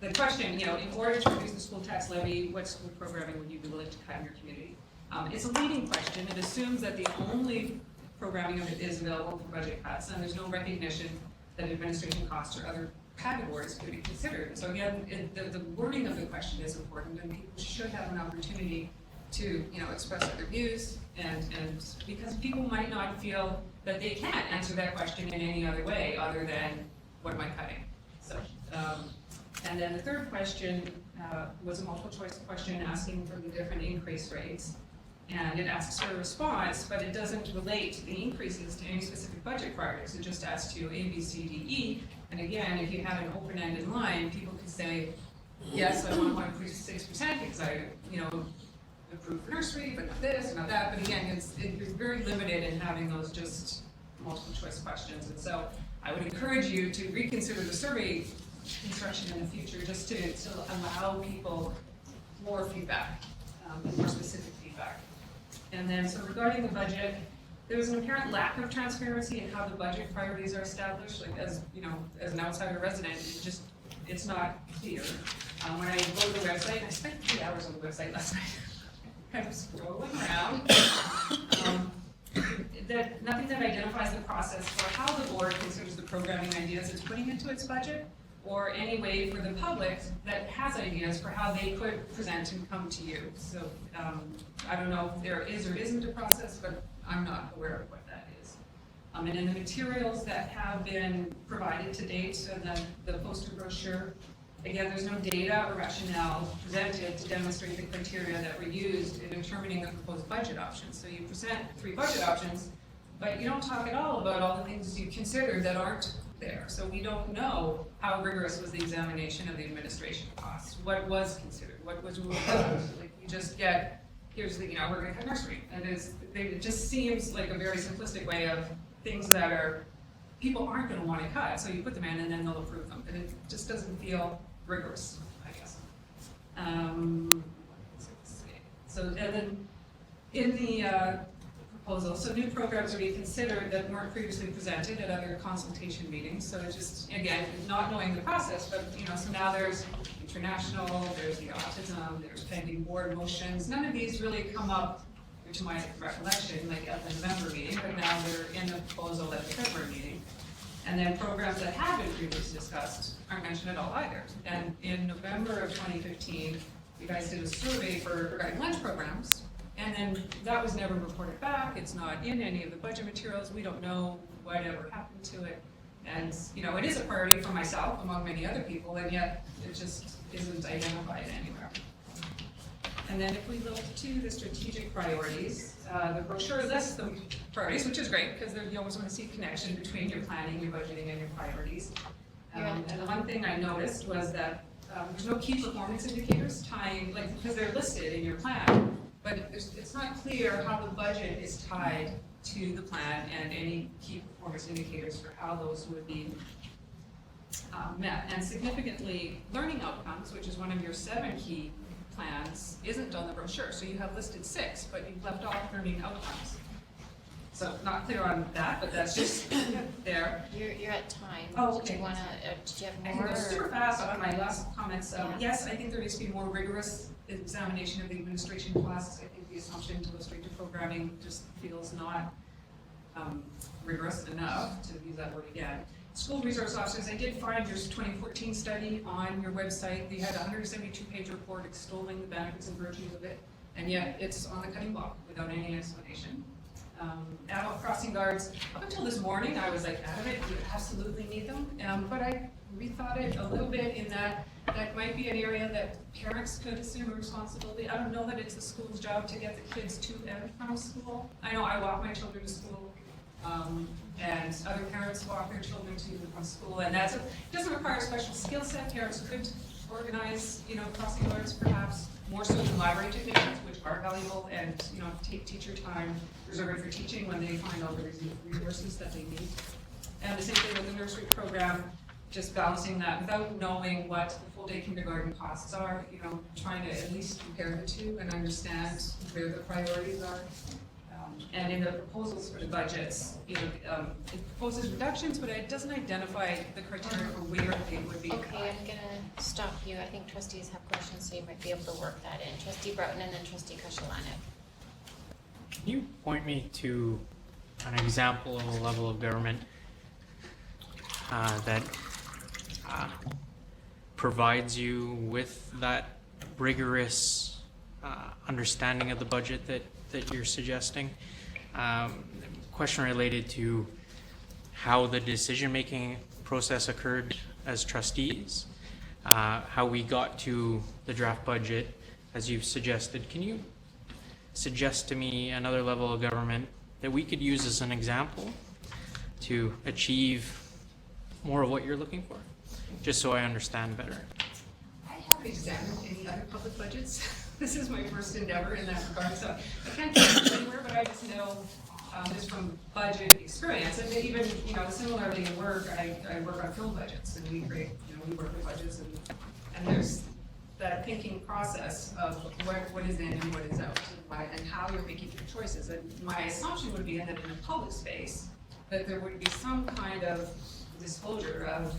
The question, you know, in order to reduce the school tax levy, what school programming would you be willing to cut in your community? It's a leading question. It assumes that the only programming of it is available for budget cuts, and there's no recognition that administration costs or other categories could be considered. So again, the wording of the question is important, and people should have an opportunity to, you know, express their views, and because people might not feel that they can't answer that question in any other way other than what am I cutting? So, and then the third question was a multiple choice question asking for the different increase rates. And it asks for a response, but it doesn't relate the increases to any specific budget priorities. It just asks you A, B, C, D, E. And again, if you have an open-ended line, people could say, yes, I want to increase 6% because I, you know, approve for nursery, but not this, not that. But again, it's very limited in having those just multiple choice questions. And so I would encourage you to reconsider the survey construction in the future, just to allow people more feedback, more specific feedback. And then, so regarding the budget, there was an apparent lack of transparency in how the budget priorities are established. Like, as you know, as an outsider resident, it's not clear. When I go to the website, I spent 3 hours on the website last night, kind of scrolling around. That nothing that identifies the process for how the board considers the programming ideas it's putting into its budget, or any way for the public that has ideas for how they could present and come to you. So I don't know if there is or isn't a process, but I'm not aware of what that is. And in the materials that have been provided to date, so the poster brochure, again, there's no data or rationale presented to demonstrate the criteria that were used in determining the proposed budget options. So you present 3 budget options, but you don't talk at all about all the things you considered that aren't there. So we don't know how rigorous was the examination of the administration costs. What was considered? What was ruled out? Like, you just get, here's the, you know, we're going to cut nursery. And it just seems like a very simplistic way of things that are, people aren't going to want to cut. So you put them in and then they'll approve them. And it just doesn't feel rigorous, I guess. So, and then in the proposal, so new programs are being considered that weren't previously presented at other consultation meetings. So it's just, again, not knowing the process, but, you know, so now there's international, there's the autism, there's pending board motions. None of these really come up, to my recollection, like at the November meeting, but now they're in the proposal at the February meeting. And then programs that have been previously discussed aren't mentioned at all either. And in November of 2015, you guys did a survey regarding lunch programs, and then that was never reported back. It's not in any of the budget materials. We don't know whatever happened to it. And, you know, it is a priority for myself, among many other people, and yet it just isn't identified anywhere. And then if we look to the strategic priorities, the brochure lists the priorities, which is great, because you always want to see a connection between your planning, your budgeting, and your priorities. And the one thing I noticed was that there's no key performance indicators tying, like, because they're listed in your plan, but it's not clear how the budget is tied to the plan and any key performance indicators for how those would be met. And significantly, learning outcomes, which is one of your 7 key plans, isn't on the brochure. So you have listed 6, but you've left off learning outcomes. So not clear on that, but that's just there.
You're at time.
Oh, okay.
Do you want to, do you
I
have
can
more?
go super fast on my last comments.
Yeah.
Yes, I think there needs to be more rigorous examination of the administration costs. I think the assumption to illustrate the programming just feels not rigorous enough, to use that word again. School resource officers, I did find your 2014 study on your website. They had a 172-page report extolling the benefits and virtues of it, and yet it's on the cutting block without any explanation. Adult crossing guards, up until this morning, I was like adamant, you absolutely need them, but I rethought it a little bit in that might be an area that parents could assume a responsibility. I don't know that it's the school's job to get the kids to and from school. I know I walk my children to school, and other parents walk their children to and from school, and it doesn't require a special skill set. Parents could organize, you know, crossing guards perhaps more so than library technicians, which are valuable, and, you know, take teacher time, reserve it for teaching when they find all the resources that they need. And the same thing with the nursery program. just balancing that without knowing what the full-day kindergarten costs are, you know, trying to at least compare the two and understand where the priorities are. And in the proposals for the budgets, you know, it proposes reductions, but it doesn't identify the criteria for where they would be.
Okay, I'm gonna stop you. I think trustees have questions, so you might be able to work that in. Trustee Broughton and then trustee Kashalanek.
Can you point me to an example of a level of government that provides you with that rigorous understanding of the budget that you're suggesting? Question related to how the decision-making process occurred as trustees, how we got to the draft budget as you've suggested. Can you suggest to me another level of government that we could use as an example to achieve more of what you're looking for? Just so I understand better.
I haven't examined any other public budgets. This is my first endeavor in that regard, so I can't tell you anywhere, but I just know, just from budget experience, and even, you know, similarly in work, I work on film budgets, and we create, you know, we work with budgets, and there's that thinking process of what is in and what is out, and how you're making your choices. And my assumption would be that in a public space, that there would be some kind of disclosure of,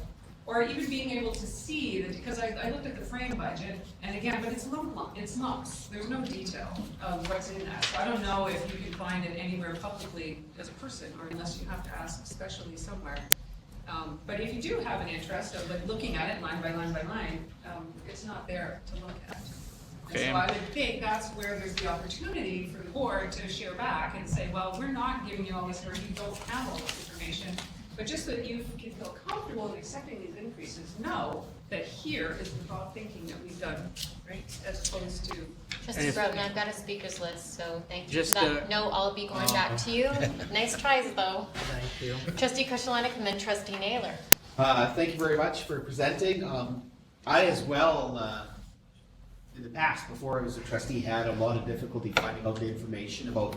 or even being able to see that, because I looked at the frame budget, and again, but it's lumps. There's no detail of what's in that. So I don't know if you can find it anywhere publicly as a person, or unless you have to ask specially somewhere. But if you do have an interest of like looking at it line by line by line, it's not there to look at.
Okay.
And so I would think that's where there's the opportunity for the board to share back and say, well, we're not giving you all this, or you don't have all this information. But just so that you can feel comfortable in accepting these increases, know that here is the thought thinking that we've done, right? As opposed to.
Trustee Broughton, I've got a speakers list, so thank you
Just,
for that. No, I'll be going back to you. Nice tries, though.
Thank you.
Trustee Kashalanek and then trustee Naylor.
Thank you very much for presenting. I as well, in the past, before I was a trustee, had a lot of difficulty finding out the information about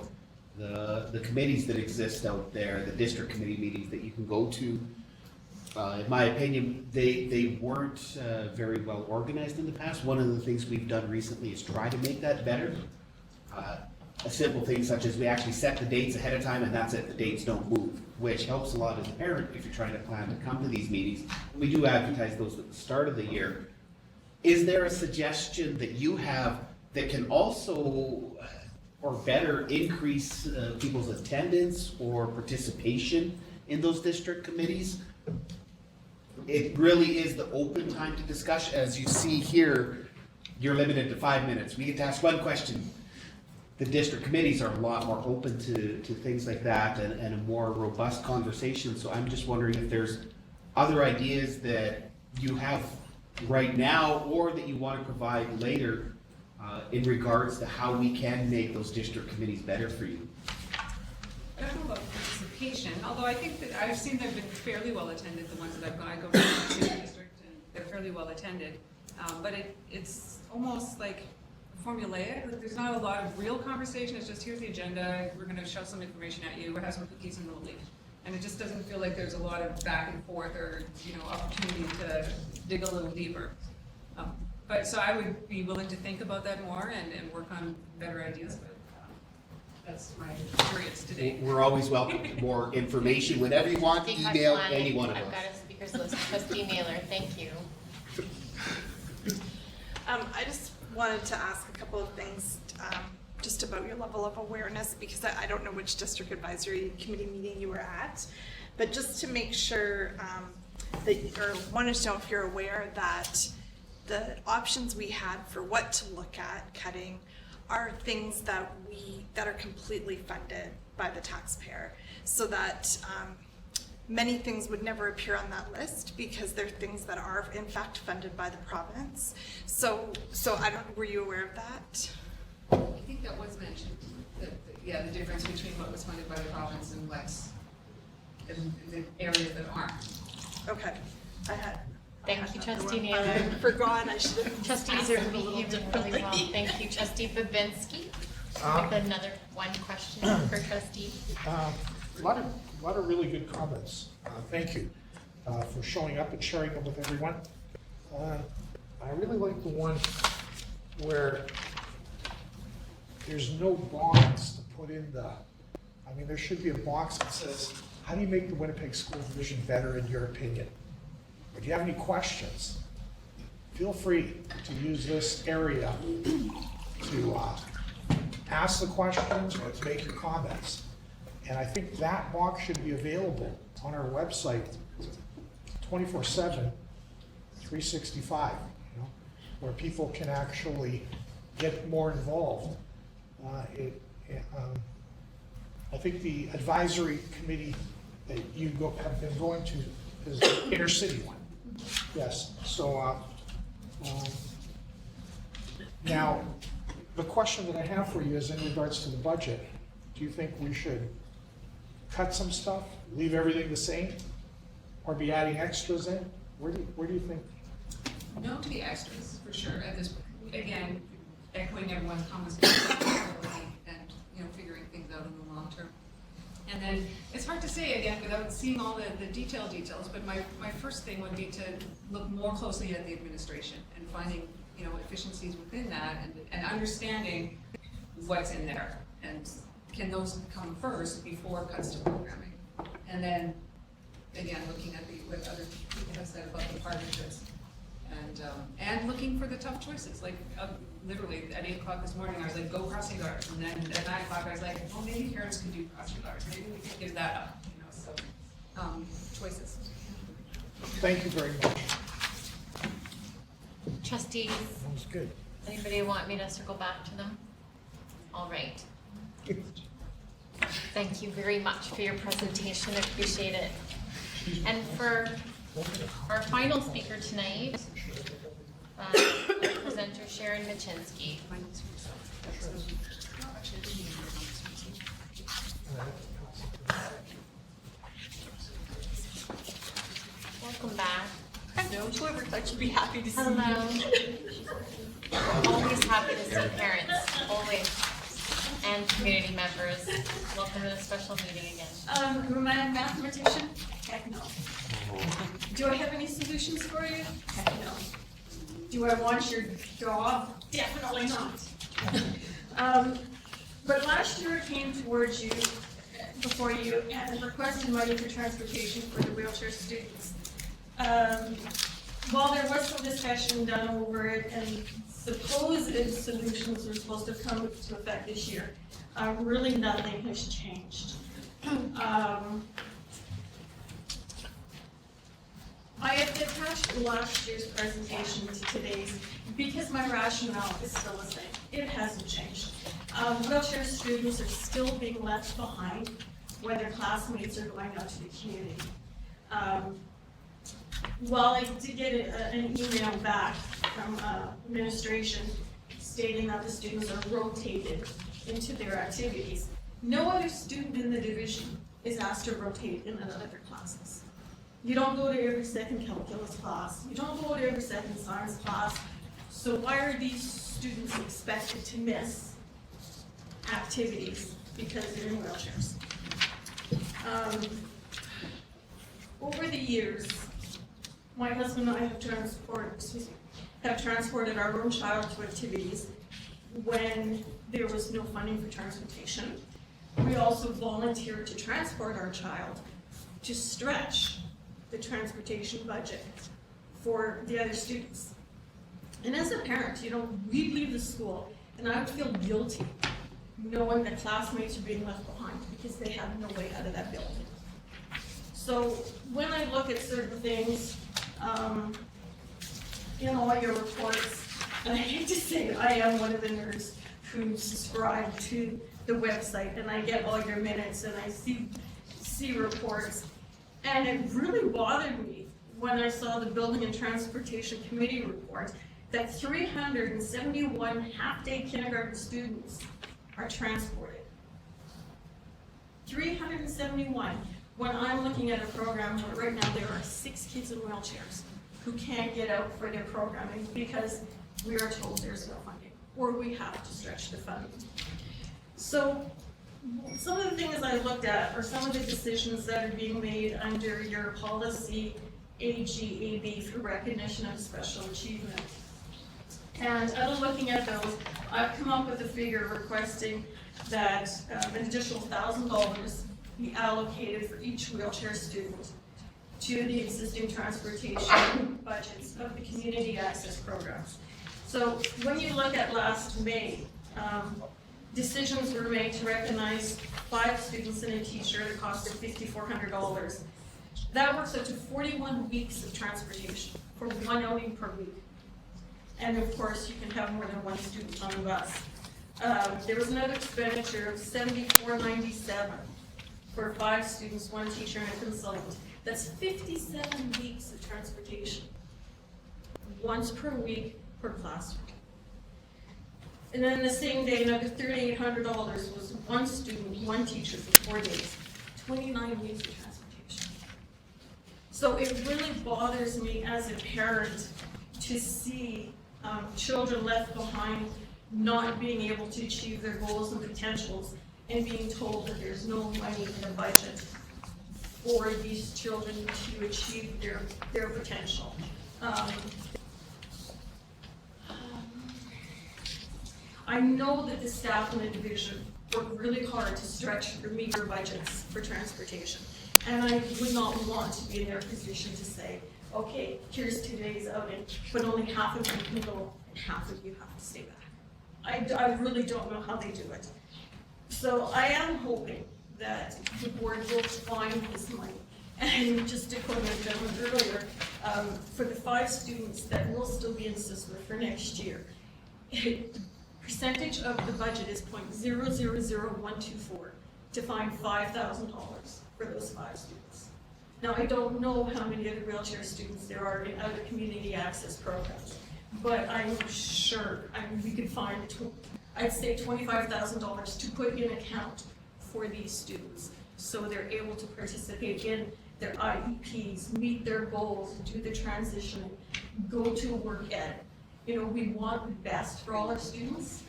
the committees that exist out there, the district committee meetings that you can go to. In my opinion, they weren't very well organized in the past. One of the things we've done recently is try to make that better. A simple thing such as we actually set the dates ahead of time, and that's it, the dates don't move, which helps a lot as a parent if you're trying to plan to come to these meetings. We do advertise those at the start of the year. Is there a suggestion that you have that can also or better increase people's attendance or participation in those district committees? It really is the open time to discuss. As you see here, you're limited to 5 minutes. We get to ask one question. The district committees are a lot more open to things like that and a more robust conversation. So I'm just wondering if there's other ideas that you have right now or that you want to provide later in regards to how we can make those district committees better for you.
I don't know about participation, although I think that I've seen they've been fairly well attended, the ones that I've gone, I go to the district, and they're fairly well attended. But it's almost like formulaic. Like there's not a lot of real conversation. It's just, here's the agenda, we're gonna shove some information at you, we'll have some cookies and we'll leave. And it just doesn't feel like there's a lot of back and forth or, you know, opportunity to dig a little deeper. But so I would be willing to think about that more and work on better ideas, but that's my experience today.
We're always welcome to more information. Whenever you want,
Trustee
email
Kashalanek,
any one of us.
I've got a speakers list. Trustee Naylor, thank you.
I just wanted to ask a couple of things just about your level of awareness, because I don't know which district advisory committee meeting you were at, but just to make sure that, or wanted to know if you're aware that the options we had for what to look at cutting are things that are completely funded by the taxpayer, so that many things would never appear on that list because they're things that are in fact funded by the province. So I don't, were you aware of that?
I think that was mentioned, yeah, the difference between what was funded by the province and what's in the areas that aren't.
Okay,
Thank you, Trustee Naylor.
I forgot, I should have.
Trustees are behaving really well. Thank you, Trustee Babinski. With another one question for Trustee.
A lot of really good comments. Thank you. for showing up and sharing them with everyone. I really like the one where there's no box to put in there should be a box that says, how do you make the Winnipeg School Division better in your opinion? If you have any questions, feel free to use this area to ask the questions or to make your comments. And I think that box should be available on our website 24/7, 365, where people can actually get more involved. I think the advisory committee that you have been going to is the inner city one. Yes, so now the question that I have for you is in regards to the budget. Do you think we should cut some stuff, leave everything the same, or be adding extras in? Where do you think?
No to the extras, for sure, at this, again, echoing everyone's comments and, figuring things out in the long term. And then, it's hard to say, again, without seeing all the details, but my first thing would be to look more closely at the administration and finding, efficiencies within that and understanding what's in there. And can those come first before cuts to programming? And then, again, looking at what other people have said about the partnerships. And looking for the tough choices, like literally at 8 o'clock this morning, I was like, go crossing guards, and then at 9 o'clock I was like, oh, maybe parents could do crossing guards, maybe we could give that up, so, choices.
Thank you very much.
Trustees,
That was good.
anybody want me to circle back to them? All right. Thank you very much for your presentation, I appreciate it. And for our final speaker tonight, presenter Sharon Machinski. Welcome back.
Hello, whoever thought you'd be happy to see me.
Hello. Always happy to see parents, always, and community members. Welcome to the special meeting again.
Am I a mathematician? Heck no. Do I have any solutions for you? Heck no. Do I want your job? Definitely not. But last year I came towards you, before you, and requested money for transportation for the wheelchair students. While there was some discussion done over it and supposed solutions were supposed to come into effect this year, really nothing has changed. I have attached last year's presentation to today's because my rationale is still the same. It hasn't changed. Wheelchair students are still being left behind when their classmates are going out to the community. While I did get an email back from administration stating that the students are rotated into their activities, no other student in the division is asked to rotate in other classes. You don't go to every second calculus class. You don't go to every second science class. So why are these students expected to miss activities because they're in wheelchairs? Over the years, my husband and I have transported our own child to activities when there was no funding for transportation. We also volunteered to transport our child to stretch the transportation budget for the other students. And as a parent, we'd leave the school and I would feel guilty knowing that classmates are being left behind because they have no way out of that building. So when I look at certain things in all your reports, and I hate to say it, I am one of the nerds who subscribe to the website and I get all your minutes and I see reports. And it really bothered me when I saw the Building and Transportation Committee report that 371 half-day kindergarten students are transported. 371. When I'm looking at a program where right now there are 6 kids in wheelchairs who can't get out for their programming because we are told there's no funding or we have to stretch the funding. So some of the things I looked at are some of the decisions that are being made under your policy AGAB for recognition of special achievement. And after looking at those, I've come up with a figure requesting that an additional $1,000 be allocated for each wheelchair student to the existing transportation budgets of the community access programs. So when you look at last May, decisions were made to recognize 5 students and a teacher at a cost of $5,400. That works out to 41 weeks of transportation for 1 outing per week. And of course, you can have more than 1 student on the bus. There was another expenditure of $74.97 for 5 students, 1 teacher, and a consultant. That's 57 weeks of transportation, once per week per classroom. And then the same day, another $3,800 was 1 student, 1 teacher for 4 days, 29 weeks of transportation. So it really bothers me as a parent to see children left behind not being able to achieve their goals and potentials and being told that there's no money in the budget for these children to achieve their potential. I know that the staff in the division work really hard to stretch for meager budgets for transportation. And I would not want to be in their position to say, okay, here's 2 days outing, but only half of you can go and half of you have to stay back. I really don't know how they do it. So I am hoping that the board will find this money. And just to quote my gentleman earlier, for the 5 students that will still be in Sisler for next year, percentage of the budget is 0.000124 to find $5,000 for those 5 students. Now, I don't know how many other wheelchair students there are in other community access programs, but I'm sure we could find, I'd say $25,000 to put in account for these students, so they're able to participate in their IEPs, meet their goals, do the transitioning, go to work ed. You know, we want the best for all our students,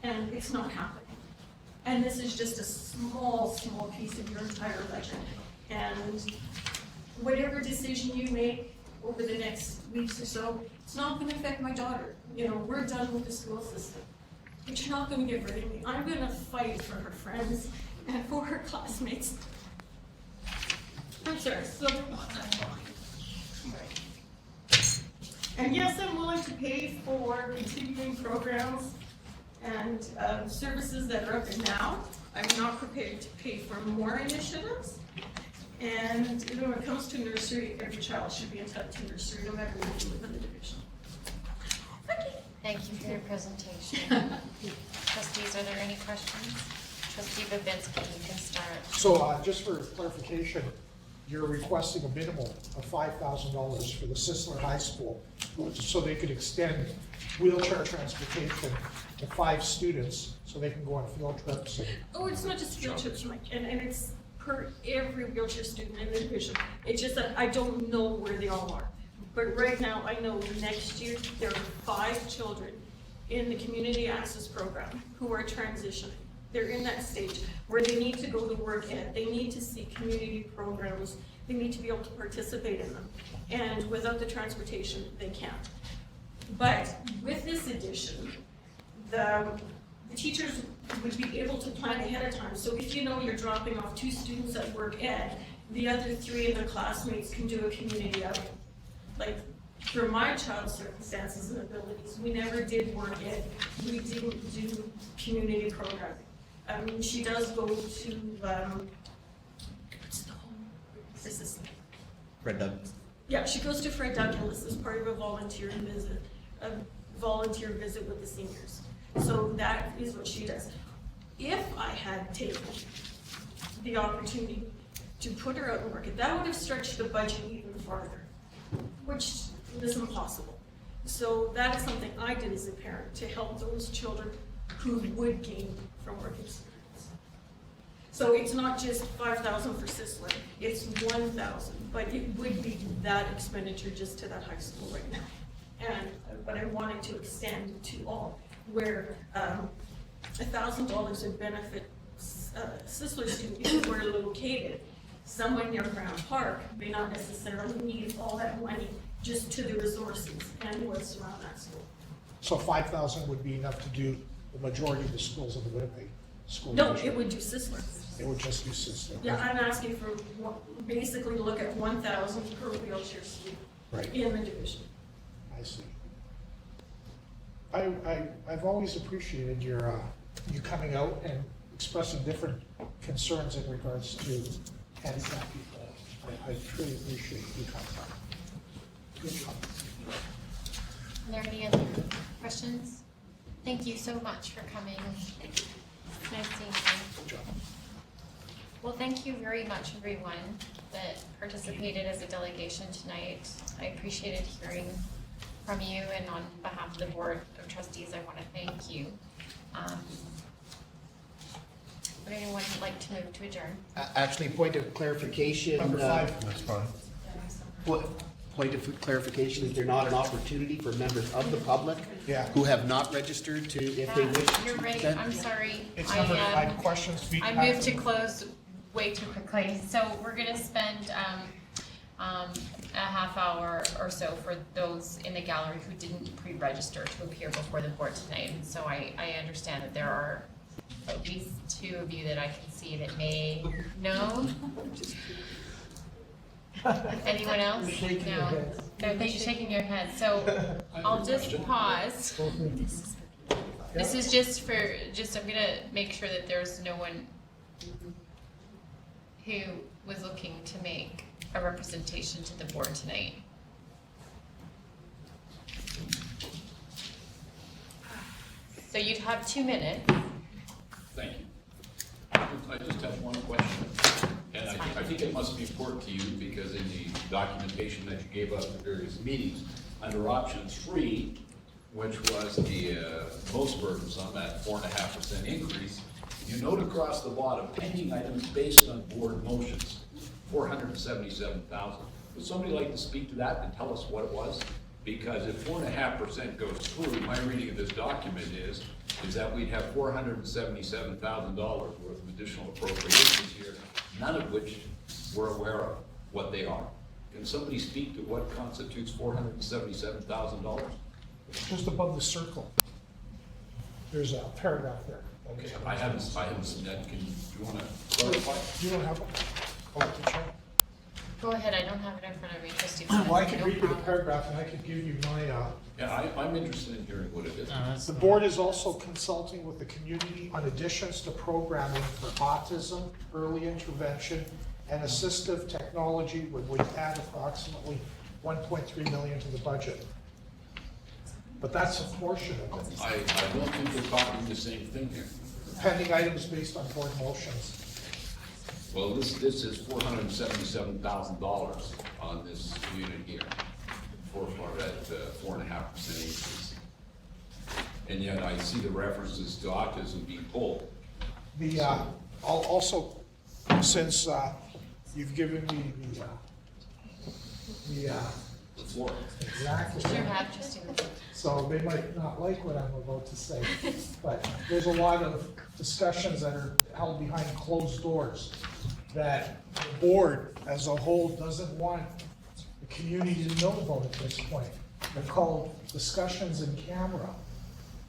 and it's not happening. And this is just a small piece of your entire budget. And whatever decision you make over the next weeks or so, it's not gonna affect my daughter. You know, we're done with the school system. But you're not gonna get rid of me. I'm gonna fight for her friends and for her classmates. I'm sorry, so. And yes, I'm willing to pay for continuing programs and services that are up there now. I'm not prepared to pay for more initiatives. And you know, when it comes to nursery, every child should be entitled to nursery, no matter where you live in the division. Okay.
Thank you for your presentation. Trustees, are there any questions? Trustee Babinski, you can start.
So just for clarification, you're requesting a minimum of $5,000 for the Sisler High School, so they could extend wheelchair transportation to 5 students, so they can go on field trips.
Oh, it's not just field trips, Mike, and it's per every wheelchair student in the division. It's just that I don't know where they all are. But right now, I know next year, there are 5 children in the community access program who are transitioning. They're in that stage where they need to go to work ed, they need to see community programs, they need to be able to participate in them. And without the transportation, they can't. But with this addition, the teachers would be able to plan ahead of time. So if you know you're dropping off 2 students at work ed, the other 3 of the classmates can do a community outing. Like, for my child's circumstances and abilities, we never did work ed, we didn't do community programming. She does go to, what's the home? This is
Red Dog.
Yeah, she goes to Fred Douglas as part of a volunteer visit with the seniors. So that is what she does. If I had taken the opportunity to put her out and work it, that would have stretched the budget even farther, which is impossible. So that is something I did as a parent to help those children who would gain from work experience. So it's not just $5,000 for Sisler, it's $1,000, but it would be that expenditure just to that high school right now. But I wanted to extend to all, where $1,000 would benefit Sisler student, because we're located somewhere near Crown Park, may not necessarily need all that money just to the resources and what's around that school.
So 5,000 would be enough to do the majority of the schools in the Winnipeg school
No,
district?
it would do Sisler.
It would just do system.
Yeah, I'm asking for, basically to look at 1,000 per wheelchair seat
Right.
in the division.
I see. I've always appreciated your, you coming out and expressing different concerns in regards to handicapped people. I truly appreciate you coming out. Good job.
Are there any other questions? Thank you so much for coming. Nice seeing you.
Good job.
Well, thank you very much, everyone that participated as a delegation tonight. I appreciated hearing from you, and on behalf of the Board of Trustees, I want to thank you. Would anyone like to move to adjourn?
Actually, point of clarification.
Number 5.
That's fine.
Point of clarification, is there not an opportunity for members of the public
Yeah.
who have not registered to, if they wish?
You're right,
to-
I'm sorry.
It's number 5, questions,
I
feedback.
moved to close way too quickly, so we're gonna spend, a half hour or so for those in the gallery who didn't pre-register to appear before the board tonight. And so I understand that there are at least 2 of you that I can see that may know. Anyone else?
You're shaking your
No.
head.
No, thank you, shaking your head, so I'll just pause. This is just I'm gonna make sure that there's no one who was looking to make a representation to the board tonight. So you'd have 2 minutes.
Thank you. I just have one question, and I think it must be important to you because in the documentation that you gave us at various meetings, under option 3, which was the most burdensome, that 4.5% increase, you note across the bottom, pending items based on board motions, 477,000. Would somebody like to speak to that and tell us what it was? Because if 4.5% goes through, my reading of this document is that we'd have $477,000 worth of additional appropriations here, none of which we're aware of what they are. Can somebody speak to what constitutes $477,000?
Just above the circle. There's a paragraph there.
Okay, I haven't seen that. Do you want to clarify?
You don't have it? Oh, the chair.
Go ahead, I don't have it in front of me, Trustee.
Well, I can
No
read you the
problem.
paragraph and I can give you my,
Yeah, I'm interested in hearing what it is.
the board is also consulting with the community on additions to programming for autism, early intervention, and assistive technology, which would add approximately 1.3 million to the budget. But that's a portion of it.
I don't think we're talking the same thing here.
Pending items based on board motions.
Well, this is $477,000 on this unit here, for that 4.5% increase. And yet I see the references to autism being pulled.
The, also, since, you've given me the
floor.
Exactly.
Sure have, Trustee.
So they might not like what I'm about to say, but there's a lot of discussions that are held behind closed doors that the board as a whole doesn't want the community to know about at this point. They're called discussions in camera.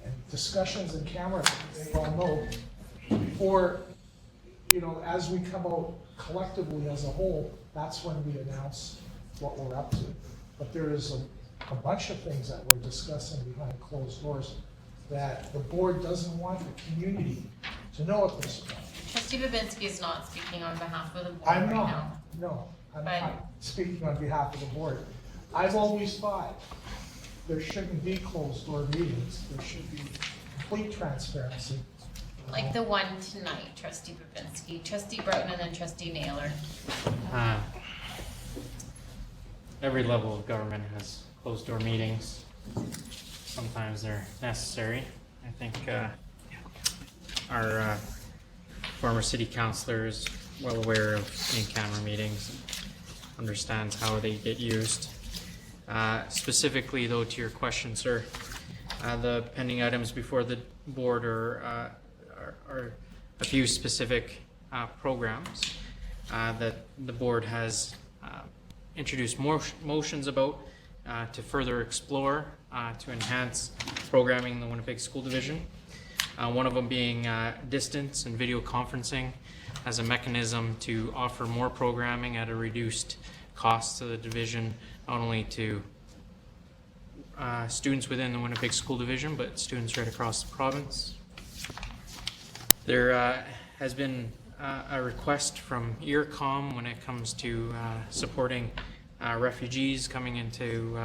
And discussions in camera, they all know, before, as we come out collectively as a whole, that's when we announce what we're up to. But there is a bunch of things that we're discussing behind closed doors that the board doesn't want the community to know at this point.
Trustee Babinski is not speaking on behalf of the board
I'm
right
not,
now.
no, I'm
But-
not speaking on behalf of the board. I've always thought there shouldn't be closed door meetings, there should be complete transparency.
Like the one tonight, Trustee Babinski, Trustee Broughton, and then Trustee Naylor.
Every level of government has closed door meetings. Sometimes they're necessary. I think our former city councilor is well aware of in-camera meetings and understands how they get used. Specifically though to your question, sir, the pending items before the board are a few specific programs that the board has introduced motions about to further explore, to enhance programming in the Winnipeg School Division. One of them being distance and video conferencing as a mechanism to offer more programming at a reduced cost to the division, not only to students within the Winnipeg School Division, but students right across the province. There has been a request from EARCOM when it comes to supporting refugees coming into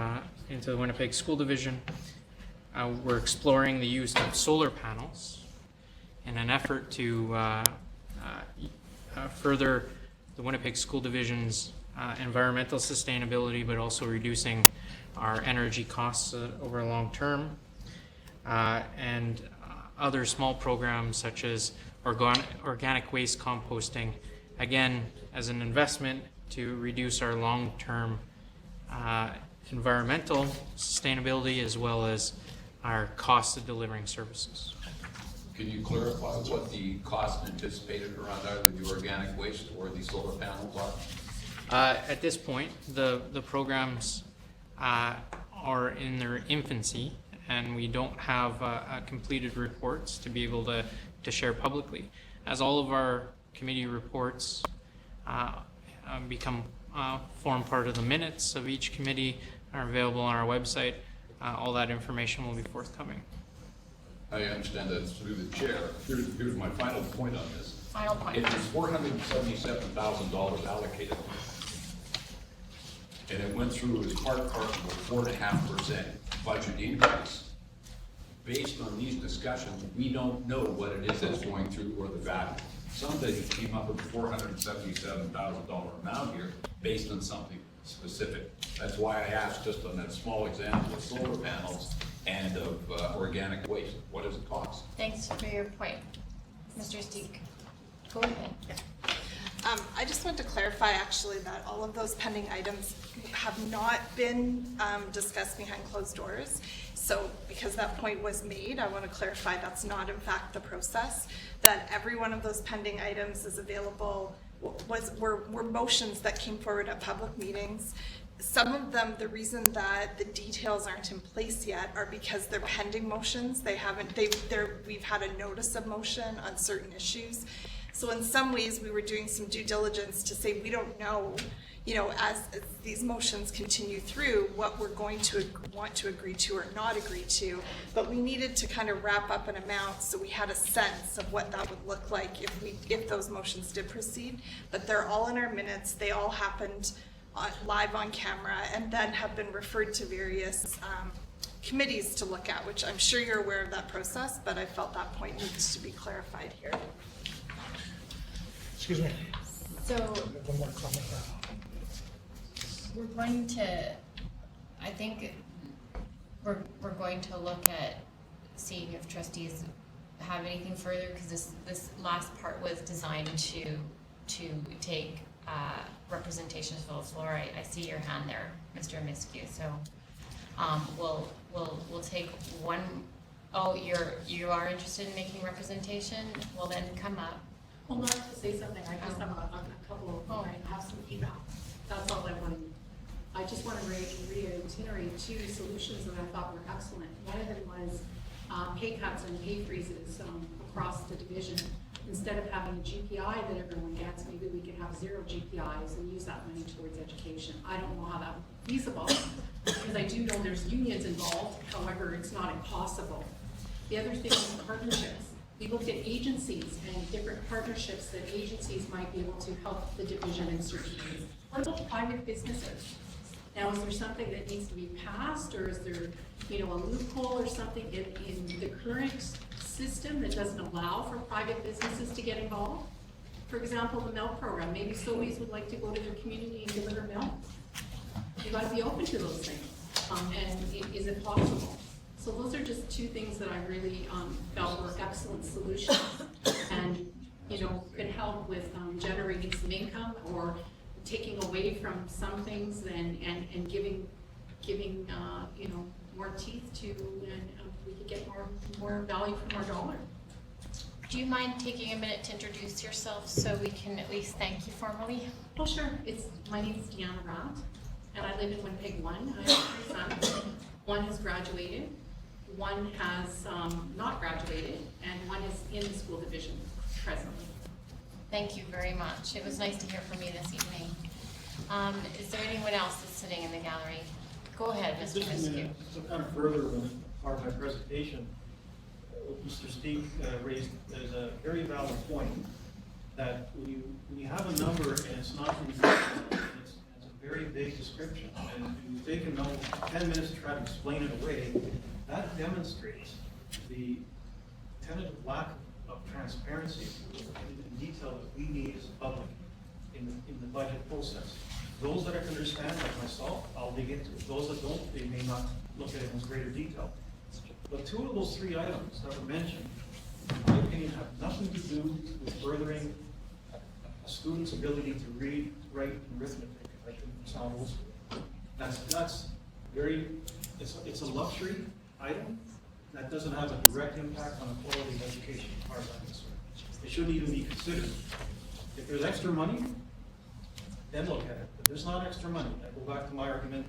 the Winnipeg School Division. We're exploring the use of solar panels in an effort to further the Winnipeg School Division's environmental sustainability, but also reducing our energy costs over a long term, and other small programs such as organic waste composting, again as an investment to reduce our long-term environmental sustainability as well as our cost of delivering services.
Can you clarify what the cost anticipated around either the organic waste or the solar panels are?
At this point, the programs are in their infancy, and we don't have completed reports to be able to share publicly. As all of our committee reports form part of the minutes of each committee, are available on our website, all that information will be forthcoming.
I understand that through the chair. Here's my final point on this.
Final point.
It was $477,000 allocated, and it went through as part of a 4.5% budget increase. Based on these discussions, we don't know what it is that's going through or the value. Somebody came up with a $477,000 amount here based on something specific. That's why I asked just on that small example of solar panels and of organic waste. What does it cost?
Thanks for your point. Mr. Steek, go ahead.
I just want to clarify actually that all of those pending items have not been discussed behind closed doors. So because that point was made, I want to clarify that's not in fact the process, that every one of those pending items is available, were motions that came forward at public meetings. Some of them, the reason that the details aren't in place yet are because they're pending motions. We've had a notice of motion on certain issues. So in some ways, we were doing some due diligence to say we don't know, as these motions continue through, what we're going to want to agree to or not agree to. But we needed to kind of wrap up an amount so we had a sense of what that would look like if those motions did proceed. But they're all in our minutes. They all happened live on camera and then have been referred to various committees to look at, which I'm sure you're aware of that process, but I felt that point needs to be clarified here.
Excuse me.
So
One more comment.
we're going to, I think we're going to look at seeing if trustees have anything further, because this last part was designed to take representations for the floor. I see your hand there, Mr. Maskiw. So we'll take one. Oh, you are interested in making representation? Well, then come up.
Well, not to say something, I just have a couple of, I have some feedback. That's all I wanted. I just want to reiterate two solutions that I thought were excellent. One of them was pay cuts and pay freezes across the division. Instead of having a GPI that everyone gets, maybe we could have 0 GPIs and use that money towards education. I don't know how that would be feasible, because I do know there's unions involved, however, it's not impossible. The other thing is partnerships. We looked at agencies and different partnerships that agencies might be able to help the division in certain ways. What about private businesses? Now, is there something that needs to be passed, or is there, a loophole or something in the current system that doesn't allow for private businesses to get involved? For example, the milk program. Maybe Sobeys would like to go to their community and deliver milk. You got to be open to those things. And is it possible? So those are just two things that I really felt were excellent solutions, and could help with generating some income or taking away from some things and giving more teeth to, and we could get more value from our dollar.
Do you mind taking a minute to introduce yourself so we can at least thank you formally?
Oh, sure. My name is Deanna Ratt, and I live in Winnipeg 1. I have 3 sons. One has graduated, one has not graduated, and one is in the school division presently.
Thank you very much. It was nice to hear from you this evening. Is there anyone else that's sitting in the gallery? Go ahead, Mr. Maskiw.
So kind of further than part of my presentation, what Mr. Steek raised is a very valid point, that when you have a number and it's not it's a very big description, and you take 10 minutes to try to explain it away, that demonstrates the tentative lack of transparency and detail that we need as a public in the budget process. Those that can understand, like myself, I'll dig into it. Those that don't, they may not look at it in greater detail. But 2 of those 3 items that were mentioned, in my opinion, have nothing to do with furthering a student's ability to read, write, and arithmetic. I think it's how old school. That's very, it's a luxury item that doesn't have a direct impact on the quality of education as far as I'm concerned. It shouldn't even be considered. If there's extra money, then look at it. If there's not extra money, I go back to my argument,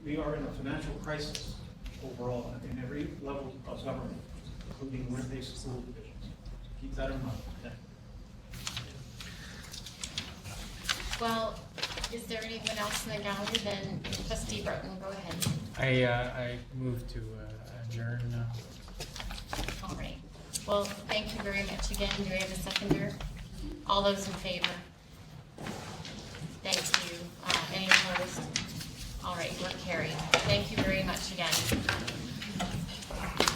we are in a financial crisis overall in every level of government, including Winnipeg school divisions. Keep that in mind. Thank you.
Well, is there anyone else in the gallery? Then Trustee Broughton, go ahead.
I move to adjourn.
All right. Well, thank you very much again. Do we have a seconder? All those in favor? Thank you. Any opposed? All right, we're carried. Thank you very much again.